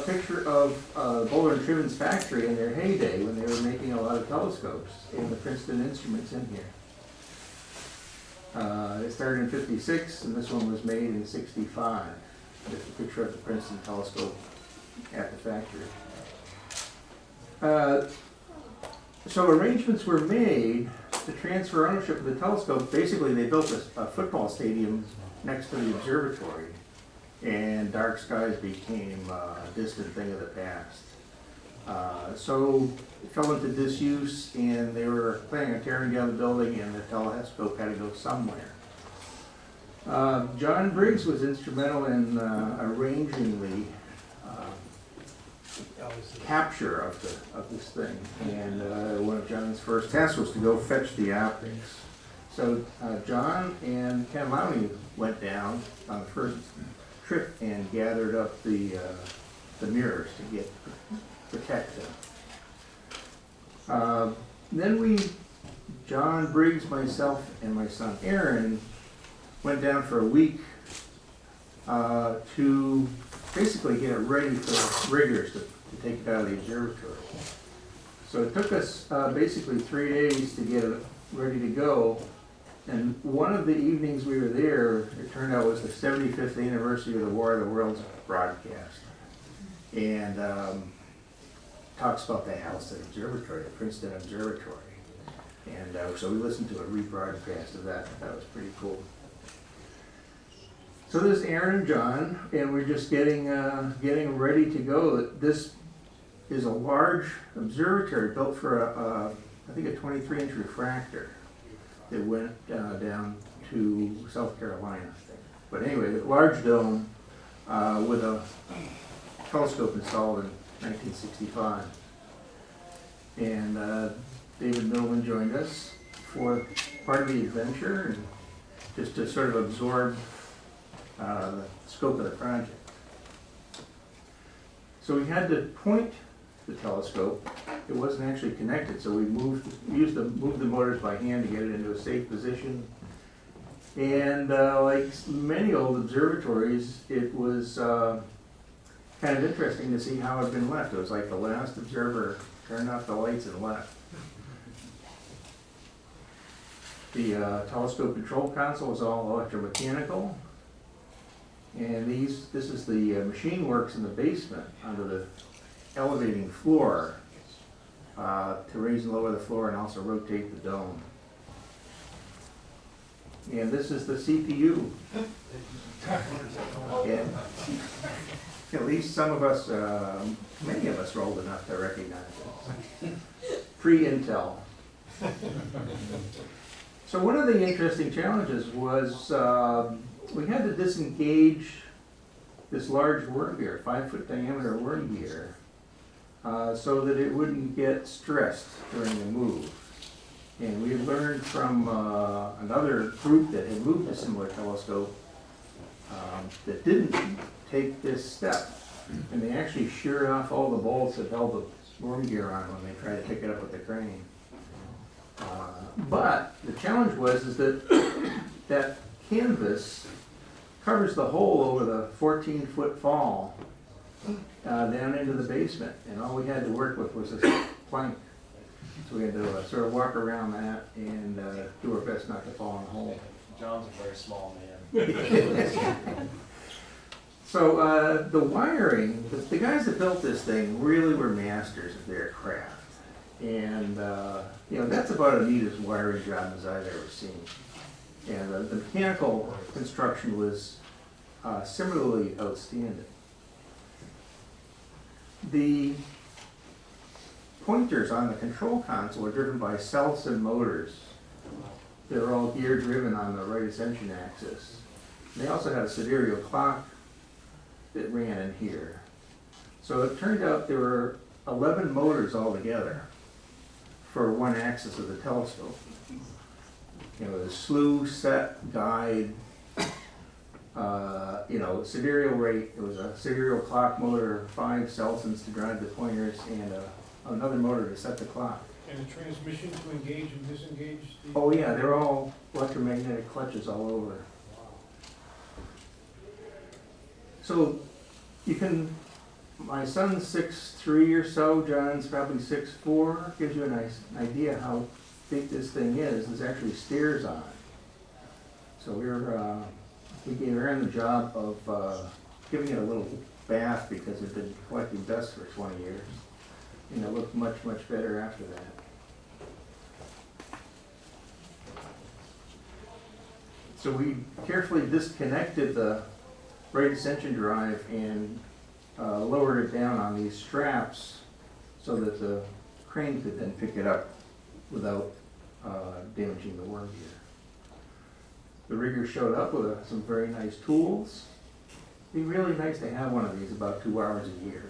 picture of Bowler and Triven's factory in their heyday when they were making a lot of telescopes, and the Princeton instruments in here. It started in '56, and this one was made in '65. There's a picture of the Princeton telescope at the factory. So arrangements were made to transfer ownership of the telescope. Basically, they built a football stadium next to the observatory, and dark skies became a distant thing of the past. So it fell into disuse, and they were planning on tearing down the building, and the telescope had to go somewhere. John Briggs was instrumental in arranging the capture of this thing, and one of John's first tasks was to go fetch the optics. So John and Ken Mahoney went down on the first trip and gathered up the mirrors to protect them. Then John Briggs, myself, and my son Aaron went down for a week to basically get it ready for riggers to take it out of the observatory. So it took us basically 3 days to get it ready to go. And one of the evenings we were there, it turned out was the 75th anniversary of the War of the Worlds broadcast. And talks about the Halsted Observatory, the Princeton Observatory. And so we listened to a rebroadcast of that. That was pretty cool. So there's Aaron and John, and we're just getting ready to go. This is a large observatory built for I think a 23-inch refractor that went down to South Carolina, I think. But anyway, a large dome with a telescope installed in 1965. And David Middleman joined us for part of the adventure, and just to sort of absorb the scope of the project. So we had to point the telescope. It wasn't actually connected, so we moved the motors by hand to get it into a safe position. And like many old observatories, it was kind of interesting to see how it had been left. It was like the last observer turned off the lights and left. The telescope control console was all electromechanical. And this is the machine works in the basement under the elevating floor to raise and lower the floor and also rotate the dome. And this is the CPU. And at least some of us, many of us are old enough to recognize it. Pre-Intel. So one of the interesting challenges was we had to disengage this large worm gear, 5-foot diameter worm gear, so that it wouldn't get stressed during the move. And we learned from another group that had moved a similar telescope that didn't take this step. And they actually sheared off all the bolts that held the worm gear on when they tried to pick it up with the crane. But the challenge was that canvas covers the hole over the 14-foot fall down into the basement, and all we had to work with was this plank. So we had to sort of walk around that and do our best not to fall in the hole. John's a very small man. So the wiring, the guys that built this thing really were masters of their craft. And that's about as neat as wiring job as I've ever seen. And the mechanical construction was similarly outstanding. The pointers on the control console are driven by Selson motors. They're all gear driven on the right ascension axis. They also had a sidereal clock that ran in here. So it turned out there were 11 motors altogether for one axis of the telescope. You know, the slew, set, guide, sidereal rate. It was a sidereal clock motor, 5 Celsons to drive the pointers, and another motor to set the clock. And a transmission to engage and disengage the... Oh yeah, they're all electromagnetic clutches all over. So you can, my son's 6'3" or so, John's probably 6'4", gives you a nice idea how big this thing is. There's actually stairs on it. So we gave Aaron the job of giving it a little bath because it had been collecting dust for 20 years. And it looked much, much better after that. So we carefully disconnected the right ascension drive and lowered it down on these straps so that the crane could then pick it up without damaging the worm gear. The rigger showed up with some very nice tools. It'd be really nice to have one of these about 2 hours a year.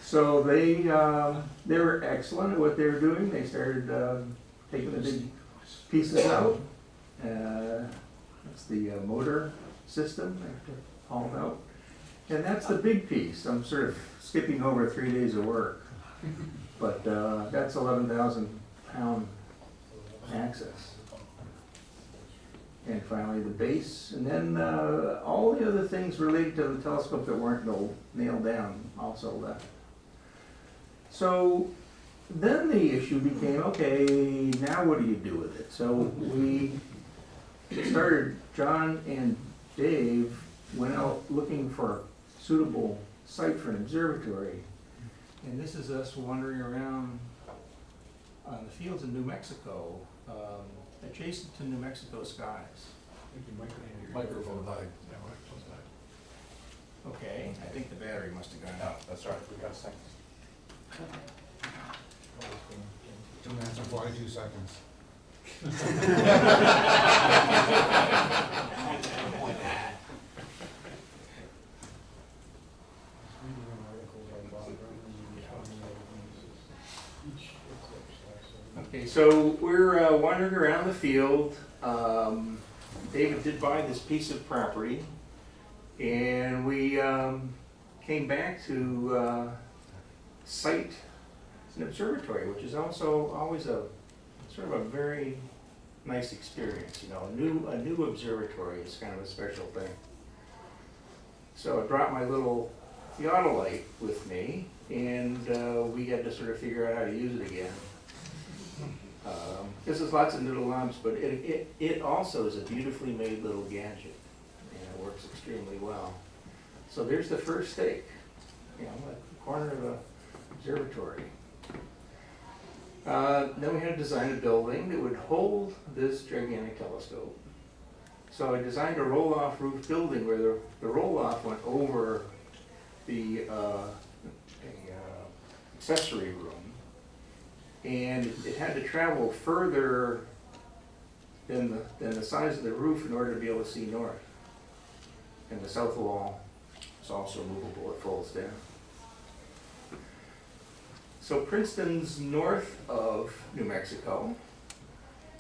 So they were excellent at what they were doing. They started taking the big pieces out. That's the motor system they hauled out. And that's the big piece. I'm sort of skipping over 3 days of work. But that's 11,000 pound axis. And finally the base, and then all the other things related to the telescope that weren't nailed down also left. So then the issue became, okay, now what do you do with it? So we started, John and Dave went out looking for a suitable site for an observatory. And this is us wandering around on the fields in New Mexico, adjacent to New Mexico skies. Microphone died. Okay, I think the battery must have gone out. That's right, we got a second. 2 minutes and 42 seconds. Okay, so we're wandering around the field. David did buy this piece of property, and we came back to site an observatory, which is also always a sort of a very nice experience. You know, a new observatory is kind of a special thing. So I brought my little theodolite with me, and we had to sort of figure out how to use it again. This is lots of little lumps, but it also is a beautifully made little gadget, and it works extremely well. So there's the first stake, you know, at the corner of the observatory. Then we had to design a building that would hold this gigantic telescope. So I designed a roll-off roof building where the roll-off went over the accessory room. And it had to travel further than the size of the roof in order to be able to see north. And the south wall is also movable, it folds down. So Princeton's north of New Mexico,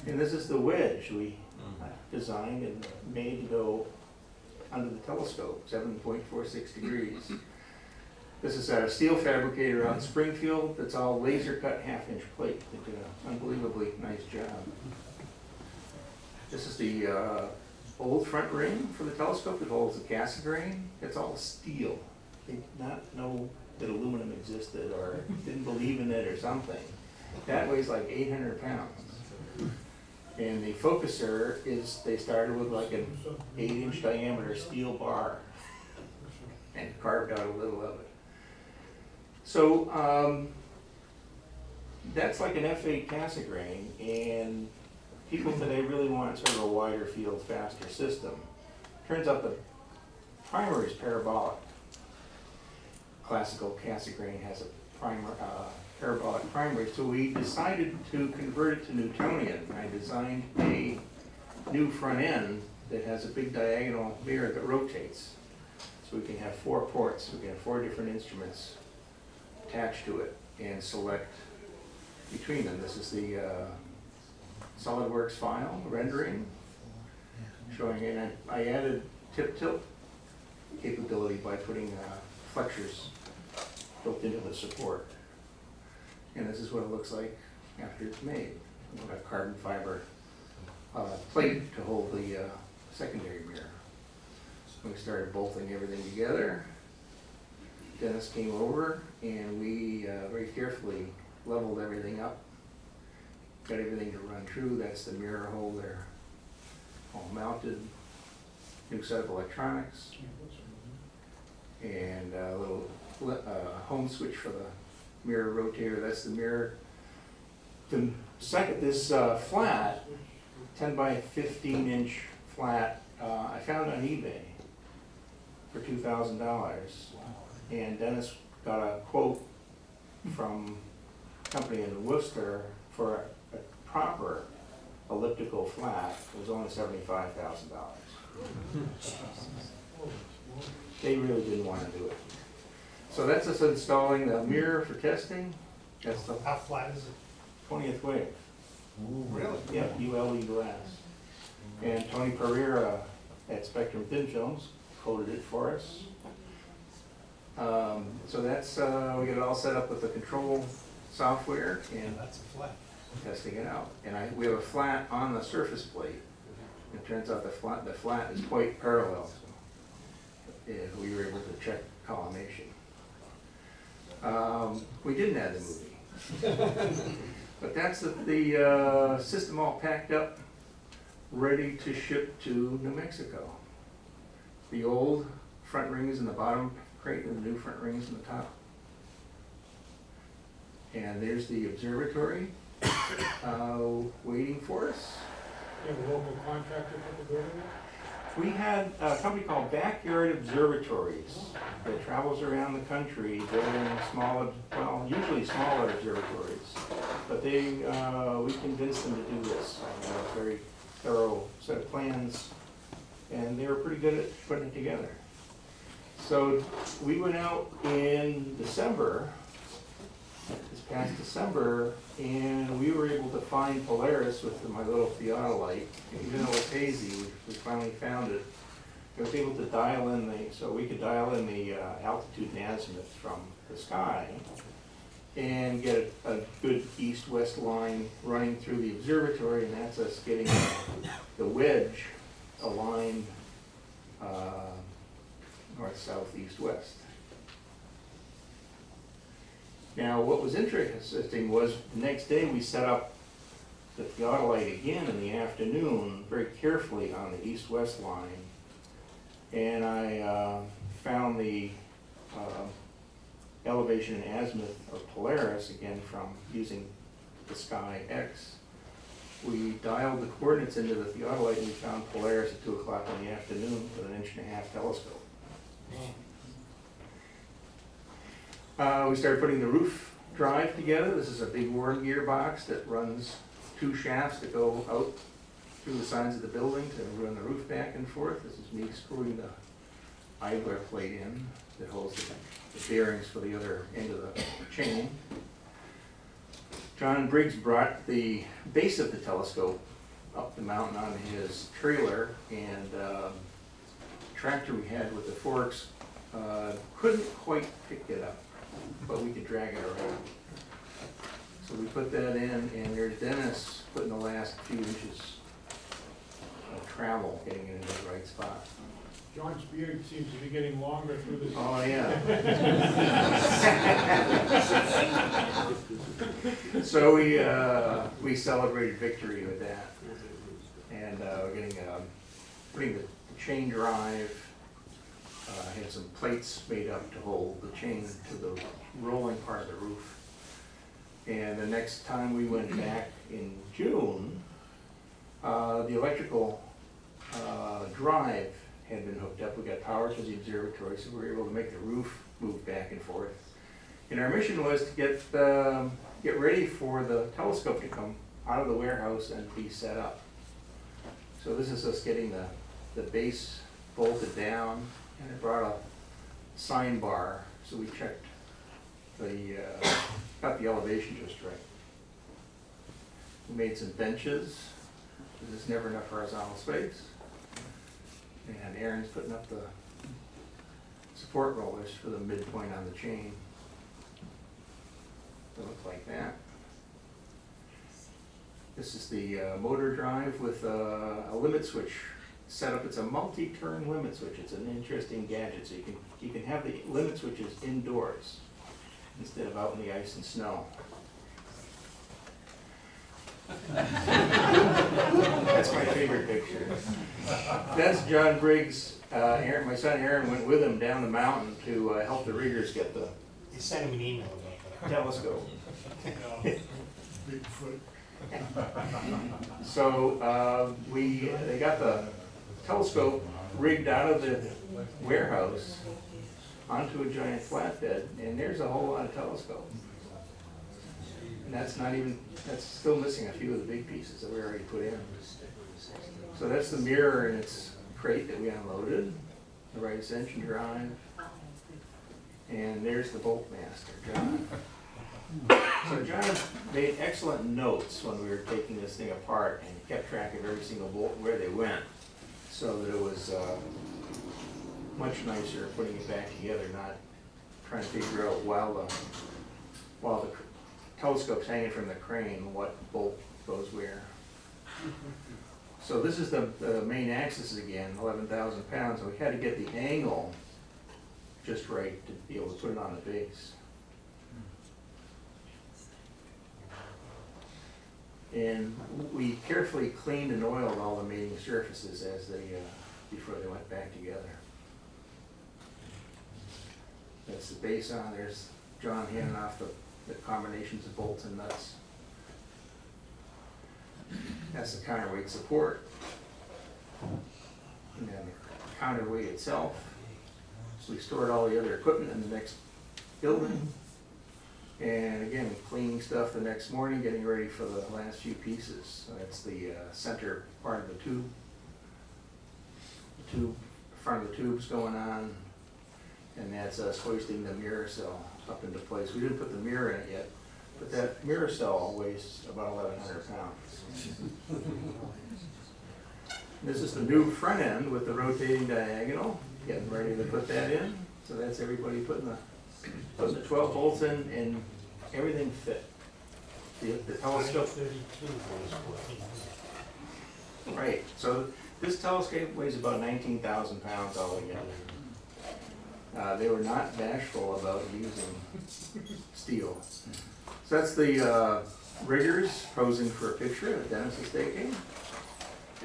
and this is the wedge we designed and made to go under the telescope, 7.46 degrees. This is a steel fabricator out in Springfield that's all laser cut 1/2-inch plate. They did an unbelievably nice job. This is the old front ring for the telescope. It holds the Cassegrain. It's all steel. They did not know that aluminum existed or didn't believe in it or something. That weighs like 800 pounds. And the focuser is, they started with like an 8-inch diameter steel bar and carved out a little of it. So that's like an F8 Cassegrain, and people today really want sort of a wider field, faster system. Turns out the primer is parabolic. Classical Cassegrain has a parabolic primary, so we decided to convert it to Newtonian. I designed a new front end that has a big diagonal mirror that rotates. So we can have 4 ports, we can have 4 different instruments attached to it and select between them. This is the SolidWorks file rendering showing, and I added tip tilt capability by putting flexures built into the support. And this is what it looks like after it's made. We've got carbon fiber plate to hold the secondary mirror. So we started bolting everything together. Dennis came over and we very carefully leveled everything up. Got everything to run true. That's the mirror holder, all mounted. New set of electronics. And a little home switch for the mirror rotator. That's the mirror. This flat, 10 by 15 inch flat, I found on eBay for $2,000. And Dennis got a quote from a company in Worcester for a proper elliptical flat. It was only $75,000. They really didn't want to do it. So that's us installing the mirror for testing. That's the How flat is it? 20th wave. Really? Yep, ULE glass. And Tony Pereira at Spectrum Thin Films coated it for us. So that's, we got it all set up with the control software and That's a flat. testing it out. And we have a flat on the surface plate. It turns out the flat is quite parallel. So we were able to check collimation. We didn't add the movie. But that's the system all packed up, ready to ship to New Mexico. The old front rings in the bottom crate and the new front rings in the top. And there's the observatory waiting for us. You have a local contractor put the building up? We had a company called Backyard Observatories that travels around the country building smaller, well, usually smaller observatories. But we convinced them to do this. A very thorough set of plans, and they were pretty good at putting it together. So we went out in December, this past December, and we were able to find Polaris with my little theodolite. Even though it's hazy, we finally found it. I was able to dial in so we could dial in the altitude and azimuth from the sky and get a good east-west line running through the observatory, and that's us getting the wedge aligned north, south, east, west. Now, what was interesting was the next day we set up the theodolite again in the afternoon, very carefully on the east-west line, and I found the elevation and azimuth of Polaris again from using the Sky X. We dialed the coordinates into the theodolite and we found Polaris at 2 o'clock in the afternoon with an 1.5 inch telescope. We started putting the roof drive together. This is a big worm gearbox that runs 2 shafts that go out through the sides of the building to run the roof back and forth. This is me screwing the idler plate in that holds the bearings for the other end of the chain. John Briggs brought the base of the telescope up the mountain on his trailer, and the tractor we had with the forks couldn't quite pick it up, but we could drag it around. So we put that in, and there's Dennis putting the last few inches of travel, getting it into the right spot. John's beard seems to be getting longer through this. Oh, yeah. So we celebrated victory with that. And we're getting, putting the chain drive, had some plates made up to hold the chain to the rolling part of the roof. And the next time we went back in June, the electrical drive had been hooked up. We got power to the observatory, so we were able to make the roof move back and forth. And our mission was to get ready for the telescope to come out of the warehouse and be set up. So this is us getting the base bolted down, and it brought a sign bar, so we checked got the elevation just right. We made some benches, because there's never enough horizontal space. And Aaron's putting up the support rollers for the midpoint on the chain. They look like that. This is the motor drive with a limit switch setup. It's a multi-turn limit switch. It's an interesting gadget. So you can have the limit switches indoors instead of out in the ice and snow. That's my favorite picture. That's John Briggs. My son Aaron went with him down the mountain to help the riggers get the He sent him an email about that. telescope. Bigfoot. So they got the telescope rigged out of the warehouse onto a giant flatbed, and there's a whole lot of telescope. And that's still missing a few of the big pieces that we already put in. So that's the mirror in its crate that we unloaded, the right ascension drive, and there's the bolt master, John. So John made excellent notes when we were taking this thing apart and kept track of every single bolt where they went, so that it was much nicer putting it back together, not trying to figure out while the telescope's hanging from the crane what bolt goes where. So this is the main axis again, 11,000 pounds, and we had to get the angle just right to be able to put it on the base. And we carefully cleaned and oiled all the mating surfaces as before they went back together. That's the base on. There's John handing off the combinations of bolts and nuts. That's the counterweight support. And then the counterweight itself. So we stored all the other equipment in the next building. And again, cleaning stuff the next morning, getting ready for the last few pieces. So that's the center part of the tube. The front of the tube's going on. And that's us hoisting the mirror cell up into place. We didn't put the mirror in it yet, but that mirror cell weighs about 1,100 pounds. This is the new front end with the rotating diagonal, getting ready to put that in. So that's everybody putting the 12 bolts in, and everything fit. The telescope. Right, so this telescope weighs about 19,000 pounds altogether. They were not bashful about using steel. So that's the riggers posing for a picture that Dennis is taking.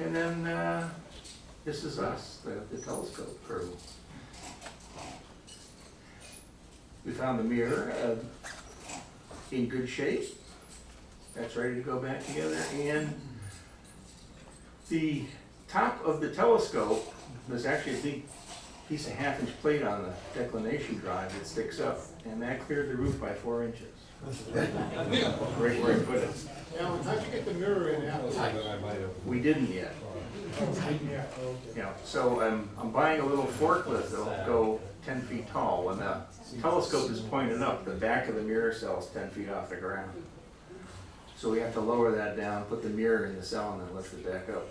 And then this is us, the telescope crew. We found the mirror in good shape. That's ready to go back together. And the top of the telescope, there's actually a big piece of 1/2-inch plate on the declination drive that sticks up, and that cleared the roof by 4 inches. Right where I put it. Alan, how'd you get the mirror in after? We didn't yet. Yeah, so I'm buying a little forklift that'll go 10 feet tall. When the telescope is pointed up, the back of the mirror cell is 10 feet off the ground. So we have to lower that down, put the mirror in the cell, and then lift it back up.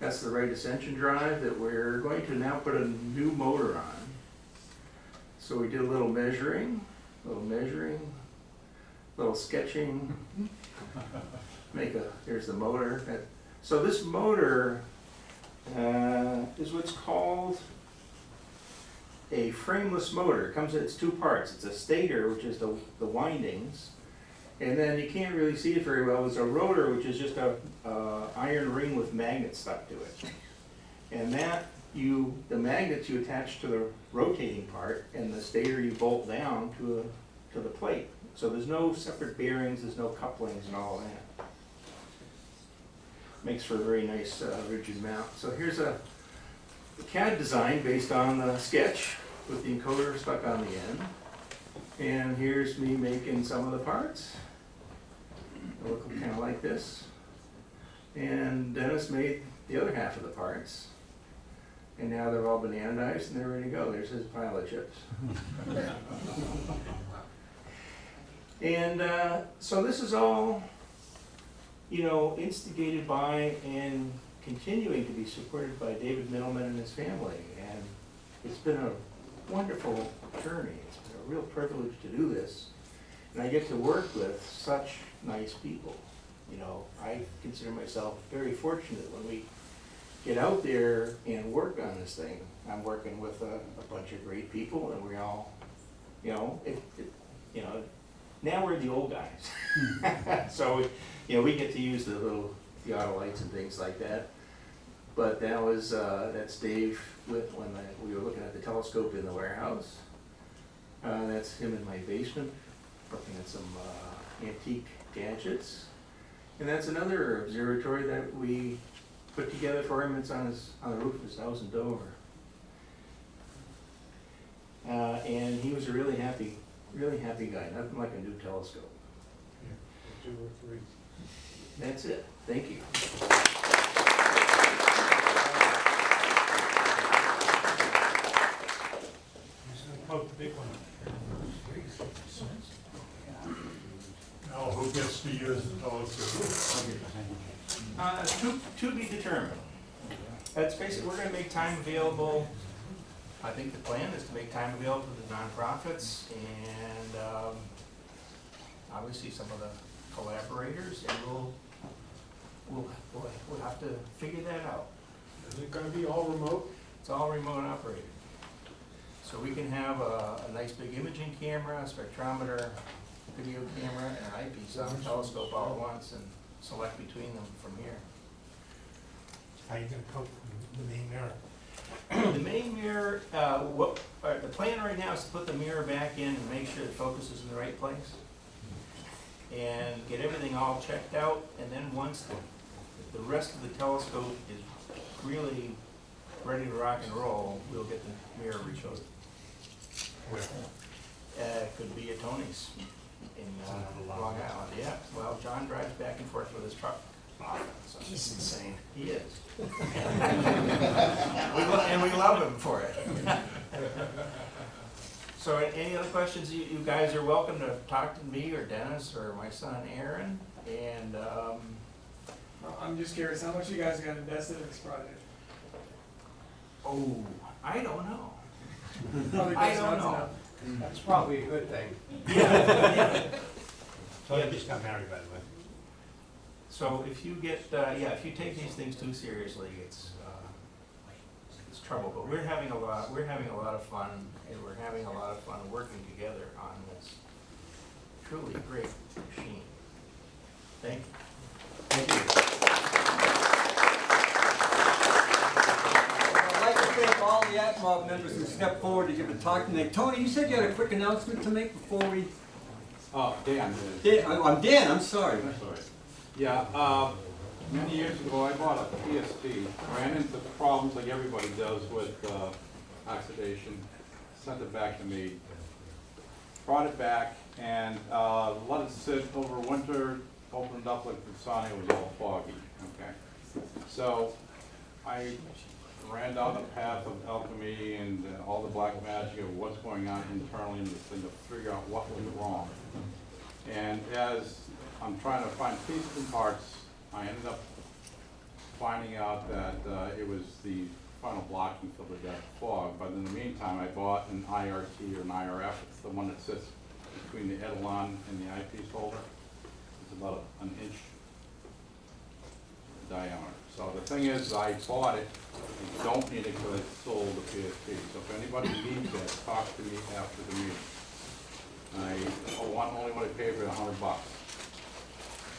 That's the right ascension drive that we're going to now put a new motor on. So we did a little measuring, little sketching. Here's the motor. So this motor is what's called a frameless motor. It comes in its 2 parts. It's a stator, which is the windings, and then you can't really see it very well. There's a rotor, which is just a iron ring with magnets stuck to it. And the magnets you attach to the rotating part, and the stator you bolt down to the plate. So there's no separate bearings, there's no couplings and all that. Makes for a very nice rigid mount. So here's a CAD design based on the sketch with the encoder stuck on the end. And here's me making some of the parts. They look kind of like this. And Dennis made the other half of the parts. And now they've all been anodized and they're ready to go. There's his pile of chips. And so this is all, instigated by and continuing to be supported by David Middleman and his family. And it's been a wonderful journey. It's been a real privilege to do this. And I get to work with such nice people. I consider myself very fortunate when we get out there and work on this thing. I'm working with a bunch of great people, and we all, now we're the old guys. So, we get to use the little theodolites and things like that. But that's Dave when we were looking at the telescope in the warehouse. That's him in my basement, working at some antique gadgets. And that's another observatory that we put together for him. It's on the roof of his house in Dover. And he was a really happy guy. Nothing like a new telescope. Yeah, 2 or 3. That's it. Thank you. Who's gonna poke the big one? Now, who gets to use the telescope? To be determined. That's basically, we're gonna make time available. I think the plan is to make time available to the nonprofits and obviously some of the collaborators, and we'll have to figure that out. Is it gonna be all remote? It's all remote operated. So we can have a nice big imaging camera, a spectrometer, video camera, and an eyepiece on the telescope all at once and select between them from here. How are you gonna cope with the main mirror? The main mirror, the plan right now is to put the mirror back in and make sure the focus is in the right place. And get everything all checked out, and then once the rest of the telescope is really ready to rock and roll, we'll get the mirror rechosen. Where? It could be at Tony's in Long Island, yeah. Well, John drives back and forth with his truck often, so. He's insane. He is. And we love him for it. So any other questions? You guys are welcome to talk to me or Dennis or my son Aaron. And Well, I'm just curious, how much you guys got invested in this project? I don't know. Probably I just don't not know. enough. That's probably a good thing. Yeah. Tony just got married, by the way. So if you get, if you take these things too seriously, it's trouble. But we're having a lot of fun, and we're having a lot of fun working together on this truly great machine. Thank you. Thank you. I'd like to thank all the ATMoB members who stepped forward to give a talk tonight. Tony, you said you had a quick announcement to make before we... Dan. I'm Dan, I'm sorry. That's all right. Yeah, many years ago I bought a PST, ran into problems like everybody does with oxidation, sent it back to me, brought it back, and let it sit over winter, opened up like the sun, it was all foggy, okay? So I ran down the path of alchemy and all the black magic of what's going on internally in this thing to figure out what went wrong. And as I'm trying to find pieces and parts, I ended up finding out that it was the final blocking filter that fog. But in the meantime, I bought an IRT or an IRF. It's the one that sits between the Edelon and the eyepiece holder. It's about an inch diameter. So the thing is, I bought it. I don't need it because I sold the PSP. So if anybody needs it, talk to me after the meeting. I only want to pay for $100.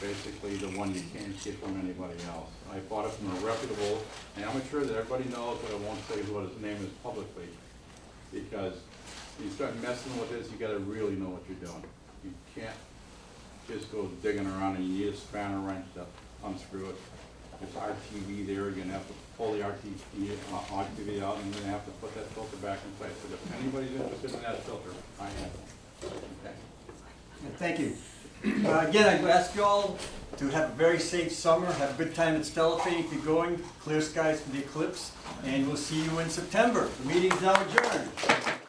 Basically the one you can't get from anybody else. I bought it from a reputable amateur that everybody knows, but I won't say what his name is publicly. Because you start messing with this, you gotta really know what you're doing. You can't just go digging around and you need a spanner wrench to unscrew it. There's RTV there, you're gonna have to pull the RTV out and then have to put that filter back in place. So if anybody's interested in that filter, I am. Okay. Thank you. Again, I ask you all to have a very safe summer, have a good time at Stellafane if you're going, clear skies for the Eclipse, and we'll see you in September. The meeting is now adjourned.